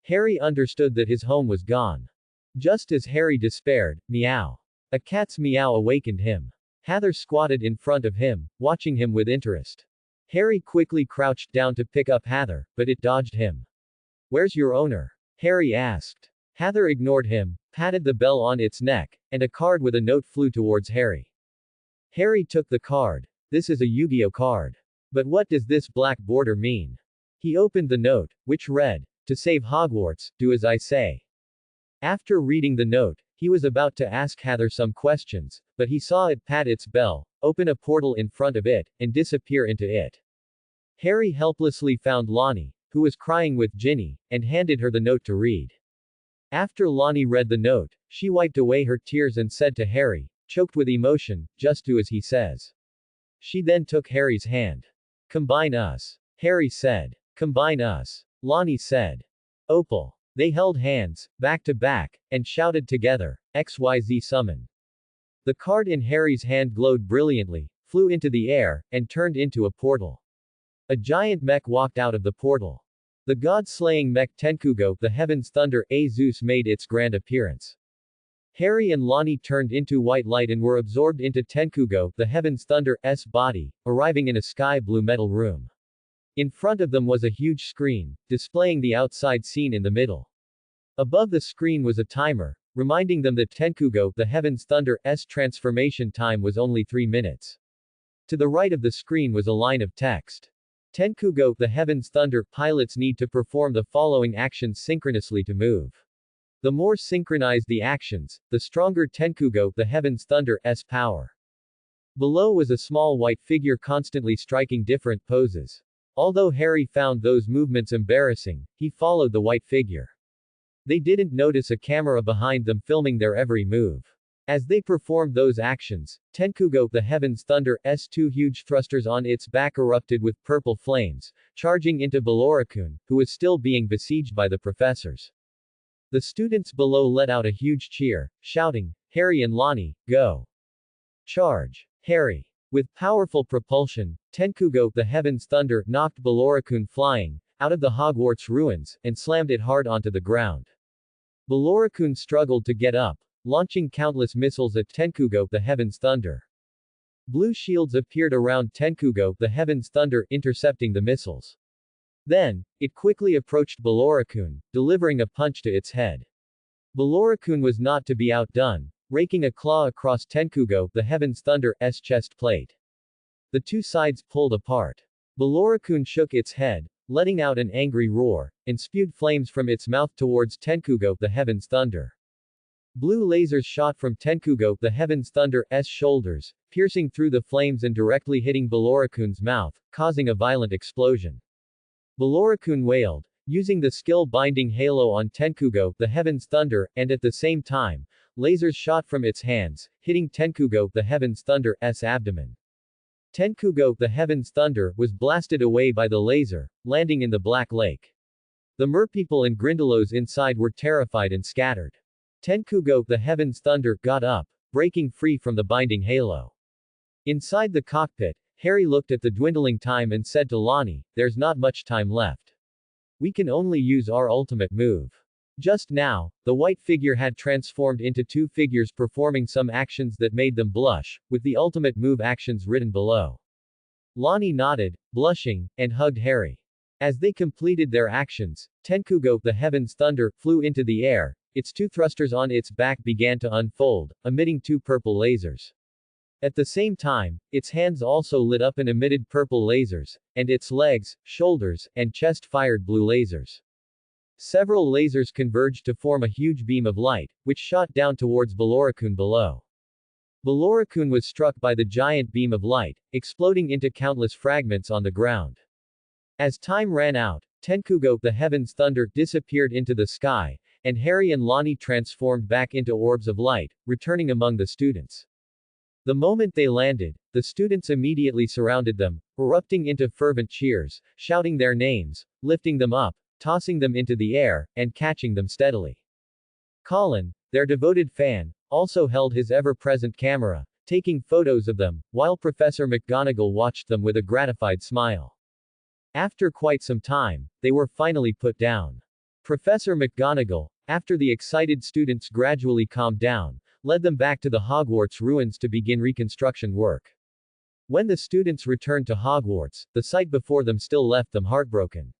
Harry understood that his home was gone. Just as Harry despaired, meow. A cat's meow awakened him. Heather squatted in front of him, watching him with interest. Harry quickly crouched down to pick up Heather, but it dodged him. "Where's your owner?" Harry asked. Heather ignored him, patted the bell on its neck, and a card with a note flew towards Harry. Harry took the card. "This is a Yu-Gi-Oh card. But what does this black border mean?" He opened the note, which read, "To save Hogwarts, do as I say." After reading the note, he was about to ask Heather some questions, but he saw it pat its bell, open a portal in front of it, and disappear into it. Harry helplessly found Lonnie, who was crying with Ginny, and handed her the note to read. After Lonnie read the note, she wiped away her tears and said to Harry, choked with emotion, "Just do as he says." She then took Harry's hand. "Combine us," Harry said. "Combine us," Lonnie said. "Opal." They held hands, back to back, and shouted together, XYZ summon. The card in Harry's hand glowed brilliantly, flew into the air, and turned into a portal. A giant mech walked out of the portal. The god-slaying mech Tenkugo, the Heaven's Thunder, A Zeus made its grand appearance. Harry and Lonnie turned into white light and were absorbed into Tenkugo, the Heaven's Thunder's body, arriving in a sky-blue metal room. In front of them was a huge screen, displaying the outside scene in the middle. Above the screen was a timer, reminding them that Tenkugo, the Heaven's Thunder's transformation time was only 3 minutes. To the right of the screen was a line of text. Tenkugo, the Heaven's Thunder, pilots need to perform the following actions synchronously to move. The more synchronized the actions, the stronger Tenkugo, the Heaven's Thunder's power. Below was a small white figure constantly striking different poses. Although Harry found those movements embarrassing, he followed the white figure. They didn't notice a camera behind them filming their every move. As they performed those actions, Tenkugo, the Heaven's Thunder's 2 huge thrusters on its back erupted with purple flames, charging into Belorikun, who was still being besieged by the professors. The students below let out a huge cheer, shouting, Harry and Lonnie, go! Charge! Harry! With powerful propulsion, Tenkugo, the Heaven's Thunder, knocked Belorikun flying out of the Hogwarts ruins, and slammed it hard onto the ground. Belorikun struggled to get up, launching countless missiles at Tenkugo, the Heaven's Thunder. Blue shields appeared around Tenkugo, the Heaven's Thunder, intercepting the missiles. Then, it quickly approached Belorikun, delivering a punch to its head. Belorikun was not to be outdone, raking a claw across Tenkugo, the Heaven's Thunder's chest plate. The two sides pulled apart. Belorikun shook its head, letting out an angry roar, and spewed flames from its mouth towards Tenkugo, the Heaven's Thunder. Blue lasers shot from Tenkugo, the Heaven's Thunder's shoulders, piercing through the flames and directly hitting Belorikun's mouth, causing a violent explosion. Belorikun wailed, using the skill-binding halo on Tenkugo, the Heaven's Thunder, and at the same time, lasers shot from its hands, hitting Tenkugo, the Heaven's Thunder's abdomen. Tenkugo, the Heaven's Thunder, was blasted away by the laser, landing in the Black Lake. The merpeople and Grindylows inside were terrified and scattered. Tenkugo, the Heaven's Thunder, got up, breaking free from the binding halo. Inside the cockpit, Harry looked at the dwindling time and said to Lonnie, there's not much time left. We can only use our ultimate move. Just now, the white figure had transformed into 2 figures performing some actions that made them blush, with the ultimate move actions written below. Lonnie nodded, blushing, and hugged Harry. As they completed their actions, Tenkugo, the Heaven's Thunder, flew into the air, its 2 thrusters on its back began to unfold, emitting 2 purple lasers. At the same time, its hands also lit up and emitted purple lasers, and its legs, shoulders, and chest fired blue lasers. Several lasers converged to form a huge beam of light, which shot down towards Belorikun below. Belorikun was struck by the giant beam of light, exploding into countless fragments on the ground. As time ran out, Tenkugo, the Heaven's Thunder, disappeared into the sky, and Harry and Lonnie transformed back into orbs of light, returning among the students. The moment they landed, the students immediately surrounded them, erupting into fervent cheers, shouting their names, lifting them up, tossing them into the air, and catching them steadily. Colin, their devoted fan, also held his ever-present camera, taking photos of them, while Professor McGonagall watched them with a gratified smile. After quite some time, they were finally put down. Professor McGonagall, after the excited students gradually calmed down, led them back to the Hogwarts ruins to begin reconstruction work. When the students returned to Hogwarts, the sight before them still left them heartbroken.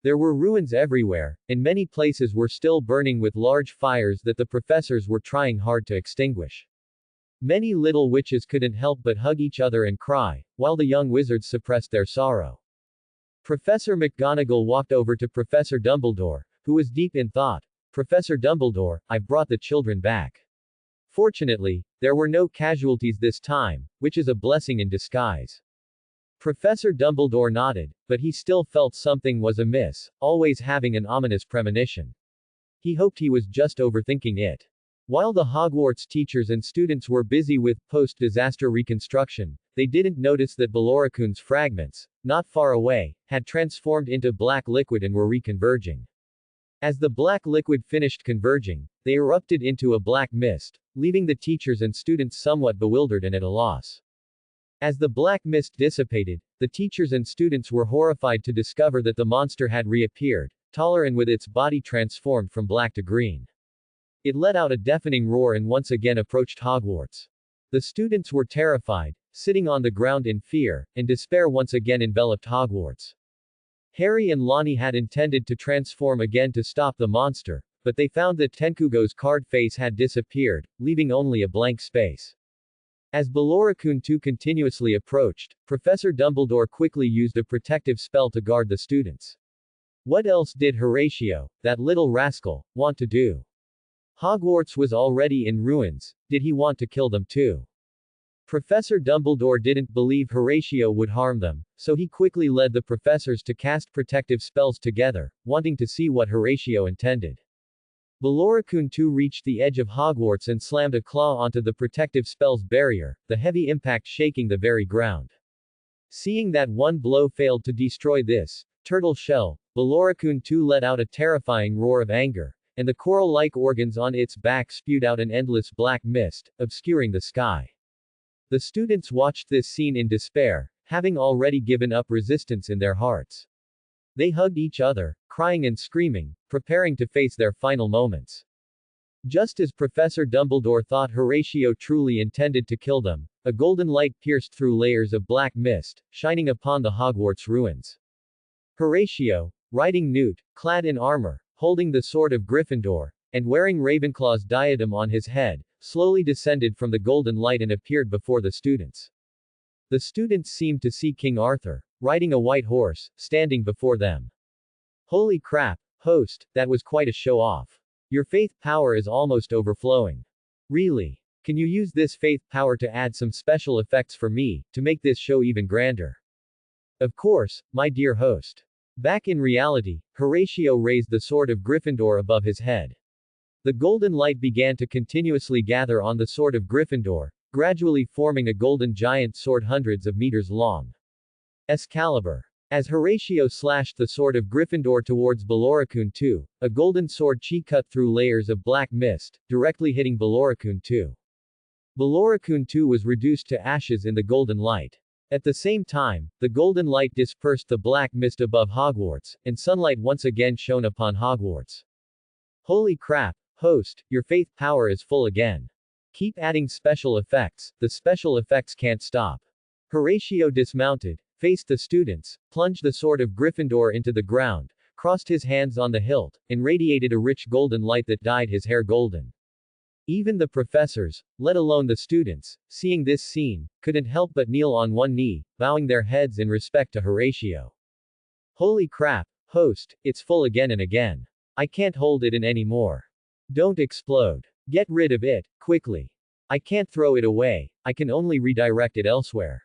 There were ruins everywhere, and many places were still burning with large fires that the professors were trying hard to extinguish. Many little witches couldn't help but hug each other and cry, while the young wizards suppressed their sorrow. Professor McGonagall walked over to Professor Dumbledore, who was deep in thought. Professor Dumbledore, I've brought the children back. Fortunately, there were no casualties this time, which is a blessing in disguise. Professor Dumbledore nodded, but he still felt something was amiss, always having an ominous premonition. He hoped he was just overthinking it. While the Hogwarts teachers and students were busy with post-disaster reconstruction, they didn't notice that Belorikun's fragments, not far away, had transformed into black liquid and were reconverging. As the black liquid finished converging, they erupted into a black mist, leaving the teachers and students somewhat bewildered and at a loss. As the black mist dissipated, the teachers and students were horrified to discover that the monster had reappeared, taller and with its body transformed from black to green. It let out a deafening roar and once again approached Hogwarts. The students were terrified, sitting on the ground in fear, and despair once again enveloped Hogwarts. Harry and Lonnie had intended to transform again to stop the monster, but they found that Tenkugo's card face had disappeared, leaving only a blank space. As Beloricune 2 continuously approached, Professor Dumbledore quickly used a protective spell to guard the students. What else did Horatio, that little rascal, want to do? Hogwarts was already in ruins, did he want to kill them too? Professor Dumbledore didn't believe Horatio would harm them, so he quickly led the professors to cast protective spells together, wanting to see what Horatio intended. Beloricune 2 reached the edge of Hogwarts and slammed a claw onto the protective spell's barrier, the heavy impact shaking the very ground. Seeing that one blow failed to destroy this turtle shell, Beloricune 2 let out a terrifying roar of anger, and the coral-like organs on its back spewed out an endless black mist, obscuring the sky. The students watched this scene in despair, having already given up resistance in their hearts. They hugged each other, crying and screaming, preparing to face their final moments. Just as Professor Dumbledore thought Horatio truly intended to kill them, a golden light pierced through layers of black mist, shining upon the Hogwarts ruins. Horatio, riding Newt, clad in armor, holding the sword of Gryffindor, and wearing Ravenclaw's diadem on his head, slowly descended from the golden light and appeared before the students. The students seemed to see King Arthur, riding a white horse, standing before them. Holy crap, host, that was quite a show-off. Your faith power is almost overflowing. Really? Can you use this faith power to add some special effects for me, to make this show even grander? Of course, my dear host. Back in reality, Horatio raised the sword of Gryffindor above his head. The golden light began to continuously gather on the sword of Gryffindor, gradually forming a golden giant sword hundreds of meters long. Excalibur. As Horatio slashed the sword of Gryffindor towards Beloricune 2, a golden sword chi cut through layers of black mist, directly hitting Beloricune 2. Beloricune 2 was reduced to ashes in the golden light. At the same time, the golden light dispersed the black mist above Hogwarts, and sunlight once again shone upon Hogwarts. Holy crap, host, your faith power is full again. Keep adding special effects, the special effects can't stop. Horatio dismounted, faced the students, plunged the sword of Gryffindor into the ground, crossed his hands on the hilt, and radiated a rich golden light that dyed his hair golden. Even the professors, let alone the students, seeing this scene, couldn't help but kneel on one knee, bowing their heads in respect to Horatio. Holy crap, host, it's full again and again. I can't hold it in anymore. Don't explode. Get rid of it, quickly. I can't throw it away, I can only redirect it elsewhere.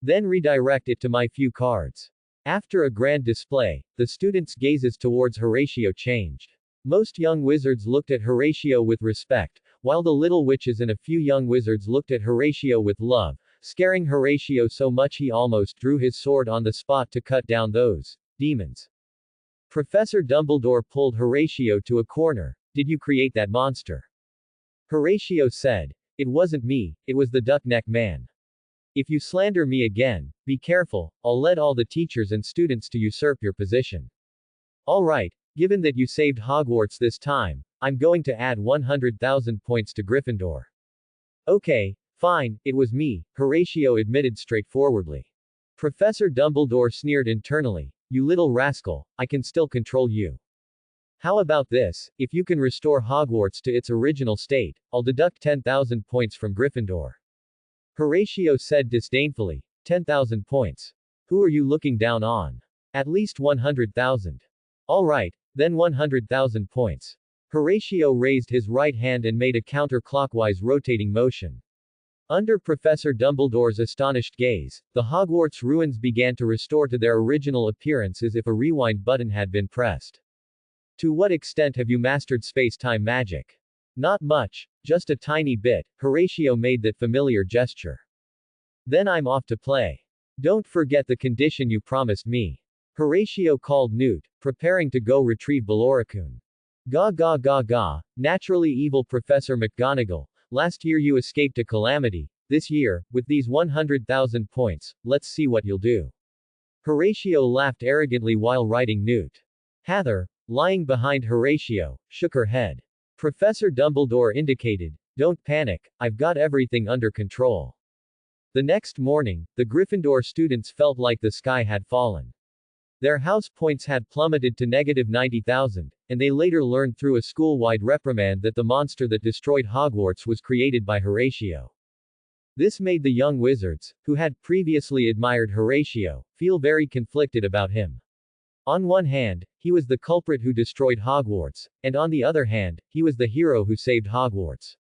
Then redirect it to my few cards. After a grand display, the students' gazes towards Horatio changed. Most young wizards looked at Horatio with respect, while the little witches and a few young wizards looked at Horatio with love, scaring Horatio so much he almost drew his sword on the spot to cut down those demons. Professor Dumbledore pulled Horatio to a corner. Did you create that monster? Horatio said. It wasn't me, it was the duck-neck man. If you slander me again, be careful, I'll let all the teachers and students to usurp your position. Alright, given that you saved Hogwarts this time, I'm going to add 100,000 points to Gryffindor. Okay, fine, it was me, Horatio admitted straightforwardly. Professor Dumbledore sneered internally. You little rascal, I can still control you. How about this, if you can restore Hogwarts to its original state, I'll deduct 10,000 points from Gryffindor. Horatio said disdainfully. 10,000 points. Who are you looking down on? At least 100,000. Alright, then 100,000 points. Horatio raised his right hand and made a counterclockwise rotating motion. Under Professor Dumbledore's astonished gaze, the Hogwarts ruins began to restore to their original appearance as if a rewind button had been pressed. To what extent have you mastered space-time magic? Not much, just a tiny bit, Horatio made that familiar gesture. Then I'm off to play. Don't forget the condition you promised me. Horatio called Newt, preparing to go retrieve Beloricune. Gaw gaw gaw gaw, naturally evil Professor McGonagall, last year you escaped a calamity, this year, with these 100,000 points, let's see what you'll do. Horatio laughed arrogantly while riding Newt. Heather, lying behind Horatio, shook her head. Professor Dumbledore indicated, don't panic, I've got everything under control. The next morning, the Gryffindor students felt like the sky had fallen. Their house points had plummeted to -90,000, and they later learned through a school-wide reprimand that the monster that destroyed Hogwarts was created by Horatio. This made the young wizards, who had previously admired Horatio, feel very conflicted about him. On one hand, he was the culprit who destroyed Hogwarts, and on the other hand, he was the hero who saved Hogwarts.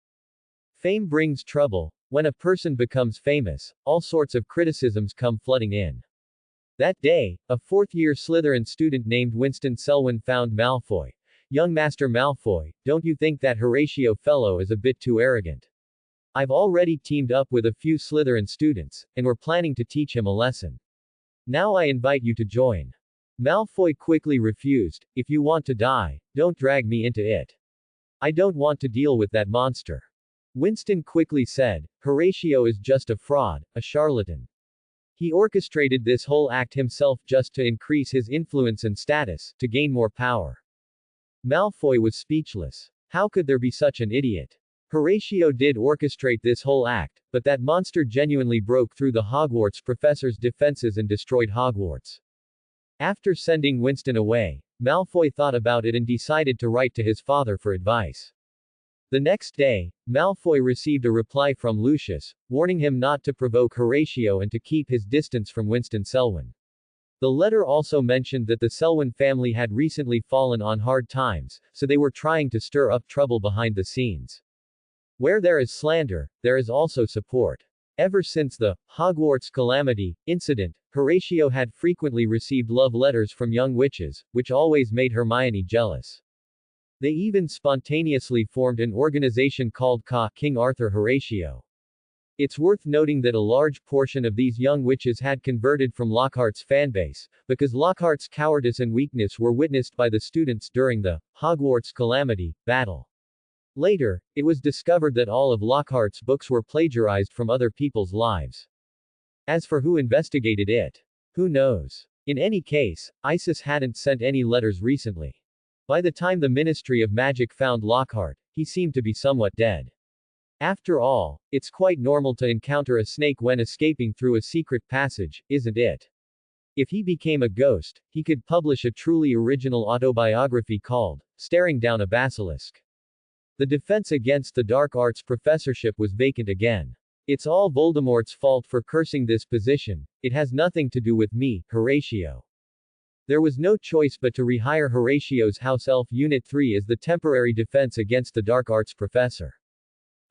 Fame brings trouble. When a person becomes famous, all sorts of criticisms come flooding in. That day, a fourth-year Slytherin student named Winston Selwyn found Malfoy. Young Master Malfoy, don't you think that Horatio fellow is a bit too arrogant? I've already teamed up with a few Slytherin students, and we're planning to teach him a lesson. Now I invite you to join. Malfoy quickly refused. If you want to die, don't drag me into it. I don't want to deal with that monster. Winston quickly said, Horatio is just a fraud, a charlatan. He orchestrated this whole act himself just to increase his influence and status, to gain more power. Malfoy was speechless. How could there be such an idiot? Horatio did orchestrate this whole act, but that monster genuinely broke through the Hogwarts professor's defenses and destroyed Hogwarts. After sending Winston away, Malfoy thought about it and decided to write to his father for advice. The next day, Malfoy received a reply from Lucius, warning him not to provoke Horatio and to keep his distance from Winston Selwyn. The letter also mentioned that the Selwyn family had recently fallen on hard times, so they were trying to stir up trouble behind the scenes. Where there is slander, there is also support. Ever since the Hogwarts calamity incident, Horatio had frequently received love letters from young witches, which always made Hermione jealous. They even spontaneously formed an organization called King Arthur Horatio. It's worth noting that a large portion of these young witches had converted from Lockhart's fanbase, because Lockhart's cowardice and weakness were witnessed by the students during the Hogwarts calamity battle. Later, it was discovered that all of Lockhart's books were plagiarized from other people's lives. As for who investigated it, who knows? In any case, Isis hadn't sent any letters recently. By the time the Ministry of Magic found Lockhart, he seemed to be somewhat dead. After all, it's quite normal to encounter a snake when escaping through a secret passage, isn't it? If he became a ghost, he could publish a truly original autobiography called Staring Down a Basilisk. The defense against the dark arts professorship was vacant again. It's all Voldemort's fault for cursing this position, it has nothing to do with me, Horatio. There was no choice but to rehire Horatio's House Elf Unit 3 as the temporary defense against the dark arts professor.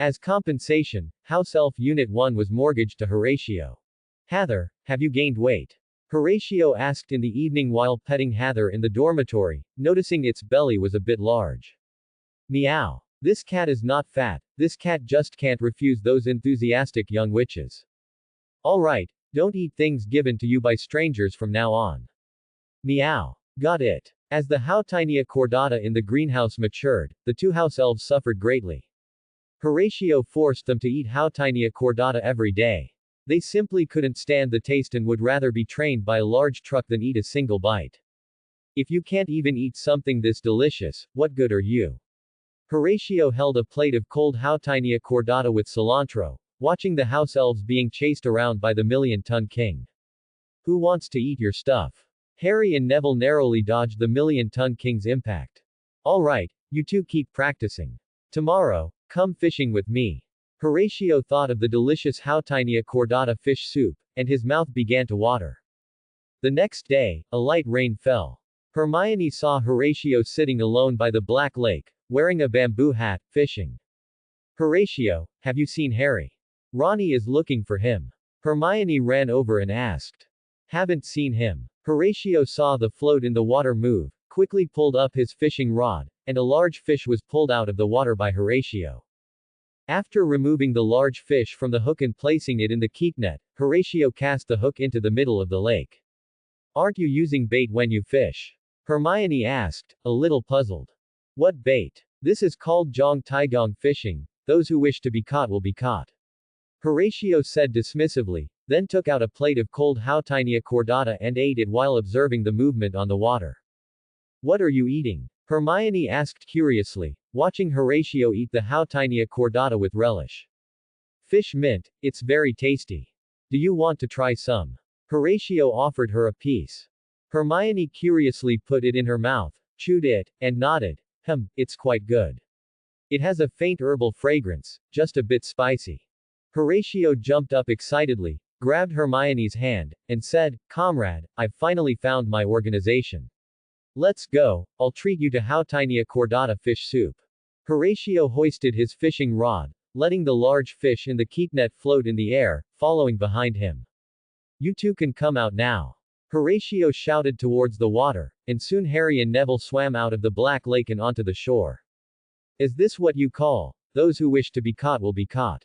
As compensation, House Elf Unit 1 was mortgaged to Horatio. Heather, have you gained weight? Horatio asked in the evening while petting Heather in the dormitory, noticing its belly was a bit large. Meow. This cat is not fat, this cat just can't refuse those enthusiastic young witches. Alright, don't eat things given to you by strangers from now on. Meow. Got it. As the Houtinia cordata in the greenhouse matured, the two house elves suffered greatly. Horatio forced them to eat Houtinia cordata every day. They simply couldn't stand the taste and would rather be trained by a large truck than eat a single bite. If you can't even eat something this delicious, what good are you? Horatio held a plate of cold Houtinia cordata with cilantro, watching the house elves being chased around by the million-ton king. Who wants to eat your stuff? Harry and Neville narrowly dodged the million-ton king's impact. Alright, you two keep practicing. Tomorrow, come fishing with me. Horatio thought of the delicious Houtinia cordata fish soup, and his mouth began to water. The next day, a light rain fell. Hermione saw Horatio sitting alone by the Black Lake, wearing a bamboo hat, fishing. Horatio, have you seen Harry? Ronnie is looking for him. Hermione ran over and asked. Haven't seen him. Horatio saw the float in the water move, quickly pulled up his fishing rod, and a large fish was pulled out of the water by Horatio. After removing the large fish from the hook and placing it in the keep net, Horatio cast the hook into the middle of the lake. Aren't you using bait when you fish? Hermione asked, a little puzzled. What bait? This is called Zhong Taigong fishing. Those who wish to be caught will be caught. Horatio said dismissively, then took out a plate of cold Houtinia cordata and ate it while observing the movement on the water. What are you eating? Hermione asked curiously, watching Horatio eat the Houtinia cordata with relish. Fish mint, it's very tasty. Do you want to try some? Horatio offered her a piece. Hermione curiously put it in her mouth, chewed it, and nodded. It's quite good. It has a faint herbal fragrance, just a bit spicy. Horatio jumped up excitedly, grabbed Hermione's hand, and said, Comrade, I've finally found my organization. Let's go, I'll treat you to Houtinia cordata fish soup. Horatio hoisted his fishing rod, letting the large fish in the keep net float in the air, following behind him. You two can come out now. Horatio shouted towards the water, and soon Harry and Neville swam out of the black lake and onto the shore. Is this what you call, those who wish to be caught will be caught?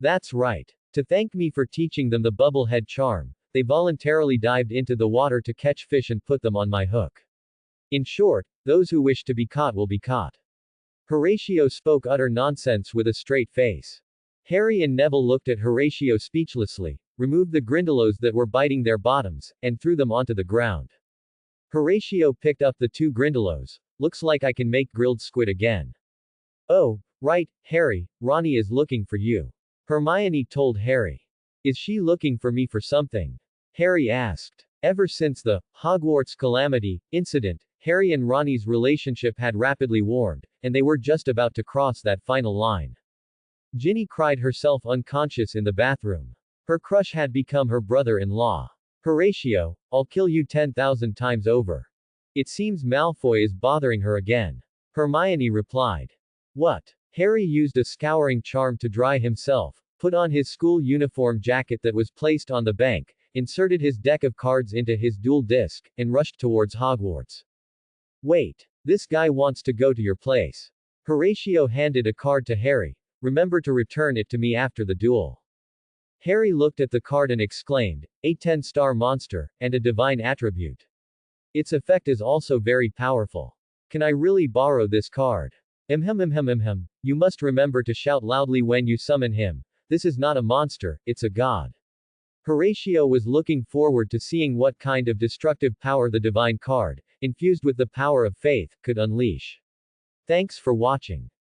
That's right. To thank me for teaching them the bubblehead charm, they voluntarily dived into the water to catch fish and put them on my hook. In short, those who wish to be caught will be caught. Horatio spoke utter nonsense with a straight face. Harry and Neville looked at Horatio speechlessly, removed the grindylows that were biting their bottoms, and threw them onto the ground. Horatio picked up the 2 grindylows. Looks like I can make grilled squid again. Oh, right, Harry, Ronnie is looking for you. Hermione told Harry. Is she looking for me for something? Harry asked. Ever since the Hogwarts calamity incident, Harry and Ronnie's relationship had rapidly warmed, and they were just about to cross that final line. Ginny cried herself unconscious in the bathroom. Her crush had become her brother-in-law. Horatio, I'll kill you 10,000 times over. It seems Malfoy is bothering her again. Hermione replied. What? Harry used a scouring charm to dry himself, put on his school uniform jacket that was placed on the bank, inserted his deck of cards into his dual disc, and rushed towards Hogwarts. Wait. This guy wants to go to your place. Horatio handed a card to Harry. Remember to return it to me after the duel. Harry looked at the card and exclaimed, a 10-star monster, and a divine attribute. Its effect is also very powerful. Can I really borrow this card? You must remember to shout loudly when you summon him. This is not a monster, it's a god. Horatio was looking forward to seeing what kind of destructive power the divine card, infused with the power of faith, could unleash. Thanks for watching.